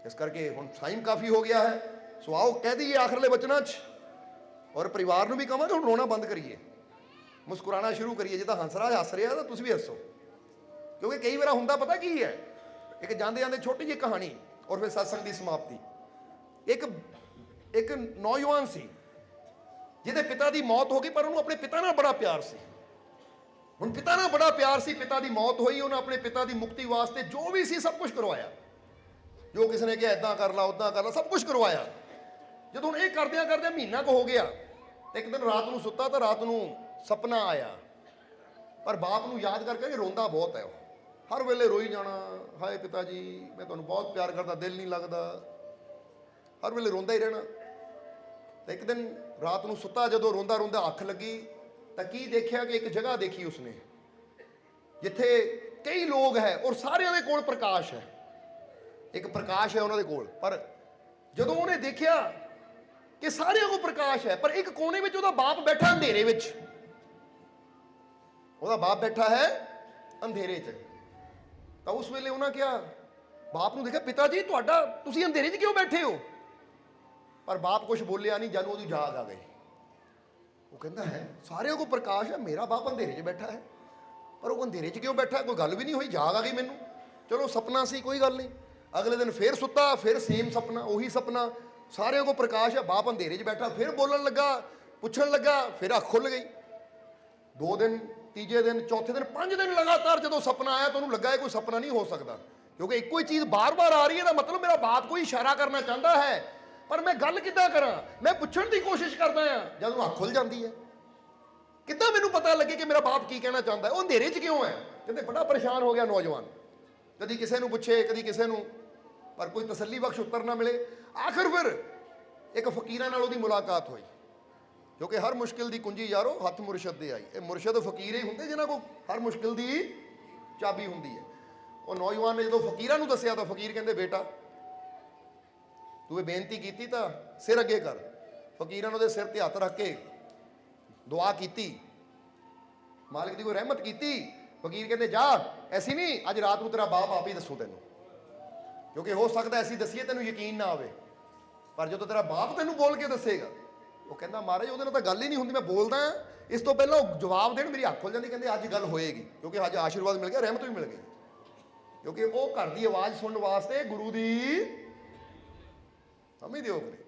Speaker 2: ਇਸ ਕਰਕੇ ਹੁਣ ਟਾਈਮ ਕਾਫੀ ਹੋ ਗਿਆ ਹੈ, ਸੋ ਆਓ ਕਹਿ ਦਈਏ ਆਖਰਲੇ ਵਚਨਾਂ 'ਚ, ਔਰ ਪਰਿਵਾਰ ਨੂੰ ਵੀ ਕਹਾਂਗੇ ਹੁਣ ਰੋਣਾ ਬੰਦ ਕਰੀਏ, ਮੁਸਕਰਾਣਾ ਸ਼ੁਰੂ ਕਰੀਏ। ਜਿੱਦਾਂ ਹੰਸਰਾਜ ਹੱਸ ਰਿਹਾ ਤਾਂ ਤੁਸੀਂ ਵੀ ਹੱਸੋ, ਕਿਉਂਕਿ ਕਈ ਵਾਰ ਹੁੰਦਾ ਪਤਾ ਕੀ ਹੈ, ਇੱਕ ਜਾਂਦੇ ਜਾਂਦੇ ਛੋਟੀ ਜਿਹੀ ਕਹਾਣੀ ਔਰ ਫਿਰ ਸਤਸੰਗ ਦੀ ਸਮਾਪਤੀ। ਇੱਕ ਨੌਜਵਾਨ ਸੀ ਜਿਹਦੇ ਪਿਤਾ ਦੀ ਮੌਤ ਹੋ ਗਈ, ਪਰ ਉਹਨੂੰ ਆਪਣੇ ਪਿਤਾ ਨਾਲ ਬੜਾ ਪਿਆਰ ਸੀ। ਹੁਣ ਪਿਤਾ ਨਾਲ ਬੜਾ ਪਿਆਰ ਸੀ, ਪਿਤਾ ਦੀ ਮੌਤ ਹੋਈ, ਉਹਨੇ ਆਪਣੇ ਪਿਤਾ ਦੀ ਮੁਕਤੀ ਵਾਸਤੇ ਜੋ ਵੀ ਸੀ ਸਭ ਕੁਝ ਕਰਵਾਇਆ, ਜੋ ਕਿਸੇ ਨੇ ਕਿਹਾ ਏਦਾਂ ਕਰ ਲਾ ਉੱਦਾਂ ਕਰ ਲਾ, ਸਭ ਕੁਝ ਕਰਵਾਇਆ। ਜਦੋਂ ਹੁਣ ਇਹ ਕਰਦਿਆਂ ਕਰਦਿਆਂ ਮਹੀਨਾ ਕੁ ਹੋ ਗਿਆ ਤੇ ਇੱਕ ਦਿਨ ਰਾਤ ਨੂੰ ਸੁੱਤਾ ਤਾਂ ਰਾਤ ਨੂੰ ਸੁਪਨਾ ਆਇਆ, ਪਰ ਬਾਪ ਨੂੰ ਯਾਦ ਕਰਕੇ ਰੋਂਦਾ ਬਹੁਤ ਹੈ, ਉਹ ਹਰ ਵੇਲੇ ਰੋਈ ਜਾਣਾ, ਹਾਏ ਪਿਤਾ ਜੀ ਮੈਂ ਤੁਹਾਨੂੰ ਬਹੁਤ ਪਿਆਰ ਕਰਦਾ, ਦਿਲ ਨਹੀਂ ਲੱਗਦਾ, ਹਰ ਵੇਲੇ ਰੋਂਦਾ ਹੀ ਰਹਿਣਾ। ਤੇ ਇੱਕ ਦਿਨ ਰਾਤ ਨੂੰ ਸੁੱਤਾ, ਜਦੋਂ ਰੋਂਦਾ ਰੋਂਦਾ ਅੱਖ ਲੱਗੀ ਤਾਂ ਕੀ ਦੇਖਿਆ ਕਿ ਇੱਕ ਜਗ੍ਹਾ ਦੇਖੀ ਉਸਨੇ ਜਿੱਥੇ ਕਈ ਲੋਕ ਹੈ ਔਰ ਸਾਰਿਆਂ ਦੇ ਕੋਲ ਪ੍ਰਕਾਸ਼ ਹੈ, ਇੱਕ ਪ੍ਰਕਾਸ਼ ਹੈ ਉਹਨਾਂ ਦੇ ਕੋਲ। ਪਰ ਜਦੋਂ ਉਹਨੇ ਦੇਖਿਆ ਕਿ ਸਾਰਿਆਂ ਕੋਲ ਪ੍ਰਕਾਸ਼ ਹੈ, ਪਰ ਇੱਕ ਕੋਨੇ ਵਿੱਚ ਉਹਦਾ ਬਾਪ ਬੈਠਾ ਅੰਧੇਰੇ ਵਿੱਚ, ਉਹਦਾ ਬਾਪ ਬੈਠਾ ਹੈ ਅੰਧੇਰੇ 'ਚ। ਤਾਂ ਉਸ ਵੇਲੇ ਉਹਨਾਂ ਕਿਹਾ ਬਾਪ ਨੂੰ ਦੇਖਿਆ, ਪਿਤਾ ਜੀ ਤੁਹਾਡਾ, ਤੁਸੀਂ ਅੰਧੇਰੇ 'ਚ ਕਿਉਂ ਬੈਠੇ ਹੋ? ਪਰ ਬਾਪ ਕੁਝ ਬੋਲਿਆ ਨਹੀਂ, ਜਦੋਂ ਉਹਦੀ ਜਾਗ ਆ ਗਈ। ਉਹ ਕਹਿੰਦਾ ਹੈ ਸਾਰਿਆਂ ਕੋਲ ਪ੍ਰਕਾਸ਼ ਹੈ, ਮੇਰਾ ਬਾਪ ਅੰਧੇਰੇ 'ਚ ਬੈਠਾ ਹੈ। ਪਰ ਉਹ ਅੰਧੇਰੇ 'ਚ ਕਿਉਂ ਬੈਠਾ? ਕੋਈ ਗੱਲ ਵੀ ਨਹੀਂ ਹੋਈ, ਜਾਗ ਆ ਗਈ ਮੈਨੂੰ। ਚਲੋ ਸੁਪਨਾ ਸੀ, ਕੋਈ ਗੱਲ ਨਹੀਂ। ਅਗਲੇ ਦਿਨ ਫੇਰ ਸੁੱਤਾ, ਫਿਰ ਸੇਮ ਸੁਪਨਾ, ਉਹੀ ਸੁਪਨਾ, ਸਾਰਿਆਂ ਕੋਲ ਪ੍ਰਕਾਸ਼ ਹੈ, ਬਾਪ ਅੰਧੇਰੇ 'ਚ ਬੈਠਾ। ਫਿਰ ਬੋਲਣ ਲੱਗਾ, ਪੁੱਛਣ ਲੱਗਾ, ਫਿਰ ਅੱਖ ਖੁੱਲ ਗਈ। 2 ਦਿਨ, ਤੀਜੇ ਦਿਨ, ਚੌਥੇ ਦਿਨ, 5 ਦਿਨ ਲਗਾਤਾਰ ਜਦੋਂ ਸੁਪਨਾ ਆਇਆ ਤਾਂ ਉਹਨੂੰ ਲੱਗਾ ਇਹ ਕੋਈ ਸੁਪਨਾ ਨਹੀਂ ਹੋ ਸਕਦਾ, ਕਿਉਂਕਿ ਇੱਕੋ ਹੀ ਚੀਜ਼ ਬਾਰ-ਬਾਰ ਆ ਰਹੀ ਹੈ, ਦਾ ਮਤਲਬ ਮੇਰਾ ਬਾਪ ਕੋਈ ਇਸ਼ਾਰਾ ਕਰਨਾ ਚਾਹੁੰਦਾ ਹੈ, ਪਰ ਮੈਂ ਗੱਲ ਕਿੱਦਾਂ ਕਰਾਂ? ਮੈਂ ਪੁੱਛਣ ਦੀ ਕੋਸ਼ਿਸ਼ ਕਰਦਾ ਆ, ਜਦੋਂ ਅੱਖ ਖੁੱਲ ਜਾਂਦੀ ਹੈ। ਕਿੱਦਾਂ ਮੈਨੂੰ ਪਤਾ ਲੱਗੇ ਕਿ ਮੇਰਾ ਬਾਪ ਕੀ ਕਹਿਣਾ ਚਾਹੁੰਦਾ ਹੈ? ਉਹ ਅੰਧੇਰੇ 'ਚ ਕਿਉਂ ਹੈ? ਕਹਿੰਦੇ ਬੜਾ ਪਰੇਸ਼ਾਨ ਹੋ ਗਿਆ ਨੌਜਵਾਨ, ਕਦੀ ਕਿਸੇ ਨੂੰ ਪੁੱਛੇ, ਕਦੀ ਕਿਸੇ ਨੂੰ, ਪਰ ਕੋਈ ਤਸੱਲੀ ਬਖਸ਼ ਉੱਤਰ ਨਾ ਮਿਲੇ। ਆਖਰ ਫਿਰ ਇੱਕ ਫਕੀਰਾਂ ਨਾਲ ਉਹਦੀ ਮੁਲਾਕਾਤ ਹੋਈ, ਕਿਉਂਕਿ ਹਰ ਮੁਸ਼ਕਿਲ ਦੀ ਕੁੰਜੀ ਯਾਰੋ ਹੱਥ ਮੁਰਸ਼ਦ ਦੇ ਆਈ। ਇਹ ਮੁਰਸ਼ਦ ਫਕੀਰ ਹੀ ਹੁੰਦੇ ਜਿਨ੍ਹਾਂ ਕੋਲ ਹਰ ਮੁਸ਼ਕਿਲ ਦੀ ਚਾਬੀ ਹੁੰਦੀ ਹੈ। ਉਹ ਨੌਜਵਾਨ ਨੇ ਜਦੋਂ ਫਕੀਰਾਂ ਨੂੰ ਦੱਸਿਆ ਤਾਂ ਫਕੀਰ ਕਹਿੰਦੇ ਬੇਟਾ ਤੂੰ ਇਹ ਬੇਨਤੀ ਕੀਤੀ ਤਾਂ ਸਿਰ ਅੱਗੇ ਕਰ। ਫਕੀਰਾਂ ਨੇ ਉਹਦੇ ਸਿਰ ਤੇ ਹੱਥ ਰੱਖ ਕੇ ਦੁਆ ਕੀਤੀ, ਮਾਲਿਕ ਦੀ ਕੋਈ ਰਹਿਮਤ ਕੀਤੀ। ਫਕੀਰ ਕਹਿੰਦੇ ਜਾ, ਐਸੀ ਨਹੀਂ, ਅੱਜ ਰਾਤ ਨੂੰ ਤੇਰਾ ਬਾਪ ਆਪ ਹੀ ਦੱਸੂ ਤੈਨੂੰ, ਕਿਉਂਕਿ ਹੋ ਸਕਦਾ ਐਸੀ ਦਸੀਏ ਤੈਨੂੰ ਯਕੀਨ ਨਾ ਆਵੇ, ਪਰ ਜਦੋਂ ਤੇਰਾ ਬਾਪ ਤੈਨੂੰ ਬੋਲ ਕੇ ਦੱਸੇਗਾ। ਉਹ ਕਹਿੰਦਾ ਮਹਾਰਾਜ ਉਹਦੇ ਨਾਲ ਤਾਂ ਗੱਲ ਹੀ ਨਹੀਂ ਹੁੰਦੀ, ਮੈਂ ਬੋਲਦਾ ਇਸ ਤੋਂ ਪਹਿਲਾਂ ਉਹ ਜਵਾਬ ਦੇਣ, ਮੇਰੀ ਅੱਖ ਖੁੱਲ ਜਾਂਦੀ। ਕਹਿੰਦੇ ਅੱਜ ਗੱਲ ਹੋਏਗੀ, ਕਿਉਂਕਿ ਅੱਜ ਆਸ਼ੀਰਵਾਦ ਮਿਲ ਗਿਆ, ਰਹਿਮਤ ਵੀ ਮਿਲ ਗਈ, ਕਿਉਂਕਿ ਉਹ ਘਰ ਦੀ ਆਵਾਜ਼ ਸੁਣਨ ਵਾਸਤੇ ਗੁਰੂ ਦੀ ਸਮਝਦੇ ਹੋ ਕਿ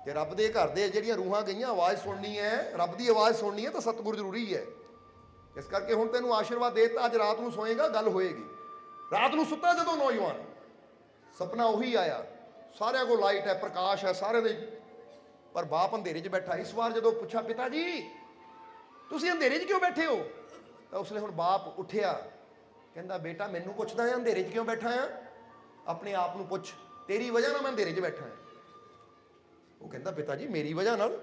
Speaker 2: ਜੇ ਰੱਬ ਦੇ ਘਰ ਦੇ ਜਿਹੜੀਆਂ ਰੂਹਾਂ ਗਈਆਂ, ਆਵਾਜ਼ ਸੁਣਨੀ ਹੈ, ਰੱਬ ਦੀ ਆਵਾਜ਼ ਸੁਣਨੀ ਹੈ ਤਾਂ ਸਤਿਗੁਰ ਜ਼ਰੂਰੀ ਹੈ। ਇਸ ਕਰਕੇ ਹੁਣ ਤੈਨੂੰ ਆਸ਼ੀਰਵਾਦ ਦੇ ਦਿੱਤਾ, ਅੱਜ ਰਾਤ ਨੂੰ ਸੋਏਗਾ, ਗੱਲ ਹੋਏਗੀ। ਰਾਤ ਨੂੰ ਸੁੱਤਾ ਜਦੋਂ ਨੌਜਵਾਨ, ਸੁਪਨਾ ਉਹੀ ਆਇਆ, ਸਾਰਿਆਂ ਕੋਲ ਲਾਈਟ ਹੈ, ਪ੍ਰਕਾਸ਼ ਹੈ ਸਾਰੇ ਦੇ, ਪਰ ਬਾਪ ਅੰਧੇਰੇ 'ਚ ਬੈਠਾ। ਇਸ ਵਾਰ ਜਦੋਂ ਪੁੱਛਿਆ ਪਿਤਾ ਜੀ ਤੁਸੀਂ ਅੰਧੇਰੇ 'ਚ ਕਿਉਂ ਬੈਠੇ ਹੋ, ਤਾਂ ਉਸਨੇ ਹੁਣ ਬਾਪ ਉੱਠਿਆ, ਕਹਿੰਦਾ ਬੇਟਾ ਮੈਨੂੰ ਪੁੱਛਦਾ ਹੈ ਅੰਧੇਰੇ 'ਚ ਕਿਉਂ ਬੈਠਾ ਆ? ਆਪਣੇ ਆਪ ਨੂੰ ਪੁੱਛ, ਤੇਰੀ ਵਜ੍ਹਾ ਨਾਲ ਮੈਂ ਅੰਧੇਰੇ 'ਚ ਬੈਠਾ ਹਾਂ। ਉਹ ਕਹਿੰਦਾ ਪਿਤਾ ਜੀ ਮੇਰੀ ਵਜ੍ਹਾ ਨਾਲ?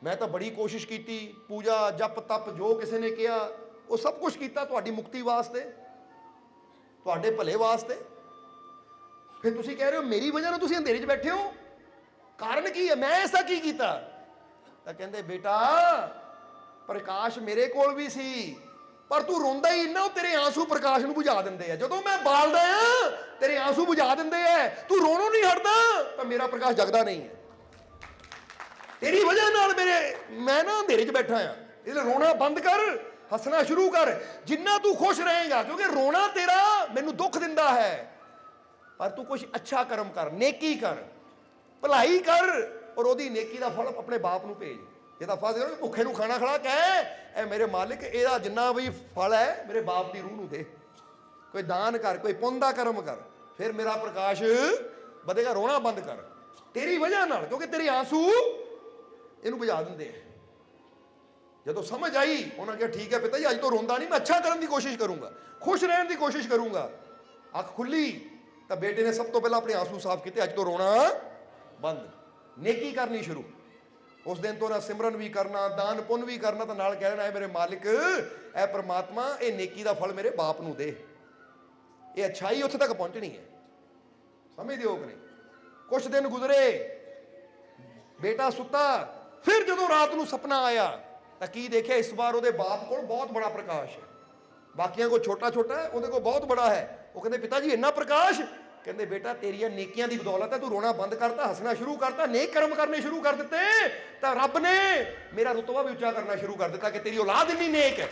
Speaker 2: ਮੈਂ ਤਾਂ ਬੜੀ ਕੋਸ਼ਿਸ਼ ਕੀਤੀ, ਪੂਜਾ ਜਪ ਤਪ ਜੋ ਕਿਸੇ ਨੇ ਕਿਹਾ ਉਹ ਸਭ ਕੁਝ ਕੀਤਾ ਤੁਹਾਡੀ ਮੁਕਤੀ ਵਾਸਤੇ, ਤੁਹਾਡੇ ਭਲੇ ਵਾਸਤੇ, ਫਿਰ ਤੁਸੀਂ ਕਹਿ ਰਹੇ ਹੋ ਮੇਰੀ ਵਜ੍ਹਾ ਨਾਲ ਤੁਸੀਂ ਅੰਧੇਰੇ 'ਚ ਬੈਠੇ ਹੋ? ਕਾਰਨ ਕੀ ਹੈ? ਮੈਂ ਐਸਾ ਕੀ ਕੀਤਾ? ਤਾਂ ਕਹਿੰਦੇ ਬੇਟਾ ਪ੍ਰਕਾਸ਼ ਮੇਰੇ ਕੋਲ ਵੀ ਸੀ, ਪਰ ਤੂੰ ਰੋਂਦਾ ਹੀ ਇੰਨਾ, ਉਹ ਤੇਰੇ ਆਂਸੂ ਪ੍ਰਕਾਸ਼ ਨੂੰ ਬੁਝਾ ਦਿੰਦੇ ਆ। ਜਦੋਂ ਮੈਂ ਬਾਲਦਾ ਆ ਤੇਰੇ ਆਂਸੂ ਬੁਝਾ ਦਿੰਦੇ ਆ, ਤੂੰ ਰੋਣੋਂ ਨਹੀਂ ਹਟਦਾ ਤਾਂ ਮੇਰਾ ਪ੍ਰਕਾਸ਼ ਜਗਦਾ ਨਹੀਂ ਹੈ। ਤੇਰੀ ਵਜ੍ਹਾ ਨਾਲ ਮੈਂ ਨਾ ਅੰਧੇਰੇ 'ਚ ਬੈਠਾ ਆ। ਇਹ ਰੋਣਾ ਬੰਦ ਕਰ, ਹੱਸਣਾ ਸ਼ੁਰੂ ਕਰ, ਜਿੰਨਾ ਤੂੰ ਖੁਸ਼ ਰਹੇਗਾ, ਕਿਉਂਕਿ ਰੋਣਾ ਤੇਰਾ ਮੈਨੂੰ ਦੁੱਖ ਦਿੰਦਾ ਹੈ, ਪਰ ਤੂੰ ਕੁਝ ਅੱਛਾ ਕਰਮ ਕਰ, ਨੇਕੀ ਕਰ, ਭਲਾਈ ਕਰ, ਔਰ ਉਹਦੀ ਨੇਕੀ ਦਾ ਫਲ ਆਪਣੇ ਬਾਪ ਨੂੰ ਭੇਜ। ਇਹਦਾ ਫਲ ਭੁੱਖੇ ਨੂੰ ਖਾਣਾ ਖਿਲਾ, ਕਹਿ ਇਹ ਮੇਰੇ ਮਾਲਿਕ ਇਹਦਾ ਜਿੰਨਾ ਵੀ ਫਲ ਹੈ ਮੇਰੇ ਬਾਪ ਦੀ ਰੂਹ ਨੂੰ ਦੇ, ਕੋਈ ਦਾਨ ਕਰ, ਕੋਈ ਪੁੰਨ ਦਾ ਕਰਮ ਕਰ, ਫਿਰ ਮੇਰਾ ਪ੍ਰਕਾਸ਼ ਵਧੇਗਾ। ਰੋਣਾ ਬੰਦ ਕਰ ਤੇਰੀ ਵਜ੍ਹਾ ਨਾਲ, ਕਿਉਂਕਿ ਤੇਰੇ ਆਂਸੂ ਇਹਨੂੰ ਬੁਝਾ ਦਿੰਦੇ ਆ। ਜਦੋਂ ਸਮਝ ਆਈ ਉਹਨਾਂ ਕਿਹਾ ਠੀਕ ਹੈ ਪਿਤਾ ਜੀ ਅੱਜ ਤੋਂ ਰੋਂਦਾ ਨਹੀਂ, ਮੈਂ ਅੱਛਾ ਕਰਨ ਦੀ ਕੋਸ਼ਿਸ਼ ਕਰੂੰਗਾ, ਖੁਸ਼ ਰਹਿਣ ਦੀ ਕੋਸ਼ਿਸ਼ ਕਰੂੰਗਾ। ਅੱਖ ਖੁੱਲੀ ਤਾਂ ਬੇਟੇ ਨੇ ਸਭ ਤੋਂ ਪਹਿਲਾਂ ਆਪਣੇ ਆਂਸੂ ਸਾਫ਼ ਕੀਤੇ, ਅੱਜ ਤੋਂ ਰੋਣਾ ਬੰਦ, ਨੇਕੀ ਕਰਨੀ ਸ਼ੁਰੂ। ਉਸ ਦਿਨ ਤੋਂ ਨਾ ਸਿਮਰਨ ਵੀ ਕਰਨਾ, ਦਾਨ ਪੁੰਨ ਵੀ ਕਰਨਾ, ਤਾਂ ਨਾਲ ਕਹਿਣਾ ਹੈ ਮੇਰੇ ਮਾਲਿਕ ਇਹ ਪ੍ਰਮਾਤਮਾ ਇਹ ਨੇਕੀ ਦਾ ਫਲ ਮੇਰੇ ਬਾਪ ਨੂੰ ਦੇ, ਇਹ ਅੱਛਾਈ ਉੱਥੇ ਤੱਕ ਪਹੁੰਚਣੀ ਹੈ। ਸਮਝਦੇ ਹੋ ਕਿ ਨਹੀਂ? ਕੁਛ ਦਿਨ ਗੁਜ਼ਰੇ, ਬੇਟਾ ਸੁੱਤਾ, ਫਿਰ ਜਦੋਂ ਰਾਤ ਨੂੰ ਸੁਪਨਾ ਆਇਆ ਤਾਂ ਕੀ ਦੇਖਿਆ? ਇਸ ਵਾਰ ਉਹਦੇ ਬਾਪ ਕੋਲ ਬਹੁਤ ਬੜਾ ਪ੍ਰਕਾਸ਼ ਹੈ, ਬਾਕੀਆਂ ਕੋਲ ਛੋਟਾ ਛੋਟਾ ਹੈ, ਉਹਦੇ ਕੋਲ ਬਹੁਤ ਬੜਾ ਹੈ। ਉਹ ਕਹਿੰਦੇ ਪਿਤਾ ਜੀ ਇੰਨਾ ਪ੍ਰਕਾਸ਼? ਕਹਿੰਦੇ ਬੇਟਾ ਤੇਰੀਆਂ ਨੇਕੀਆਂ ਦੀ ਬਦੌਲਤ ਹੈ, ਤੂੰ ਰੋਣਾ ਬੰਦ ਕਰਤਾ, ਹੱਸਣਾ ਸ਼ੁਰੂ ਕਰਤਾ, ਨੇਕ ਕਰਮ ਕਰਨੇ ਸ਼ੁਰੂ ਕਰ ਦਿੱਤੇ, ਤਾਂ ਰੱਬ ਨੇ ਮੇਰਾ ਰੁਤਬਾ ਵੀ ਉੱਚਾ ਕਰਨਾ ਸ਼ੁਰੂ ਕਰ ਦਿੱਤਾ ਕਿ ਤੇਰੀ ਔਲਾਦ ਇੰਨੀ ਨੇਕ ਹੈ।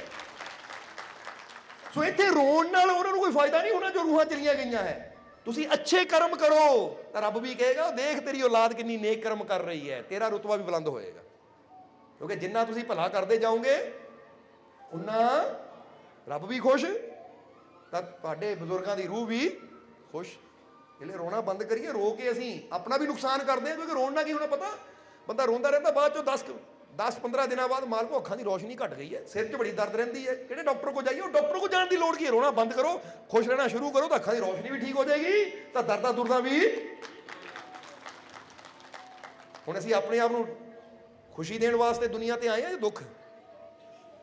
Speaker 2: ਸੋ ਇੱਥੇ ਰੋਣ ਨਾਲ ਉਹਨਾਂ ਨੂੰ ਕੋਈ ਫਾਇਦਾ ਨਹੀਂ ਹੋਣਾ ਜੋ ਰੂਹਾਂ ਚਲੀਆਂ ਗਈਆਂ ਹੈ। ਤੁਸੀਂ ਅੱਛੇ ਕਰਮ ਕਰੋ ਤਾਂ ਰੱਬ ਵੀ ਕਹੇਗਾ ਦੇਖ ਤੇਰੀ ਔਲਾਦ ਕਿੰਨੀ ਨੇਕ ਕਰਮ ਕਰ ਰਹੀ ਹੈ, ਤੇਰਾ ਰੁਤਬਾ ਵੀ ਬੁਲੰਦ ਹੋਏਗਾ, ਕਿਉਂਕਿ ਜਿੰਨਾ ਤੁਸੀਂ ਭਲਾ ਕਰਦੇ ਜਾਓਗੇ ਉਨਾ ਰੱਬ ਵੀ ਖੁਸ਼, ਤਾਂ ਤੁਹਾਡੇ ਬਜ਼ੁਰਗਾਂ ਦੀ ਰੂਹ ਵੀ ਖੁਸ਼। ਇਹਲੇ ਰੋਣਾ ਬੰਦ ਕਰੀਏ। ਰੋ ਕੇ ਅਸੀਂ ਆਪਣਾ ਵੀ ਨੁਕਸਾਨ ਕਰਦੇ ਹਾਂ, ਕਿਉਂਕਿ ਰੋਣ ਨਾਲ ਕੀ ਹੋਣਾ ਪਤਾ, ਬੰਦਾ ਰੋਂਦਾ ਰਹਿੰਦਾ, ਬਾਅਦ ਚੋਂ 10-15 ਦਿਨਾਂ ਬਾਅਦ ਮਾਲਕੋ ਅੱਖਾਂ ਦੀ ਰੋਸ਼ਨੀ ਘਟ ਗਈ ਹੈ, ਸਿਰ 'ਚ ਬੜੀ ਦਰਦ ਰਹਿੰਦੀ ਹੈ, ਕਿਹੜੇ ਡਾਕਟਰ ਕੋਲ ਜਾਈਏ? ਉਹ ਡਾਕਟਰ ਕੋਲ ਜਾਣ ਦੀ ਲੋੜ ਕੀ ਹੈ? ਰੋਣਾ ਬੰਦ ਕਰੋ, ਖੁਸ਼ ਰਹਿਣਾ ਸ਼ੁਰੂ ਕਰੋ, ਤਾਂ ਅੱਖਾਂ ਦੀ ਰੋਸ਼ਨੀ ਵੀ ਠੀਕ ਹੋ ਜਾਏਗੀ, ਤਾਂ ਦਰਦਾਂ ਦੁਰਦਾਂ ਵੀ। ਹੁਣ ਅਸੀਂ ਆਪਣੇ ਆਪ ਨੂੰ ਖੁਸ਼ੀ ਦੇਣ ਵਾਸਤੇ ਦੁਨੀਆ ਤੇ ਆਏ ਆ ਜਾਂ ਦੁੱਖ?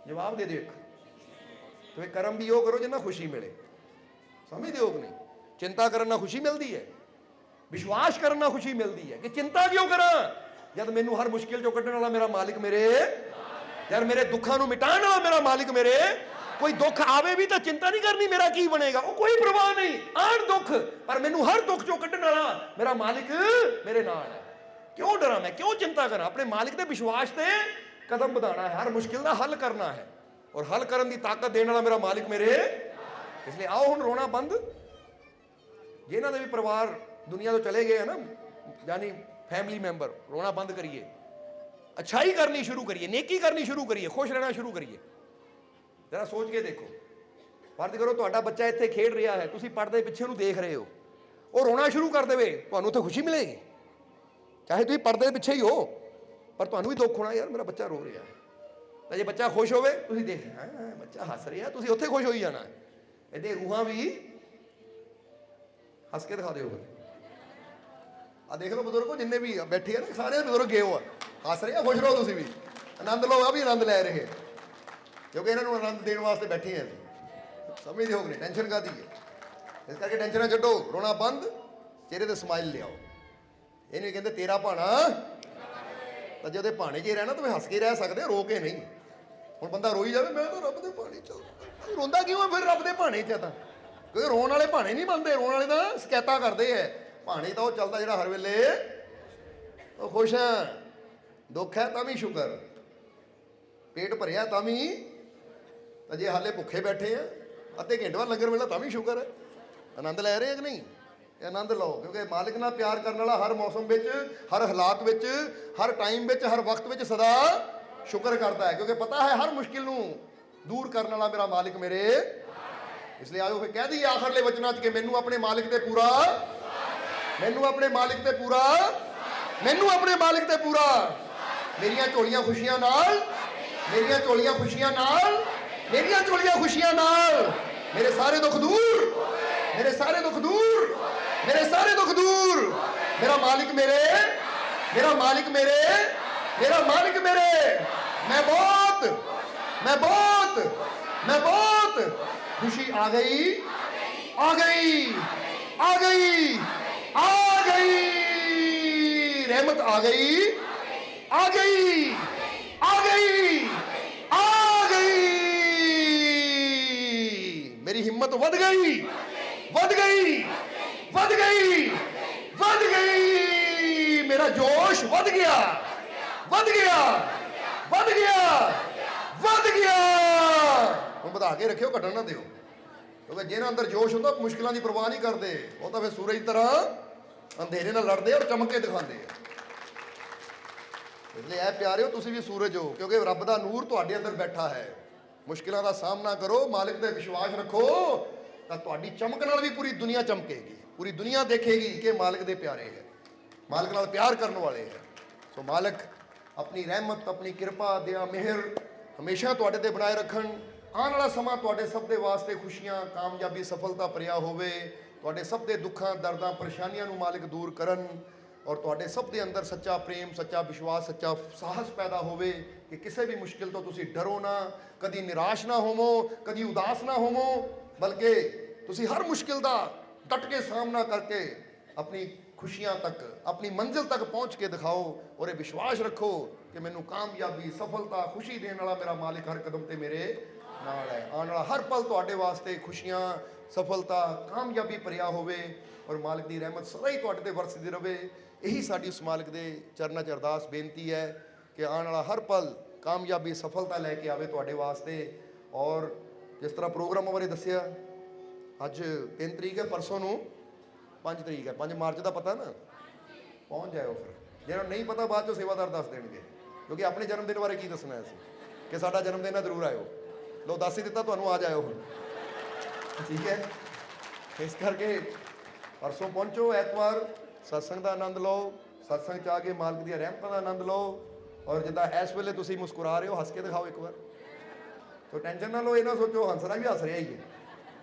Speaker 2: ਜਵਾਬ ਦੇ ਦਿਓ ਇੱਕ। ਤੇ ਕਰਮ ਵੀ ਉਹ ਕਰੋ ਜਿੰਨਾ ਖੁਸ਼ੀ ਮਿਲੇ। ਸਮਝਦੇ ਹੋ ਕਿ ਨਹੀਂ? ਚਿੰਤਾ ਕਰਨ ਨਾਲ ਖੁਸ਼ੀ ਮਿਲਦੀ ਹੈ, ਵਿਸ਼ਵਾਸ ਕਰਨ ਨਾਲ ਖੁਸ਼ੀ ਮਿਲਦੀ ਹੈ। ਕਿ ਚਿੰਤਾ ਕਿਉਂ ਕਰਾਂ ਜਦ ਮੈਨੂੰ ਹਰ ਮੁਸ਼ਕਿਲ ਚੋਂ ਕੱਢਣ ਵਾਲਾ ਮੇਰਾ ਮਾਲਿਕ ਮੇਰੇ। यार मेरे दुखों ਨੂੰ ਮਿਟਾਉਣ ਵਾਲਾ ਮੇਰਾ ਮਾਲਿਕ ਮੇਰੇ, ਕੋਈ ਦੁੱਖ ਆਵੇ ਵੀ ਤਾਂ ਚਿੰਤਾ ਨਹੀਂ ਕਰਨੀ ਮੇਰਾ ਕੀ ਬਣੇਗਾ, ਉਹ ਕੋਈ ਪਰਵਾਹ ਨਹੀਂ, ਆਣ ਦੁੱਖ ਪਰ ਮੈਨੂੰ ਹਰ ਦੁੱਖ ਚੋਂ ਕੱਢਣ ਵਾਲਾ ਮੇਰਾ ਮਾਲਿਕ ਮੇਰੇ ਨਾਲ ਹੈ। ਕਿਉਂ ਡਰਾਂ ਮੈਂ, ਕਿਉਂ ਚਿੰਤਾ ਕਰਾਂ? ਆਪਣੇ ਮਾਲਿਕ ਦੇ ਵਿਸ਼ਵਾਸ ਤੇ ਕਦਮ ਵਧਾਉਣਾ ਹੈ, ਹਰ ਮੁਸ਼ਕਿਲ ਦਾ ਹੱਲ ਕਰਨਾ ਹੈ, ਔਰ ਹੱਲ ਕਰਨ ਦੀ ਤਾਕਤ ਦੇਣ ਵਾਲਾ ਮੇਰਾ ਮਾਲਿਕ ਮੇਰੇ। ਇਸ ਲਈ ਆਓ ਹੁਣ ਰੋਣਾ ਬੰਦ। ਜਿਨ੍ਹਾਂ ਦੇ ਵੀ ਪਰਿਵਾਰ ਦੁਨੀਆ ਤੋਂ ਚਲੇ ਗਏ ਹੈ ਨਾ, ਯਾਨੀ ਫੈमिली ਮੈਂਬਰ, ਰੋਣਾ ਬੰਦ ਕਰੀਏ, अच्छाई करनी शुरू करिए, नेकी करनी शुरू करिए, खुश रहना शुरू करिए। जरा सोच के देखो, फर्ज करो ਤੁਹਾਡਾ ਬੱਚਾ ਇੱਥੇ ਖੇਡ ਰਿਹਾ ਹੈ, ਤੁਸੀਂ ਪਰਦੇ ਪਿੱਛੇ ਨੂੰ ਦੇਖ ਰਹੇ ਹੋ, ਉਹ ਰੋਣਾ ਸ਼ੁਰੂ ਕਰ ਦੇਵੇ, ਤੁਹਾਨੂੰ ਉੱਥੇ ਖੁਸ਼ੀ ਮਿਲੇਗੀ? ਚਾਹੇ ਤੁਸੀਂ ਪਰਦੇ ਪਿੱਛੇ ਹੀ ਹੋ, ਪਰ ਤੁਹਾਨੂੰ ਵੀ ਦੁੱਖ ਹੋਣਾ, ਯਾਰ ਮੇਰਾ ਬੱਚਾ ਰੋ ਰਿਹਾ ਹੈ। ਤਾਂ ਜੇ ਬੱਚਾ ਖੁਸ਼ ਹੋਵੇ, ਤੁਸੀਂ ਦੇਖ ਹਾਂ ਬੱਚਾ ਹੱਸ ਰਿਹਾ, ਤੁਸੀਂ ਉੱਥੇ ਖੁਸ਼ ਹੋਈ ਜਾਣਾ। ਇਹਦੇ ਰੂਹਾਂ ਵੀ ਹੱਸ ਕੇ ਦਿਖਾ ਦਿਓ। ਆ ਦੇਖ ਲਓ ਬਜ਼ੁਰਗੋ, ਜਿੰਨੇ ਵੀ ਬੈਠੇ ਆ ਨਾ, ਸਾਰੇ ਬਜ਼ੁਰਗ ਗਏ ਹੋ ਆ, ਹੱਸ ਰਹੇ ਆ, ਖੁਸ਼ ਰਹੋ, ਤੁਸੀਂ ਵੀ ਆਨੰਦ ਲਓ, ਆ ਵੀ ਆਨੰਦ ਲੈ ਰਹੇ, ਕਿਉਂਕਿ ਇਹਨਾਂ ਨੂੰ ਆਨੰਦ ਦੇਣ ਵਾਸਤੇ ਬੈਠੇ ਆ ਅਸੀਂ। ਸਮਝਦੇ ਹੋ ਕਿ ਨਹੀਂ? ਟੈਨਸ਼ਨ ਕਾਹਦੀ ਹੈ? ਇਸ ਕਰਕੇ ਟੈਨਸ਼ਨਾਂ ਛੱਡੋ, ਰੋਣਾ ਬੰਦ, ਚਿਹਰੇ ਤੇ ਸਮਾਈਲ ਲਿਆਓ। ਇਹ ਨਹੀਂ ਕਹਿੰਦੇ ਤੇਰਾ ਭਾਣਾ, ਤਾਂ ਜੇ ਉਹਦੇ ਭਾਣੇ 'ਚ ਹੀ ਰਹਿਣਾ ਤਾਂ ਮੈਂ ਹੱਸ ਕੇ ਰਹਿ ਸਕਦੇ, ਰੋ ਕੇ ਨਹੀਂ। ਹੁਣ ਬੰਦਾ ਰੋਈ ਜਾਵੇ, ਮੈਂ ਤਾਂ ਰੱਬ ਦੇ ਭਾਣੇ 'ਚ, ਰੋਂਦਾ ਕਿਉਂ ਹੈ ਫਿਰ ਰੱਬ ਦੇ ਭਾਣੇ 'ਚ? ਤਾਂ ਕਿਉਂਕਿ ਰੋਣ ਵਾਲੇ ਭਾਣੇ ਨਹੀਂ ਬਣਦੇ, ਰੋਣ ਵਾਲੇ ਤਾਂ ਸ਼ਿਕਾਇਤਾਂ ਕਰਦੇ ਹੈ। ਭਾਣੇ ਤਾਂ ਉਹ ਚੱਲਦਾ ਜਿਹੜਾ ਹਰ ਵੇਲੇ ਉਹ ਖੁਸ਼ ਹੈ, ਦੁੱਖ ਹੈ ਤਾਂ ਵੀ ਸ਼ੁਕਰ, ਪੇਟ ਭਰਿਆ ਤਾਂ ਵੀ, ਤਾਂ ਜੇ ਹਾਲੇ ਭੁੱਖੇ ਬੈਠੇ ਆ, ਅੱਧੇ ਘੰਟੇ ਬਾਅਦ ਲੰਗਰ ਮਿਲਣਾ ਤਾਂ ਵੀ ਸ਼ੁਕਰ ਹੈ। ਆਨੰਦ ਲੈ ਰਹੇ ਆ ਕਿ ਨਹੀਂ? ਇਹ ਆਨੰਦ ਲਓ, ਕਿਉਂਕਿ ਮਾਲਿਕ ਨਾਲ ਪਿਆਰ ਕਰਨ ਵਾਲਾ ਹਰ ਮੌਸਮ ਵਿੱਚ, ਹਰ ਹਾਲਾਤ ਵਿੱਚ, ਹਰ ਟਾਈਮ ਵਿੱਚ, ਹਰ ਵਕਤ ਵਿੱਚ ਸਦਾ ਸ਼ੁਕਰ ਕਰਦਾ ਹੈ, ਕਿਉਂਕਿ ਪਤਾ ਹੈ ਹਰ ਮੁਸ਼ਕਿਲ ਨੂੰ ਦੂਰ ਕਰਨ ਵਾਲਾ ਮੇਰਾ ਮਾਲਿਕ ਮੇਰੇ। ਇਸ ਲਈ ਆਇਓ ਫਿਰ ਕਹਿ ਦਈਏ ਆਖਰਲੇ ਵਚਨਾਂ 'ਚ ਕਿ ਮੈਨੂੰ ਆਪਣੇ ਮਾਲਿਕ ਤੇ ਪੂਰਾ, ਮੈਨੂੰ ਆਪਣੇ ਮਾਲਿਕ ਤੇ ਪੂਰਾ, ਮੈਨੂੰ ਆਪਣੇ ਮਾਲਿਕ ਤੇ ਪੂਰਾ, ਮੇਰੀਆਂ ਝੋਲੀਆਂ ਖੁਸ਼ੀਆਂ ਨਾਲ, ਮੇਰੀਆਂ ਝੋਲੀਆਂ ਖੁਸ਼ੀਆਂ ਨਾਲ, ਮੇਰੀਆਂ ਝੋਲੀਆਂ ਖੁਸ਼ੀਆਂ ਨਾਲ, ਮੇਰੇ ਸਾਰੇ ਦੁੱਖ ਦੂਰ, ਮੇਰੇ ਸਾਰੇ ਦੁੱਖ ਦੂਰ, ਮੇਰੇ ਸਾਰੇ ਦੁੱਖ ਦੂਰ, ਮੇਰਾ ਮਾਲਿਕ ਮੇਰੇ, ਮੇਰਾ ਮਾਲਿਕ ਮੇਰੇ, ਮੇਰਾ ਮਾਲਿਕ ਮੇਰੇ। मैं बहुत, मैं बहुत, मैं बहुत, खुशी आ गई, आ गई, आ गई, आ गई, रहमत आ गई, आ गई, आ गई, आ गई, मेरी हिम्मत बढ़ गई, बढ़ गई, बढ़ गई, बढ़ गई, मेरा जोश बढ़ गया, बढ़ गया, ਵੱਧ ਗਿਆ, ਵੱਧ ਗਿਆ। ਹੁਣ ਵਧਾ ਕੇ ਰੱਖਿਓ, ਘਟਣ ਨਾ ਦਿਓ, ਕਿਉਂਕਿ ਜਿਹਨਾਂ ਅੰਦਰ ਜੋਸ਼ ਹੁੰਦਾ ਮੁਸ਼ਕਿਲਾਂ ਦੀ ਪਰਵਾਹ ਨਹੀਂ ਕਰਦੇ, ਉਹ ਤਾਂ ਫਿਰ ਸੂਰਜ ਦੀ ਤਰ੍ਹਾਂ ਅੰਧੇਰੇ ਨਾਲ ਲੜਦੇ ਔਰ ਚਮਕ ਕੇ ਦਿਖਾਉਂਦੇ ਆ। ਇਸ ਲਈ ਇਹ ਪਿਆਰਿਓ, ਤੁਸੀਂ ਵੀ ਸੂਰਜ ਹੋ, ਕਿਉਂਕਿ ਰੱਬ ਦਾ ਨੂਰ ਤੁਹਾਡੇ ਅੰਦਰ ਬੈਠਾ ਹੈ। ਮੁਸ਼ਕਿਲਾਂ ਦਾ ਸਾਹਮਣਾ ਕਰੋ, ਮਾਲਿਕ ਤੇ ਵਿਸ਼ਵਾਸ ਰੱਖੋ, ਤਾਂ ਤੁਹਾਡੀ ਚਮਕ ਨਾਲ ਵੀ ਪੂਰੀ ਦੁਨੀਆ ਚਮਕੇਗੀ, ਪੂਰੀ ਦੁਨੀਆ ਦੇਖੇਗੀ ਕਿ ਮਾਲਿਕ ਦੇ ਪਿਆਰੇ ਹੈ, ਮਾਲਿਕ ਨਾਲ ਪਿਆਰ ਕਰਨ ਵਾਲੇ ਹੈ। ਸੋ ਮਾਲਿਕ ਆਪਣੀ ਰਹਿਮਤ, ਆਪਣੀ ਕਿਰਪਾ, ਦਇਆ, ਮਿਹਰ ਹਮੇਸ਼ਾ ਤੁਹਾਡੇ ਤੇ ਬਣਾਏ ਰੱਖਣ। ਆਉਣ ਵਾਲਾ ਸਮਾਂ ਤੁਹਾਡੇ ਸਭ ਦੇ ਵਾਸਤੇ ਖੁਸ਼ੀਆਂ, ਕਾਮਯਾਬੀ, ਸਫਲਤਾ ਭਰਿਆ ਹੋਵੇ। ਤੁਹਾਡੇ ਸਭ ਦੇ ਦੁੱਖਾਂ, ਦਰਦਾਂ, ਪਰੇਸ਼ਾਨੀਆਂ ਨੂੰ ਮਾਲਿਕ ਦੂਰ ਕਰਨ, ਔਰ ਤੁਹਾਡੇ ਸਭ ਦੇ ਅੰਦਰ ਸੱਚਾ ਪ੍ਰੇਮ, ਸੱਚਾ ਵਿਸ਼ਵਾਸ, ਸੱਚਾ ਸਾਹਸ ਪੈਦਾ ਹੋਵੇ ਕਿ ਕਿਸੇ ਵੀ ਮੁਸ਼ਕਿਲ ਤੋਂ ਤੁਸੀਂ ਡਰੋ ਨਾ, ਕਦੀ ਨਿਰਾਸ਼ ਨਾ ਹੋਵੋ, ਕਦੀ ਉਦਾਸ ਨਾ ਹੋਵੋ, ਬਲਕਿ ਤੁਸੀਂ ਹਰ ਮੁਸ਼ਕਿਲ ਦਾ ਡਟ ਕੇ ਸਾਹਮਣਾ ਕਰਕੇ ਆਪਣੀ ਖੁਸ਼ੀਆਂ ਤੱਕ, ਆਪਣੀ ਮੰਜ਼ਿਲ ਤੱਕ ਪਹੁੰਚ ਕੇ ਦਿਖਾਓ, ਔਰ ਇਹ ਵਿਸ਼ਵਾਸ ਰੱਖੋ ਕਿ ਮੈਨੂੰ ਕਾਮਯਾਬੀ, ਸਫਲਤਾ, ਖੁਸ਼ੀ ਦੇਣ ਵਾਲਾ ਮੇਰਾ ਮਾਲਿਕ ਹਰ ਕਦਮ ਤੇ ਮੇਰੇ ਨਾਲ ਹੈ। ਆਉਣ ਵਾਲਾ ਹਰ ਪਲ ਤੁਹਾਡੇ ਵਾਸਤੇ ਖੁਸ਼ੀਆਂ, ਸਫਲਤਾ, ਕਾਮਯਾਬੀ ਭਰਿਆ ਹੋਵੇ, ਔਰ ਮਾਲਿਕ ਦੀ ਰਹਿਮਤ ਸਦਾ ਹੀ ਤੁਹਾਡੇ ਤੇ ਵਰਸਦੀ ਰਹੇ। ਇਹੀ ਸਾਡੀ ਉਸ ਮਾਲਿਕ ਦੇ ਚਰਨਾਂ 'ਚ ਅਰਦਾਸ ਬੇਨਤੀ ਹੈ ਕਿ ਆਉਣ ਵਾਲਾ ਹਰ ਪਲ ਕਾਮਯਾਬੀ, ਸਫਲਤਾ ਲੈ ਕੇ ਆਵੇ ਤੁਹਾਡੇ ਵਾਸਤੇ। ਔਰ ਜਿਸ ਤਰ੍ਹਾਂ ਪ੍ਰੋਗਰਾਮਾਂ ਬਾਰੇ ਦੱਸਿਆ, ਅੱਜ 3 ਤਰੀਕ ਹੈ, ਪਰਸੋਂ ਨੂੰ 5 ਤਰੀਕ ਹੈ, 5 ਮਾਰਚ ਦਾ ਪਤਾ ਨਾ, ਪਹੁੰਚ ਜਾਇਓ। ਫਿਰ ਜਿਹਨਾਂ ਨੂੰ ਨਹੀਂ ਪਤਾ ਬਾਅਦ 'ਚੋਂ ਸੇਵਾਦਾਰ ਦੱਸ ਦੇਣਗੇ, ਕਿਉਂਕਿ ਆਪਣੇ ਜਨਮ ਦਿਨ ਬਾਰੇ ਕੀ ਦੱਸਣਾ ਅਸੀਂ ਕਿ ਸਾਡਾ ਜਨਮ ਦਿਨ ਹੈ, ਜ਼ਰੂਰ ਆਇਓ। ਲੋ ਦੱਸ ਹੀ ਦਿੱਤਾ ਤੁਹਾਨੂੰ, ਆ ਜਾਇਓ ਹੁਣ, ਠੀਕ ਹੈ। ਇਸ ਕਰਕੇ ਪਰਸੋਂ ਪਹੁੰਚੋ, ਐਤਵਾਰ ਸਤਸੰਗ ਦਾ ਆਨੰਦ ਲਓ, ਸਤਸੰਗ 'ਚ ਆ ਕੇ ਮਾਲਕ ਦੀਆਂ ਰਹਿਮਤਾਂ ਦਾ ਆਨੰਦ ਲਓ। ਔਰ ਜਿੱਦਾਂ ਇਸ ਵੇਲੇ ਤੁਸੀਂ ਮੁਸਕਰਾ ਰਹੇ ਹੋ, ਹੱਸ ਕੇ ਦਿਖਾਓ ਇੱਕ ਵਾਰ। ਸੋ ਟੈਨਸ਼ਨ ਨਾ ਲਓ, ਇਹ ਨਾ ਸੋਚੋ ਹੰਸਣਾ ਵੀ ਹੱਸ ਰਿਹਾ ਹੀ ਹੈ,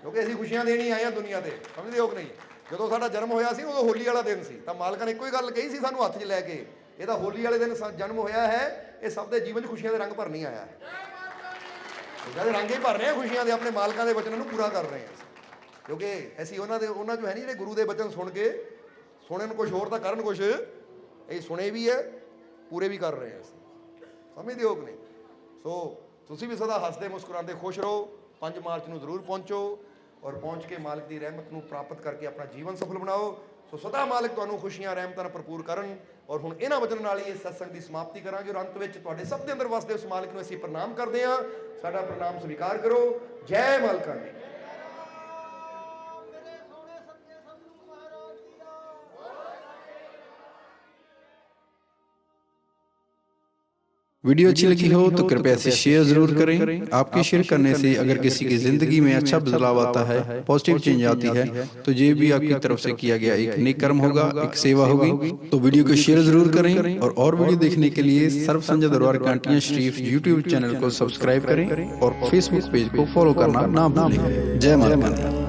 Speaker 2: ਕਿਉਂਕਿ ਅਸੀਂ ਖੁਸ਼ੀਆਂ ਦੇਣੀ ਆਏ ਹਾਂ ਦੁਨੀਆ ਤੇ, ਸਮਝਦੇ ਹੋ ਕਿ ਨਹੀਂ? ਜਦੋਂ ਸਾਡਾ ਜਨਮ ਹੋਇਆ ਸੀ, ਉਦੋਂ ਹੋਲੀ ਵਾਲਾ ਦਿਨ ਸੀ, ਤਾਂ ਮਾਲਕਾਂ ਨੇ ਇੱਕੋ ਹੀ ਗੱਲ ਕਹੀ ਸੀ ਸਾਨੂੰ ਹੱਥ 'ਚ ਲੈ ਕੇ, ਇਹਦਾ ਹੋਲੀ ਵਾਲੇ ਦਿਨ ਜਨਮ ਹੋਇਆ ਹੈ, ਇਹ ਸਭ ਦੇ ਜੀਵਨ 'ਚ ਖੁਸ਼ੀਆਂ ਦੇ ਰੰਗ ਭਰਨ ਹੀ ਆਇਆ ਹੈ। ਇਹਦੇ ਰੰਗ ਹੀ ਭਰ ਰਹੇ ਹਾਂ ਖੁਸ਼ੀਆਂ ਦੇ, ਆਪਣੇ ਮਾਲਕਾਂ ਦੇ ਵਚਨਾਂ ਨੂੰ ਪੂਰਾ ਕਰ ਰਹੇ ਹਾਂ, ਕਿਉਂਕਿ ਅਸੀਂ ਉਹਨਾਂ 'ਚੋਂ ਹੈ ਨਹੀਂ ਜਿਹੜੇ ਗੁਰੂ ਦੇ ਵਚਨ ਸੁਣ ਕੇ ਸੁਣਨ ਕੁਛ ਹੋਰ ਤਾਂ ਕਰਨ ਕੁਛ, ਇਹ ਸੁਣੇ ਵੀ ਹੈ, ਪੂਰੇ ਵੀ ਕਰ ਰਹੇ ਹਾਂ ਅਸੀਂ, ਸਮਝਦੇ ਹੋ ਕਿ ਨਹੀਂ? ਸੋ ਤੁਸੀਂ ਵੀ ਸਦਾ ਹੱਸਦੇ ਮੁਸਕਰਾਉਂਦੇ ਖੁਸ਼ ਰਹੋ। 5 ਮਾਰਚ ਨੂੰ ਜ਼ਰੂਰ ਪਹੁੰਚੋ ਔਰ ਪਹੁੰਚ ਕੇ ਮਾਲਕ ਦੀ ਰਹਿਮਤ ਨੂੰ ਪ੍ਰਾਪਤ ਕਰਕੇ ਆਪਣਾ ਜੀਵਨ ਸਫਲ ਬਣਾਓ। ਸੋ ਸਦਾ ਮਾਲਕ ਤੁਹਾਨੂੰ ਖੁਸ਼ੀਆਂ ਰਹਿਮਤਾਂ ਨਾਲ ਭਰਪੂਰ ਕਰਨ। ਔਰ ਹੁਣ ਇਹਨਾਂ ਵਚਨਾਂ ਨਾਲ ਹੀ ਇਸ ਸਤਸੰਗ ਦੀ ਸਮਾਪਤੀ ਕਰਾਂਗੇ ਔਰ ਅੰਤ ਵਿੱਚ ਤੁਹਾਡੇ ਸਭ ਦੇ ਅੰਦਰ ਵਸਦੇ ਉਸ ਮਾਲਕ ਨੂੰ ਅਸੀਂ ਪ੍ਰਣਾਮ ਕਰਦੇ ਹਾਂ। ਸਾਡਾ ਪ੍ਰਣਾਮ ਸਵੀਕਾਰ ਕਰੋ। ਜੈ ਮਾਲਕਾਂ ਦੀ।
Speaker 3: वीडियो अच्छी लगी हो तो कृपया इसे शेयर जरूर करें। आपके शेयर करने से अगर किसी की जिंदगी में अच्छा बदलाव आता है, पॉजिटिव चेंज आती है, तो ये भी आपकी तरफ से किया गया एक नेक कर्म होगा, एक सेवा होगी। तो वीडियो को शेयर जरूर करें और वीडियो देखने के लिए सर्व संजय दरबार कांटियां शरीफ यूट्यूब चैनल को सब्सक्राइब करें और फेसबुक पेज को फॉलो करना ना भूलें। जय माता दी।